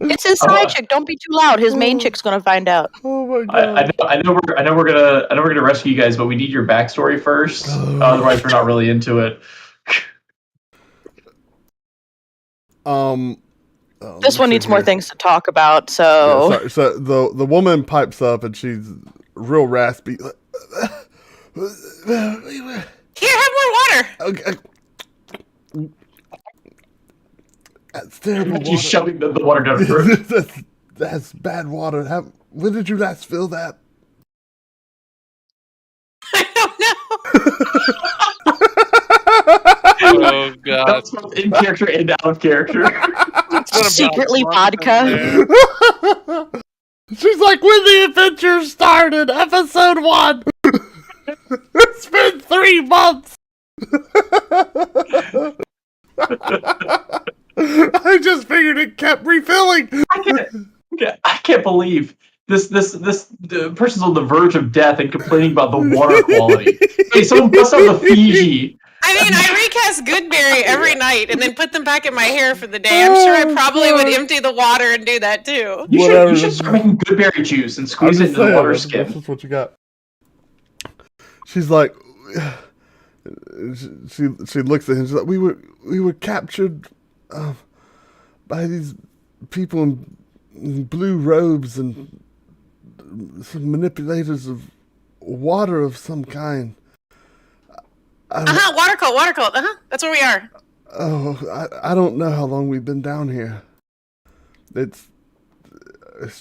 It's his side chick. Don't be too loud. His main chick's gonna find out. Oh my god! I know we're gonna rescue you guys, but we need your backstory first. Otherwise, we're not really into it. This one needs more things to talk about. So, yeah, so the woman pipes up and she's real raspy. Here, have more water. Okay. That's terrible water. She's shoving the water down her throat. That's bad water. When did you last fill that? I don't know. Oh god. That's both in character and out of character. secretly vodka. She's like, when the adventure started, episode 1. It's been 3 months. I just figured it kept refilling. I can't believe this person's on the verge of death and complaining about the water quality. Hey, someone bust out the Fiji. I mean, I recast Goodberry every night and then put them back in my hair for the day. I'm sure I probably would empty the water and do that too. You should start making Goodberry juice and squeeze it into the water skin. This is what you got. She's like, she looks at him. She's like, we were captured by these people in blue robes and some manipulators of water of some kind. Water cult. That's where we are. Oh, I don't know how long we've been down here. It's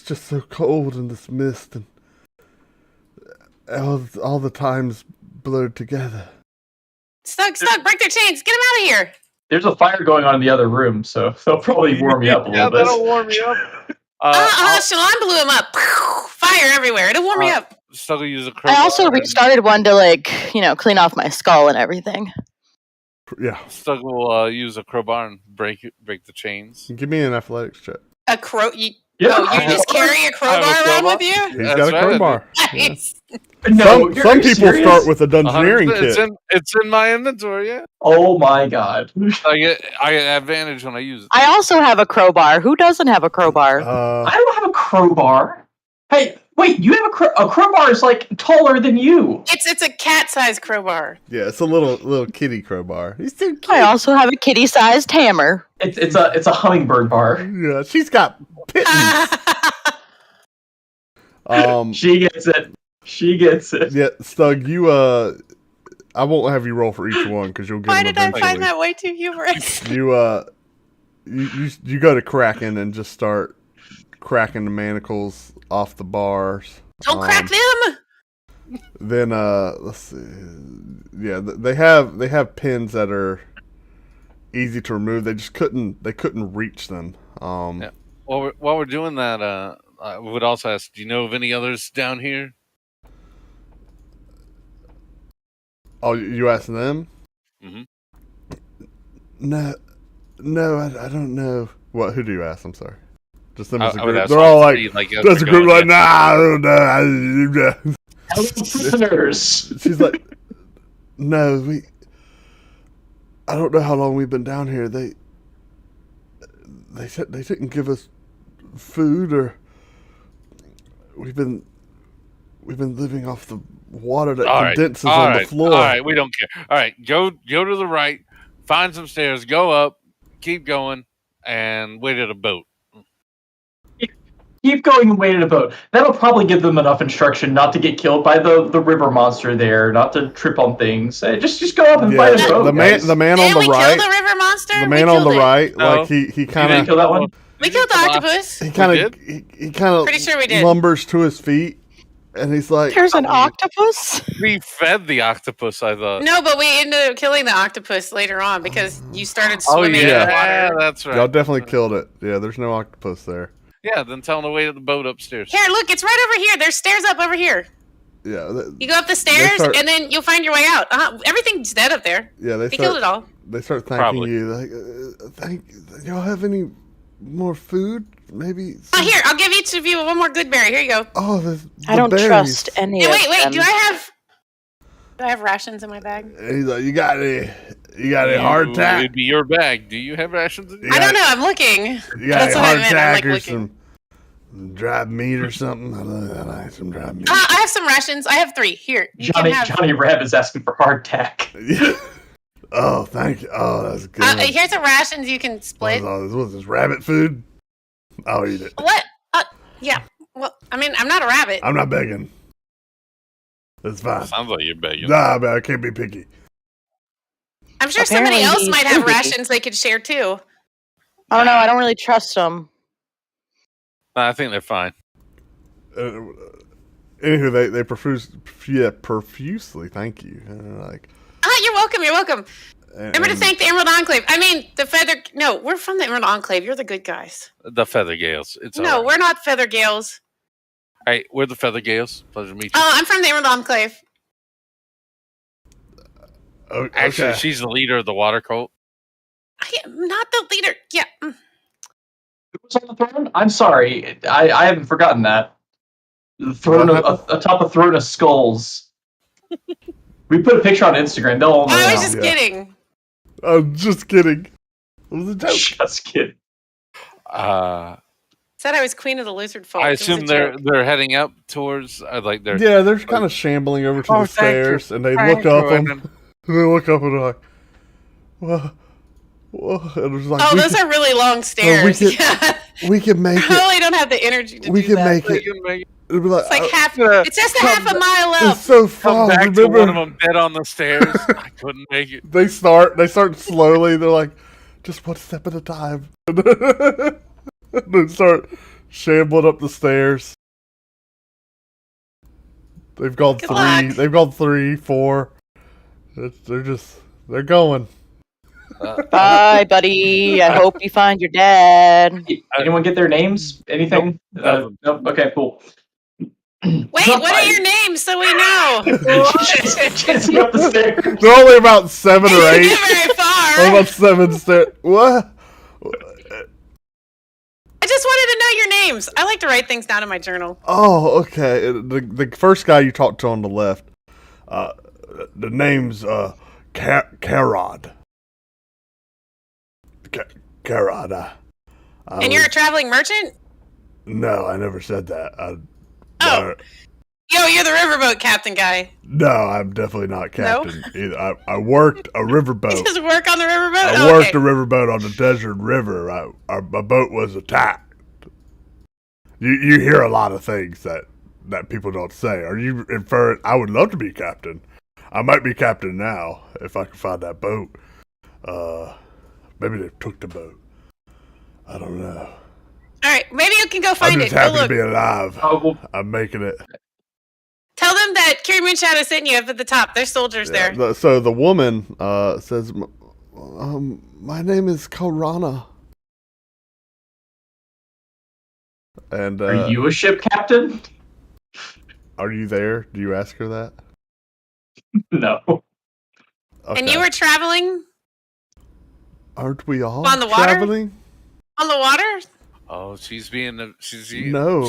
just so cold in this mist and all the times blurred together. Stug, break their chains. Get them out of here. There's a fire going on in the other room, so they'll probably warm you up a little bit. That'll warm you up. Shalon blew him up. Fire everywhere. It'll warm me up. Still use a crowbar. I also restarted one to clean off my skull and everything. Yeah. Stug will use a crowbar and break the chains. Give me an athletics check. A crow? You Yeah. just carry a crowbar around with you? He's got a crowbar. Nice. No, some people start with a dungeoneering kit. It's in my inventory, yeah. Oh my god. I get advantage when I use it. I also have a crowbar. Who doesn't have a crowbar? I don't have a crowbar. Hey, wait, you have a crowbar is like taller than you. It's a cat-sized crowbar. Yeah, it's a little kitty crowbar. He's too cute. I also have a kitty-sized hammer. It's a hummingbird bar. Yeah, she's got pittance. She gets it. She gets it. Yeah, Stug, you I won't have you roll for each one because you'll get Why them did I eventually. find that way too humorous? You go to cracking and just start cracking the manacles off the bars. Don't crack them. Then let's see. Yeah, they have pins that are easy to remove. They just couldn't reach them. Yeah. While we're doing that, I would also ask, do you know of any others down here? Oh, you asking them? Mm-hmm. No, I don't know. What? Who do you ask? I'm sorry. Just them as a I would group. ask They're all like, as a group, like, nah, I don't know. Prisoners. She's like, no, I don't know how long we've been down here. They said they didn't give us food, or we've been living off the water that condenses on the floor. All right, we don't care. All right, go to the right, find some stairs, go up, keep going, and wait at a boat. Keep going and wait at a boat. That'll probably give them enough instruction not to get killed by the river monster there, not to trip on things. Just go up and find a boat. The man on the right. Kill the river monster. The man on the right, No. like he kind You didn't of kill that one? We killed the octopus. He kind of he kind of Pretty sure we did. lumbers to his feet, and he's like, There's an octopus? We fed the octopus, I thought. No, but we ended up killing the octopus later on because you started Oh, swimming in yeah. the water. That's right. "Y'all definitely killed it." Yeah, there's no octopus there. Yeah, then tell him to wait at the boat upstairs. Here, look, it's right over here. There's stairs up over here. Yeah, You go up the stairs, start- and then you'll find your way out. Everything's dead up there. yeah. They We killed it all. They start thanking Probably. you. Like, thank. Y'all have any more food? Maybe. Here, I'll give each of you one more good berry. Here you go. Oh, the I don't berries. trust any Hey, of wait, them. do I have rations in my bag? And he's like, you got any hardtack? It'd be your bag. Do you have rations in your Yeah. I don't know. I'm looking. You got That's any what I meant, I'm, hardtack like, or looking. some dried meat or something? I like some dried meat. I have some rations. I have 3. Here, you can have. Johnny Reb is asking for hardtack. Oh, thank you. Oh, that's good. Here's some rations you can split. What's this, rabbit food? I'll eat it. What? Yeah. Well, I mean, I'm not a rabbit. I'm not begging. That's fine. Sounds like you're begging. Nah, man, I can't be picky. I'm sure Apparently somebody else he's might have picky. rations they could share too. I don't know. I don't really trust them. I think they're fine. Anywho, they profusely thank you. Like, You're welcome. You're welcome. Remember to and- thank the Emerald Enclave. I mean, the Feather. No, we're from the Emerald Enclave. You're the good guys. The Feather Gales. It's No, all right. we're not Feather Gales. Hey, we're the Feather Gales. Pleasure to meet you. I'm from the Emerald Enclave. Actually, okay. she's the leader of the water cult. I am not the leader. Yeah. Who was on the throne? I'm sorry, I haven't forgotten that. The throne What atop a throne of skulls. We put a picture on Instagram. They'll all know I was now. just Yeah. kidding. I'm just kidding. It was a joke. Just kidding. Said I was queen of the lizard folk. I It was a assume they're joke. heading up towards like they're Yeah, they're kind of shambling over to Oh, the thank you. stairs, and they Thank look up you, and they look up and they're like, well, and it's like, Oh, we those can, are really long stairs. can- Yeah. we can make I it. really don't have the energy to We do can that. make it. It'll be like, It's like half. gonna It's just a come half a mile up. it's so come far. back to Remember, one of them dead on the stairs. I couldn't make it. they start slowly. They're like, just one step at a time. They start shambling up the stairs. They've gone Good 3. luck. They've gone 3, 4. They're going. Bye, buddy. I hope you find your dad. Anyone get their names? Anything? Nope. Nope. Okay, cool. Wait, what are your names so we know? Chasing up the stairs. They're only about 7 or 8. Not very far. They're about 7 stairs. What? I just wanted to know your names. I like to write things down in my journal. Oh, okay. The first guy you talked to on the left, the name's Karod. Karod. And you're a traveling merchant? No, I never said that. Oh. Yo, you're the riverboat captain guy. No, I'm definitely not captain either. I worked a You riverboat. just work on the riverboat? I worked Okay. a riverboat on the desert river. My boat was attacked. You hear a lot of things that people don't say. Are you inferring? I would love to be captain. I might be captain now if I can find that boat. Maybe they took the boat. I don't know. All right, maybe you can go I'm find just it. Go happy to look. be alive. Oh, well, I'm making it. Tell them that Carrie Moonshadow sent you up at the top. There's soldiers there. So the woman says, "My name is Korana." And are you a ship captain? are you there? Do you ask her that? No. Okay. And you were traveling Aren't we all On the water? traveling? on the water? Oh, she's No,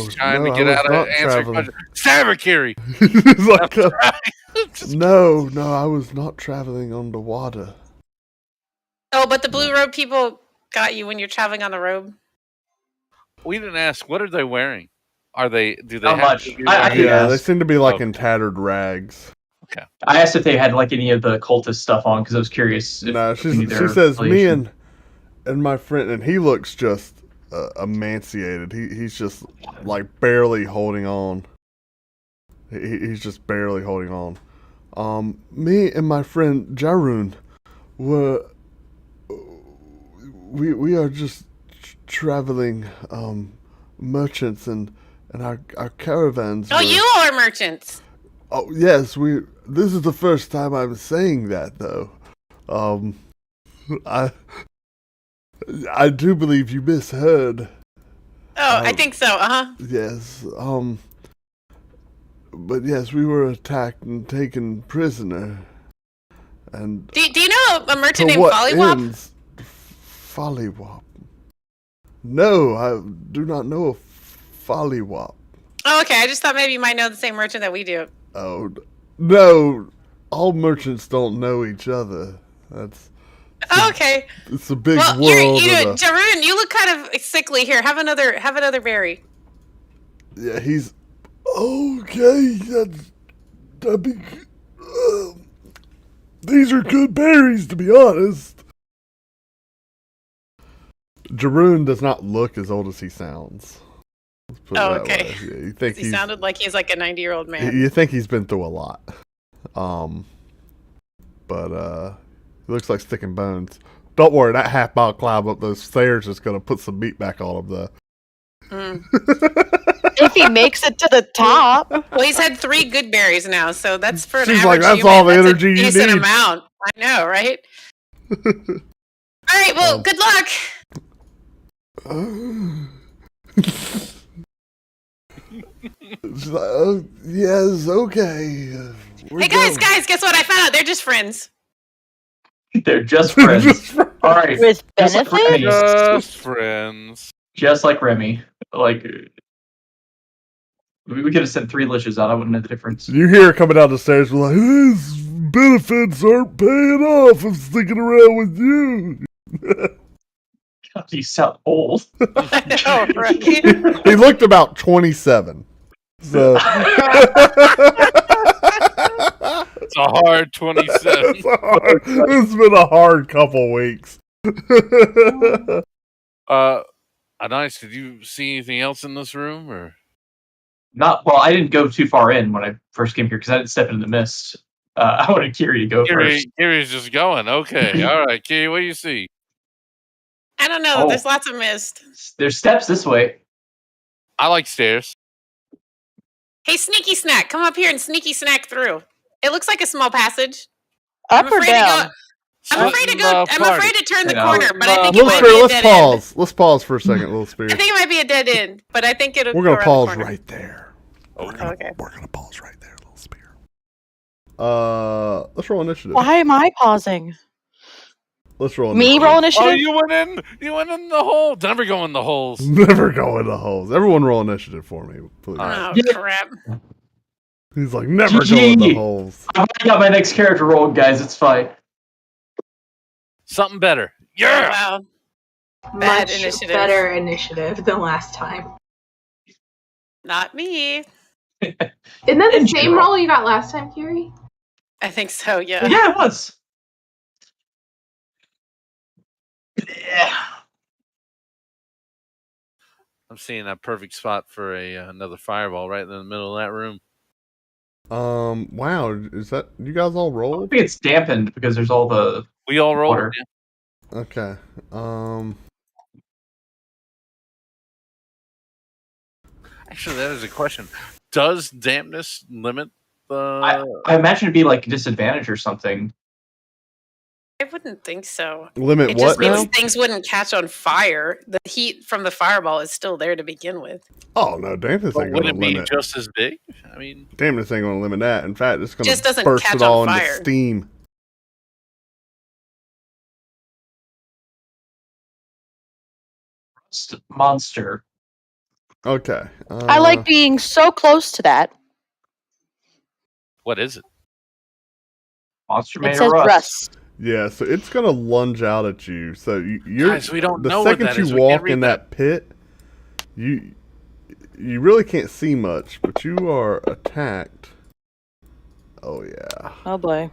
trying no, to get I was out of not answering traveling. questions. Stab her, Carrie. It's like, Just- no, I was not traveling on the water. Oh, but the blue robe people got you when you're traveling on the robe. We didn't ask. What are they wearing? Do they Not have much. to be I wearing- think Yeah, Yes. they seem to be like Okay. in tattered rags. I asked if they had like any of the cultist stuff on because I was curious. If No, any of she their says me affiliation. and my friend, and he looks just emaciated. He's just like barely holding on. He's just barely holding on. Me and my friend Jarun were we are just traveling merchants, and our caravans. Oh, were, you all are merchants. Oh yes, we. This is the first time I'm saying that, though. I do believe you misheard. Oh, I think so. Yes. But yes, we were attacked and taken prisoner. And Do you know a merchant to named what Follywop? ends? Follywop. No, I do not know a Follywop. Oh, okay. I just thought maybe you might know the same merchant that we do. Oh, no. All merchants don't know each other. Oh, okay. It's a big Well, world. Jarun, you look kind of sickly here. Have another berry. Yeah, he's okay. That'd be. These are good berries, to be honest. Jarun does not look as old as he sounds. Let's put it Oh, that okay. way. Yeah, you think He sounded like he's like a 90-year-old man. You think he's been through a lot. But he looks like stick and bones. Don't worry, that half-mile climb up those stairs is going to put some meat back on him, though. If he makes it to the top. Well, he's had 3 good berries now, so that's for an She's average like, that's human, all the that's energy a you decent need. amount. I know, right? All right, well, good luck. She's like, oh, yes, okay. Hey, guys, guess what? I found out they're just friends. They're just friends. All right. With Just like benefits? Remy. Just friends. Just like Remy. Like, we could have sent 3 liches out. I wouldn't know the difference. You hear her coming down the stairs, we're like, these benefits aren't paying off. I'm sticking around with you. God, you sound old. I know, right? He looked about 27. So. It's a hard 27. It's been a hard couple weeks. Nice. Did you see anything else in this room, or? Not well. I didn't go too far in when I first came here because I didn't step into the mist. I wanted Kiri to go first. Kiri's just going. Okay, all right, Kiri. What do you see? I don't know. Oh. There's lots of mist. There's steps this way. I like stairs. Hey, Sneaky Snack, come up here and sneaky snack through. It looks like a small passage. Up or down? I'm afraid to go. I'm afraid to turn the corner, but I think it Little might Spear, be a let's dead pause. Let's pause for a second, Little Spear. end. I think it might be a dead end, but I think it'll. We're go gonna around pause the corner. right there. Okay. We're gonna pause right there, Little Spear. Let's roll initiative. Why am I pausing? Let's roll Me initiative. roll initiative? Oh, you went in the hole. Never go in the holes. Never go in the holes. Everyone roll initiative for me, please. Oh Yeah. crap! He's like, never go in the GG. holes. I've already got my next character rolled, guys. It's fine. Something better. Oh, Yeah. wow. Bad Much initiative. better initiative than last time. Not me. Isn't that the In same general. roll you got last time, Kiri? I think so. Yeah. Yeah, it was. Yeah. I'm seeing a perfect spot for another fireball right in the middle of that room. Wow, is that you guys all I rolled? think it's dampened because there's all the We all rolled. water. Okay. Actually, that is a question. Does dampness limit the? I imagine it'd be like a disadvantage or something. I wouldn't think so. Limit It what just means now? things wouldn't catch on fire. The heat from the fireball is still there to begin with. Oh no, dampness But ain't would gonna it be limit. just as big? I mean, Dampness ain't gonna limit that. In fact, it's gonna Just doesn't burst catch it all on into fire. steam. Monster. Okay. I like being so close to that. what is it? Monster It made says of rust. rust. Yeah, so it's gonna lunge out at you. So you're Guys, we don't the know what second that you is. We can't walk read in that pit, you really can't see much, but you are attacked. Oh yeah. Oh boy.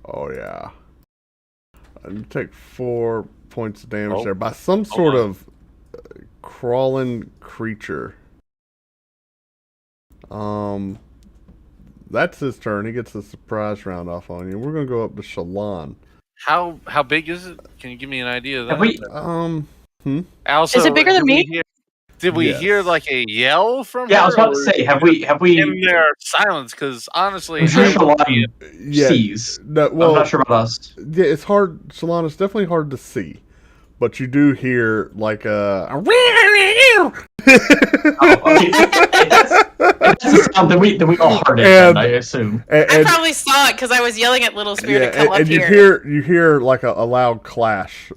Oh yeah. And you take 4 points of damage Oh. there by some sort on. of crawling creature. That's his turn. He gets a surprise round off on you. We're gonna go up to Shalon. How big is it? Can you give me an idea of that? Have we- Also, Is it bigger than me? Did we hear Yes. like a yell from Yeah, her? I was about to or say, have we in their silence? Because honestly, I'm sure I would be Shalon Yeah. sees. No, I'm well, not sure about us. yeah, it's hard. Shalon, it's definitely hard to see, but you do hear like a. Oh, okay. If that's the sound, then we all heard it. Then, I assume. I probably saw it because I was yelling at Little Spear to come up and here. you hear like a loud clash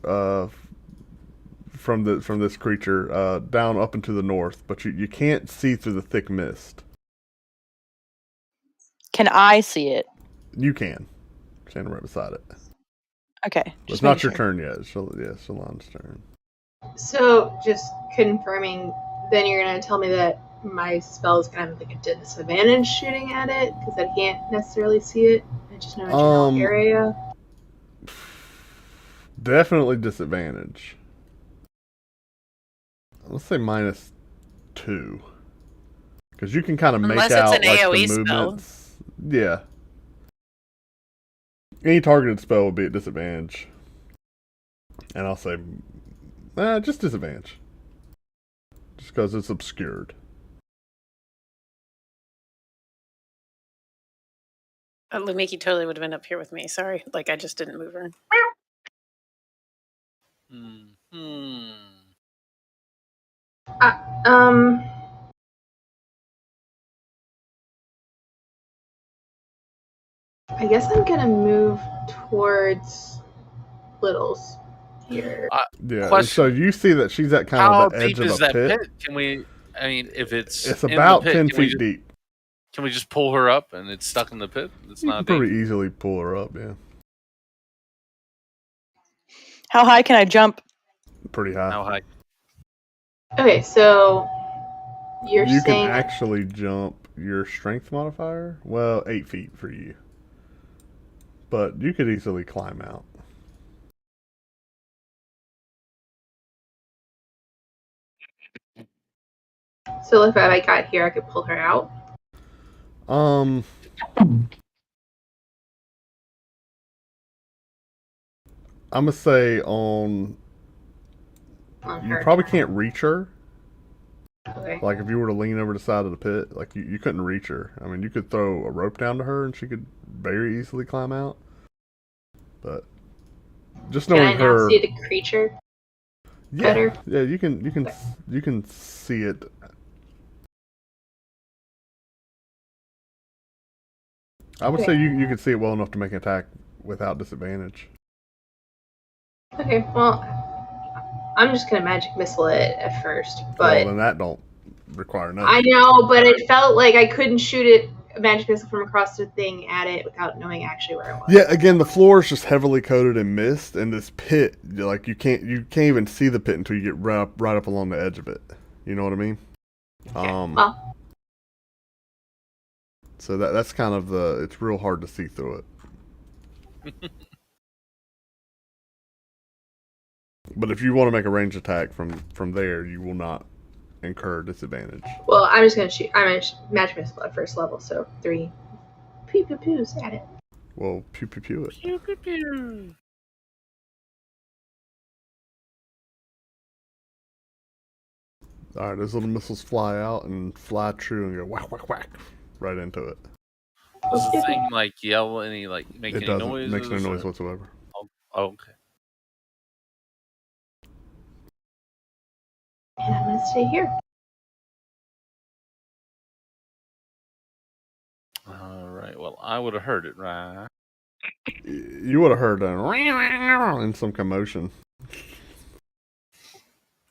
from this creature down up into the north, but you can't see through the thick mist. Can I see it? You can, standing right beside it. Okay. It's not your turn yet. Shalon's turn. So, just confirming, then you're going to tell me that my spell is going to have like a disadvantage shooting at it because I can't necessarily see it. I just know a general area. Definitely disadvantage. Let's say -2, because you can kind of make Unless out it's an like AoE the spell. movements. Yeah. Any targeted spell will be at disadvantage, and I'll say, just disadvantage, just because it's obscured. Lumiki totally would have been up here with me. Sorry, like I just didn't move her. I guess I'm gonna move towards Littles here. Yeah. Question. So you see that she's at kind How of the edge deep of is a that pit. pit? Can we? I mean, if it's in about the pit, 10 can we feet just, deep. Can we just pull her up and it's stuck in the pit? It's You not can pretty easily pull her up. Yeah. How high can I jump? Pretty high. How high? Okay, so you can saying actually jump your strength modifier. Well, 8 feet for you, but you could easily climb out. so if I got here, I could pull her out. I'm gonna say On you her probably turn. can't reach her. Okay. Like if you were to lean over the side of the pit, like you couldn't reach her. I mean, you could throw a rope down to her and she could very easily climb out. But just Can knowing I now her, see the creature better? yeah, you can see it. I would say you could see it well enough to make an attack without disadvantage. Okay, well, I'm just gonna magic missile it at first, Well, but then that don't require nothing. I know, but it felt like I couldn't shoot it a magic missile from across the thing at it without knowing actually where it was. Yeah, again, the floor is just heavily coated in mist, and this pit, like you can't even see the pit until you get right up along the edge of it. You know what I mean? Okay. Well, so that's kind of it's real hard to see through it. But if you want to make a range attack from there, you will not incur disadvantage. well, I'm just gonna shoot. I'm gonna magic missile at first level, so 3 pew pew pews at it. Well, pew pew pew it. Pew, pew, pew. All right, those little missiles fly out and fly true and go whack whack whack right into it. Does the thing like yell any make It any doesn't. noise? It makes no noise whatsoever. Oh, okay. And I'm gonna stay here. All right. Well, I would have heard it, right? You would have heard in some commotion.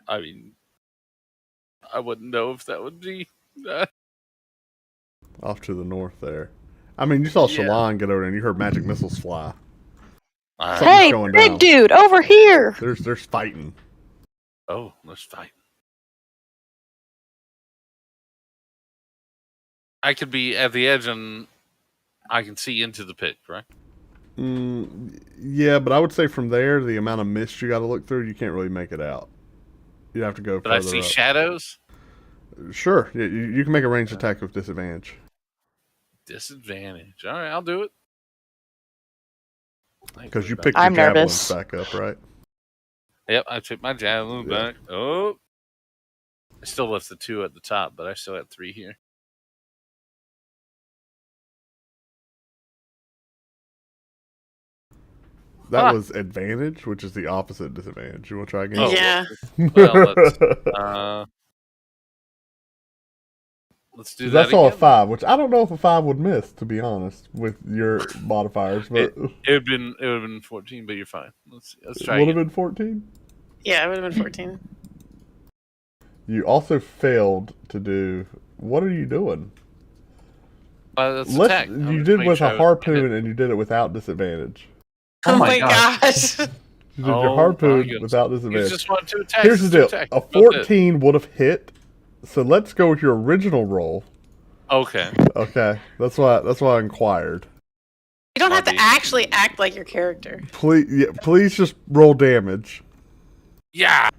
I mean, I wouldn't know if that would be. Off to the north there. I mean, you saw Yeah. Shalon get over there and you heard magic missiles fly. Something's Hey, going big down. dude, over here! There's fighting. Oh, let's fight. I could be at the edge and I can see into the pit, correct? Yeah, but I would say from there, the amount of mist you got to look through, you can't really make it out. You have to go But I further see up. shadows. Sure, yeah, you can make a ranged attack with disadvantage. Disadvantage. All right, I'll do it. Because you picked I'm your javelins nervous. back up, right? Yep, I took my javelin Yeah. back. Oh. I still left the 2 at the top, but I still had 3 here. That Ah. was advantage, which is the opposite disadvantage. You want to try again? Oh, Yeah. Well, let's do that That's all a again. 5, which I don't know if a 5 would miss, to be honest, with your modifiers. But It would have been 14, but you're fine. Let's try would have again. been 14. Yeah, it would have been 14. You also failed to do. What are you doing? That's attack. I'm You just did making with sure I a was- harpoon, and you did it without disadvantage. Oh, Oh my my gosh. You did Oh your my harpoon goodness. without You disadvantage. just want 2 attacks. Here's the it's deal: 2 attacks. a That's it. 14 would have hit. So let's go with your original roll. Okay. Okay, that's why I inquired. You don't have to Bobby. actually act like your character. Please just roll damage. Yeah.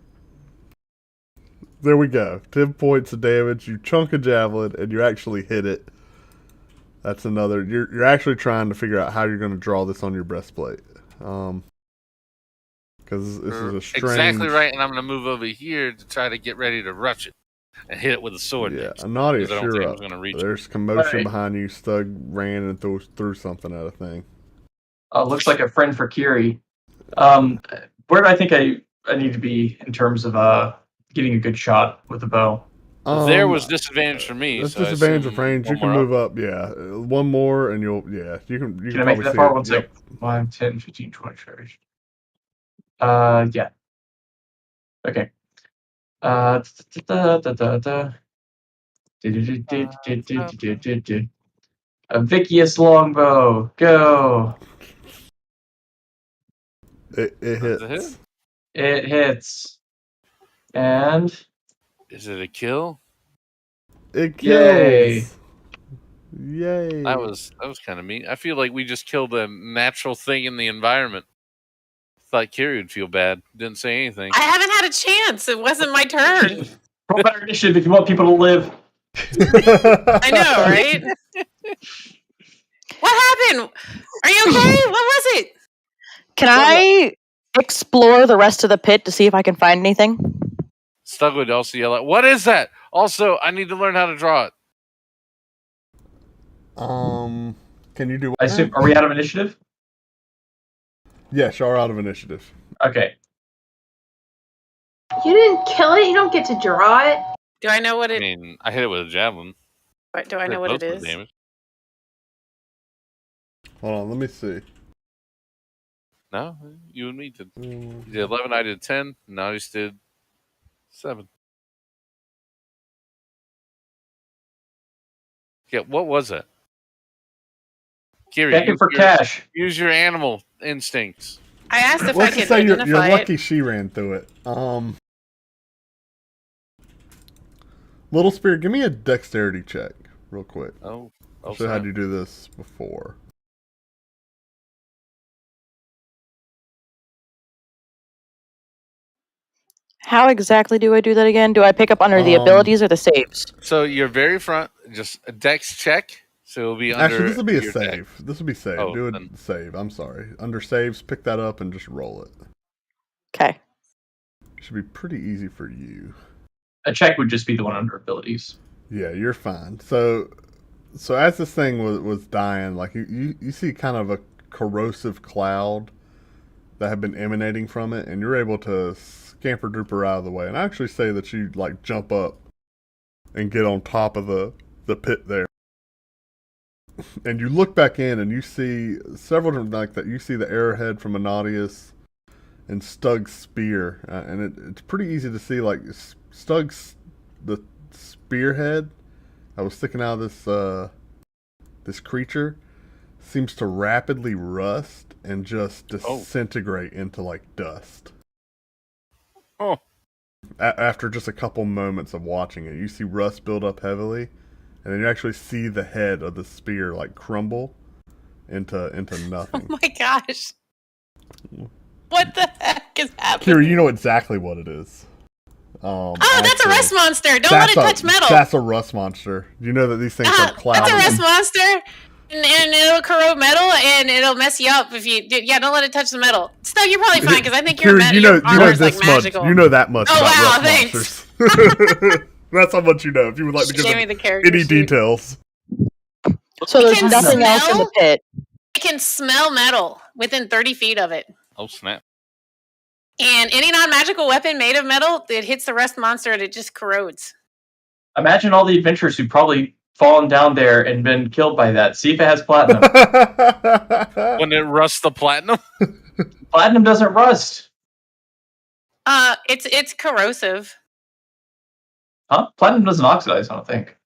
There we go. 10 points of damage. You chunk a javelin, and you actually hit it. That's another. You're actually trying to figure out how you're going to draw this on your breastplate. Because this is a strange. Exactly right, and I'm going to move over here to try to get ready to rush it and hit it with a sword. Yeah, next, Anadius, because I don't think you're I up. was going to reach it. There's commotion Right. behind you. Stug ran and threw something at a thing. Looks like a friend for Kiri. Where do I think I need to be in terms of getting a good shot with the bow? There was disadvantage for me. That's so I disadvantage assume of range. You one can more move up. Yeah, one more, and you can Can I make probably it that see far? it. 1 Yep. sec. 5, 10, 15, 20, 30. Yeah. Okay. A Vicious longbow. Go. It That's a hits. hit. It hits. And Is it a kill? It Yay. kills. Yay. That was kind of neat. I feel like we just killed a natural thing in the environment. Thought Kiri would feel bad. Didn't say anything. I haven't had a chance. It wasn't my turn. roll better initiative if you want people to live. I know, right? What happened? Are you okay? What was it? Can I explore the rest of the pit to see if I can find anything? Stug would also yell out, "What is that?" Also, I need to learn how to draw it. Can you do? I assume. Are we out of initiative? Yes, you're out of initiative. Okay. You didn't kill it. You don't get to draw it. Do I know what I it? mean, I hit it with a javelin. Do I know what it is? Damage. Hold on, let me see. No, you and me did. You did 11, I did 10, and I just did 7. Yeah, what was that? Kiri, Checking for cash. use your animal instincts. I asked if I Let's could just say you're identify lucky it. she ran through it. Little Spirit, give me a dexterity check, real quick. Oh, I'll show you how you do this before. How exactly do I do that again? Do I pick up under the abilities or the saves? So you're very front, just a dex check. So it'll be under. Actually, this will be a your save. dex. This will be save. Oh, Do a then- save. I'm sorry. Under saves, pick that up and just roll it. Okay. Should be pretty easy for you. A check would just be the one under abilities. Yeah, you're fine. So as this thing was dying, like you see kind of a corrosive cloud that had been emanating from it, and you're able to scamper drooper out of the way. And I actually say that you like jump up and get on top of the pit there. And you look back in and you see several different like that. You see the arrowhead from Anadius and Stug's spear, and it's pretty easy to see like Stug's the spearhead that was sticking out of this creature seems to rapidly rust and just disintegrate into like dust. Oh. After just a couple moments of watching it, you see rust build up heavily, and then you actually see the head of the spear like crumble into nothing. Oh my gosh. What the heck is happening? Kira, you know exactly what it is. Oh, that's a actually, rust monster. Don't let it touch metal. That's a rust monster. You know that these things are cloudy. That's a rust monster. And it'll corrode metal, and it'll mess you up if you. Yeah, don't let it touch the metal. Still, you're probably fine because I think your Kiri, your armor is like this magical. much. You know that much Oh, about wow, rust thanks. monsters. That's how much you know. If you would like to She give gave me them the character any sheet. details. So there's can nothing else in the smell? pit. It can smell metal within 30 feet of it. Oh snap! And any non-magical weapon made of metal, it hits the rust monster and it just corrodes. Imagine all the adventurers who've probably fallen down there and been killed by that. See if it has platinum. When it rusts the platinum. Platinum doesn't rust. It's corrosive. Huh? Platinum doesn't oxidize, I don't think.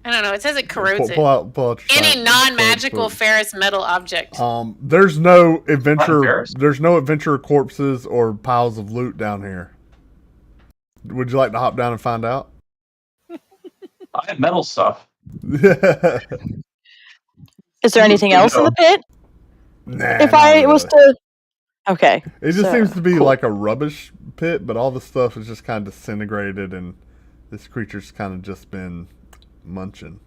I don't know. It says it corrodes pull out your any side- non-magical side ferrous metal object. foot. There's no adventure. ferrous? There's no adventure corpses or piles of loot down here. Would you like to hop down and find out? I have metal stuff. Is there anything else in the pit? Nah, If not I was really. to. Okay. It just so, seems to be cool. like a rubbish pit, but all the stuff is just kind of disintegrated, and this creature's kind of just been munching.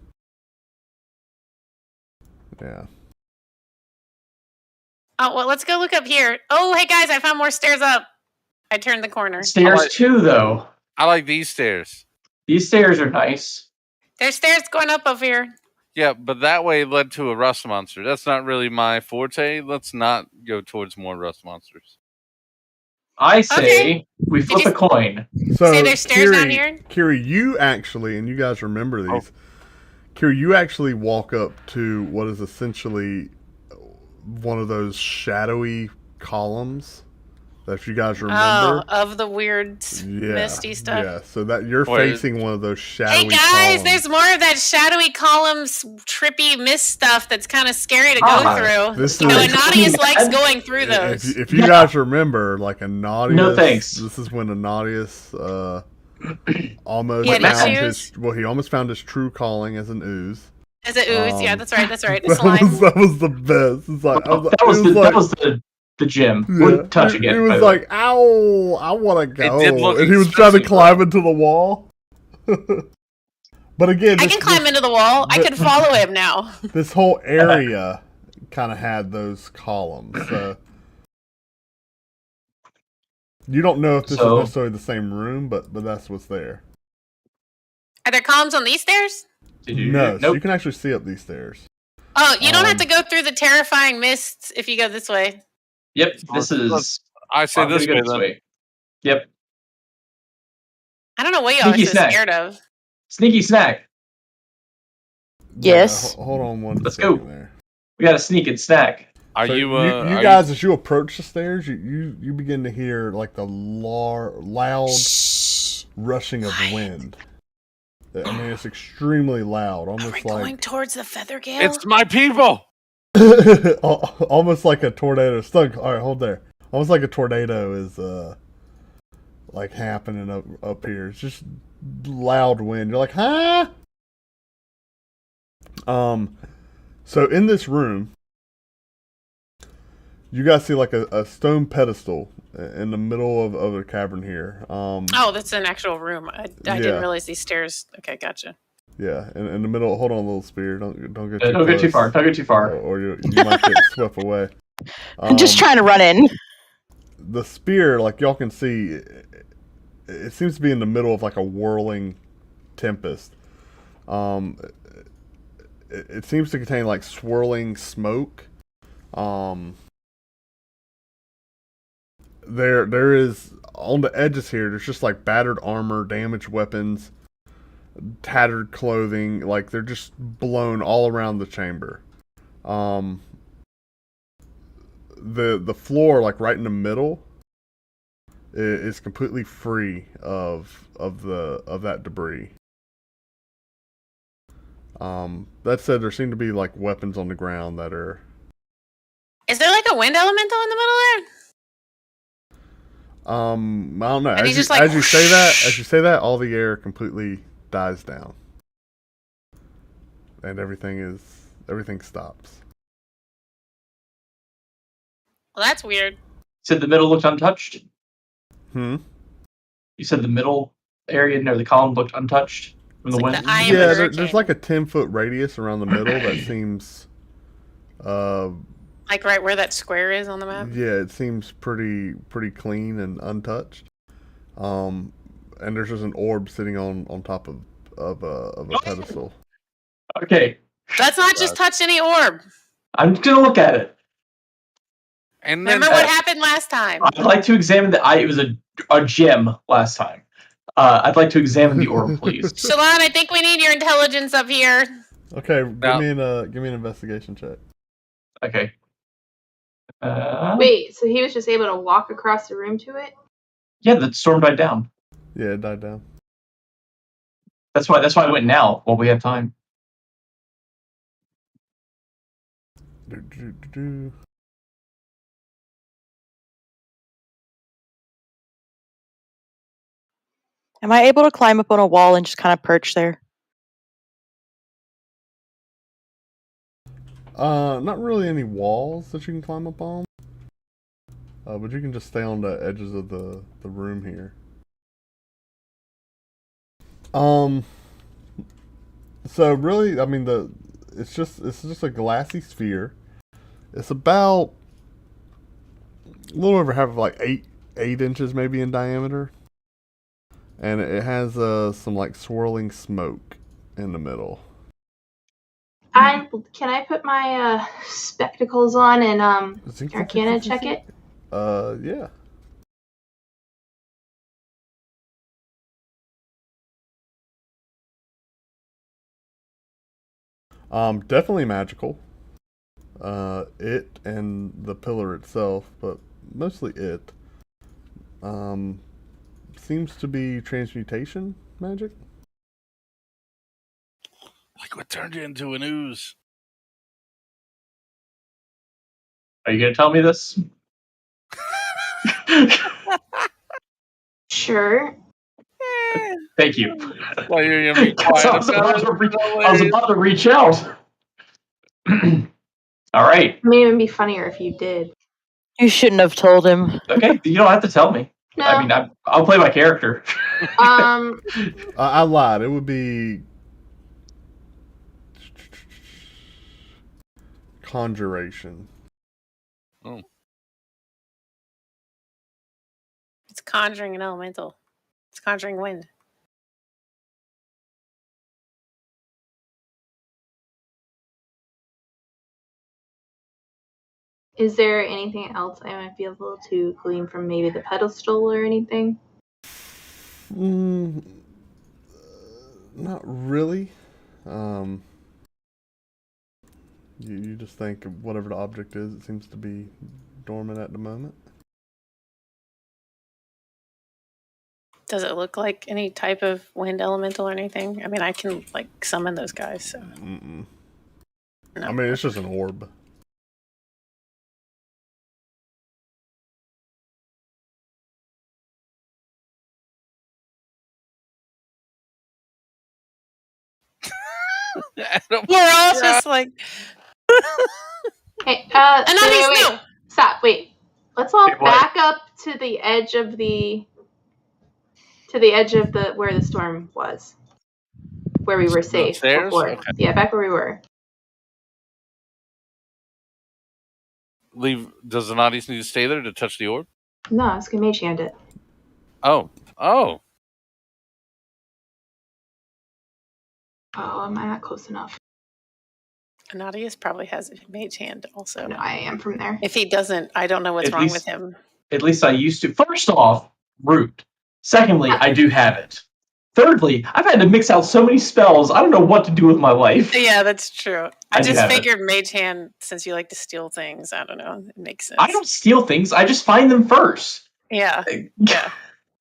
Yeah. Oh, well, let's go look up here. Oh, hey, guys, I found more stairs up. I turned the corner. Stairs Alright. too, though. I like these stairs. These stairs are nice. There's stairs going up over here. Yeah, but that way led to a rust monster. That's not really my forte. Let's not go towards more rust monsters. I say Okay. we flip you- a coin. So Say there's stairs down here? Kiri, you actually, and you guys remember these. Kiri, you actually walk up to what is essentially one of those shadowy columns. That if you guys remember, Of the weird misty stuff. Yeah, so that you're Wait. facing one of those shadowy Hey, guys, columns. there's more of that shadowy columns, trippy mist stuff that's kind of scary to go Ah, through. this You know, is- Ananias likes going through those. If you guys remember, like Ananias, No thanks. This is when Ananias almost He had found issues? his. Well, he almost found his true calling as an ooze. Is it ooze? Yeah, Um, that's right. That's right. The That slime. was the best. It's like I That was the gym. yeah. Wouldn't touch again. He by was the way. like, "Ow, I want to go," did look and he was trying to expensive, climb into the wall. But again, I can climb into the wall. I can follow him now. this whole area kind of had those columns. So you don't know if this So- is necessarily the same room, but that's what's there. Are there columns on these stairs? No, so Nope. you can actually see up these stairs. Oh, you don't have Um, to go through the terrifying mists if you go this way. Yep. This is. I say I'm gonna this go way this then. way. Yep. I don't know what y'all are Sneaky so snack. scared of. Sneaky snack. Yes. Hold on one Let's second go. there. We got a sneak and snack. Are So you? you guys, as you approach the stairs, you begin to hear like the loud rushing of wind. I mean, it's extremely loud, Are we almost going like towards the feather gale? It's my people. almost like a tornado. Stuck. All right, hold there. Almost like a tornado is like happening up here. It's just loud wind. You're like, huh? So in this room, you guys see like a stone pedestal in the middle of the cavern here. Oh, that's an actual room. I Yeah. didn't realize these stairs. Okay, gotcha. Yeah, in the middle. Hold on, little spear. Don't go too Don't go too close, far. Don't go too far. or you might get swept away. I'm just trying to run in. The spear, like y'all can see, it seems to be in the middle of like a whirling tempest. It seems to contain like swirling smoke. There is on the edges here. There's just like battered armor, damaged weapons, tattered clothing. Like they're just blown all around the chamber. The floor, like right in the middle, is completely free of that debris. That said, there seem to be like weapons on the ground that are. Is there like a wind elemental in the middle there? I don't know. And As he's you, just like, as you say that, all the air completely dies down, and everything stops. Well, that's weird. Said the middle looked untouched. Hmm. You said the middle area near the column looked untouched. From the It's like wind. the eye of Yeah, the there's hurricane. like a 10-foot radius around the middle that seems, Like right where that square is on the map. yeah, it seems pretty clean and untouched. And there's just an orb sitting on top of a pedestal. Okay, Let's not just touch any orb. I'm gonna look at it. And then Remember what happened last time? I'd like to examine the eye. It was a gem last time. I'd like to examine the orb, please. Shalon, I think we need your intelligence up here. Okay, Now- give me an investigation check. Okay. Wait, so he was just able to walk across the room to it? Yeah, the storm died down. Yeah, it died down. That's why I went now while we have time. Do. Am I able to climb up on a wall and just kind of perch there? Not really any walls that you can climb up on. But you can just stay on the edges of the room here. So really, I mean, it's just a glassy sphere. It's about a little over half of like 8 inches maybe in diameter, and it has some like swirling smoke in the middle. Can I put my spectacles on and Arcana check it? Yeah. Definitely magical. It and the pillar itself, but mostly it. Seems to be transmutation magic. like what turned you into an ooze? Are you gonna tell me this? Sure. Thank you. Well, you're gonna be Because quiet I was about to about it. I was about to reach out. All right. It may even be funnier if you did. You shouldn't have told him. Okay. You don't have to tell me. No. I mean, I'll play my character. I lied. It would be conjuration. Oh. It's conjuring an elemental. It's conjuring wind. Is there anything else I might be able to glean from maybe the pedestal or anything? Not really. You just think of whatever the object is, it seems to be dormant at the moment. Does it look like any type of wind elemental or anything? I mean, I can like summon those guys. So. Mm-mm. No. I mean, it's just an orb. Adam, We're all just like, Hey, Ananias, no. Stop, wait. Let's all Wait, what? back up to the edge of the where the storm was. Where we were safe Upstairs? before. Okay. Yeah, back where we were. leave. Does the Naughties need to stay there to touch the orb? No, I was gonna mage hand it. Oh. Oh, am I not close enough? Anadius probably has a mage hand also. No, I am from there. If he doesn't, I don't know what's At wrong least- with him. At least I used to. First off, root. Secondly, I do have it. Thirdly, I've had to mix out so many spells. I don't know what to do with my life. Yeah, that's true. I I do just have it. figured mage hand, since you like to steal things, I don't know. It makes sense. I don't steal things. I just find them first. Yeah. Yeah.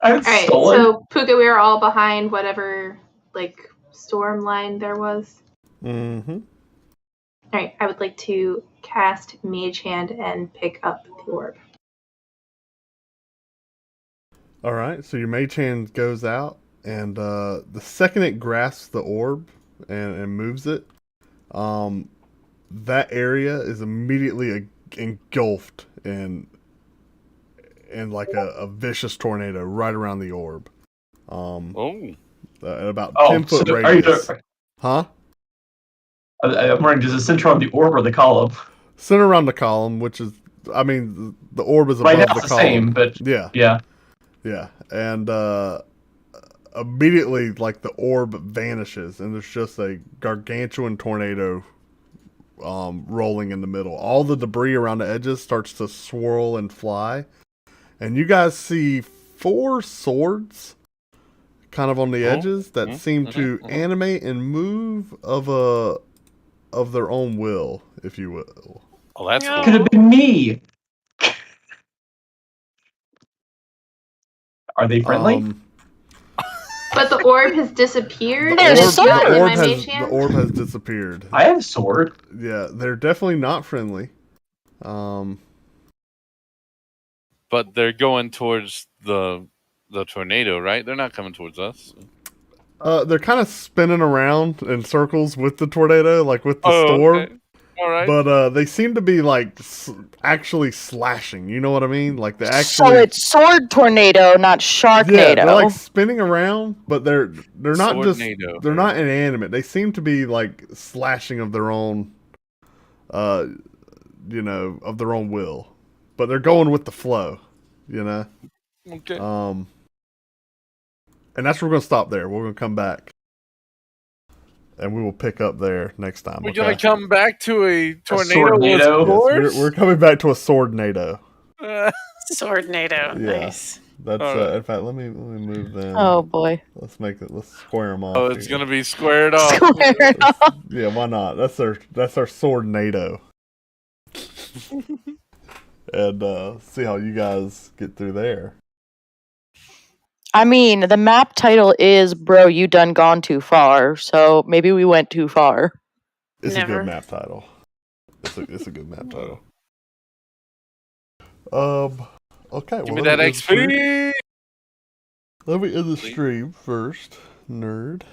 I haven't All right, stolen. so Puka, we were all behind whatever like storm line there was. Mm-hmm. All right, I would like to cast Mage Hand and pick up the orb. All right, so your mage hand goes out, and the second it grasps the orb and moves it, that area is immediately engulfed in like a vicious tornado right around the orb. Oh. about Oh, 10-foot so are you? radius. Huh? I'm wondering, does it center on the orb or the column? Center around the column, which is, I mean, the orb is Right now above the it's the column. same, but Yeah, yeah. and immediately, like, the orb vanishes, and there's just a gargantuan tornado rolling in the middle. All the debris around the edges starts to swirl and fly, and you guys see 4 swords kind of on the edges that seem to animate and move of their own will, if you will. Oh, that's No. cool. Could have been me. Are they friendly? But the orb has disappeared. The and There's it's not in my has mage the hand? orb has disappeared. I have a sword. Yeah, they're definitely not friendly. But they're going towards the tornado, right? They're not coming towards us. They're kind of spinning around in circles with the tornado, like with the storm. Okay. All right. But they seem to be like actually slashing. You know what I mean? Like they So actually. it's sword tornado, not sharknado. Yeah, they're like spinning around, but they're not just Swordnado. they're not inanimate. They seem to be like slashing of their own, of their own will. But they're going with the flow, Okay. And that's where we're gonna stop there. We're gonna come back, and we will pick up there next time. We're okay? gonna come back to a tornado. swordnado? Yes, we're coming back to a sword NATO. Sword NATO. Yeah. Nice. That's All right. in fact. Let me move them. Oh boy. Let's square them off. Oh, it's here. gonna be squared off. Square off. Yeah, why not? That's our sword NATO. And see how you guys get through there. I mean, the map title is "Bro, you done gone too far," so maybe we went too far. It's a Never. good map title. It's a good map title. Okay. Give me that XP. Let me end the Please. stream first, nerd.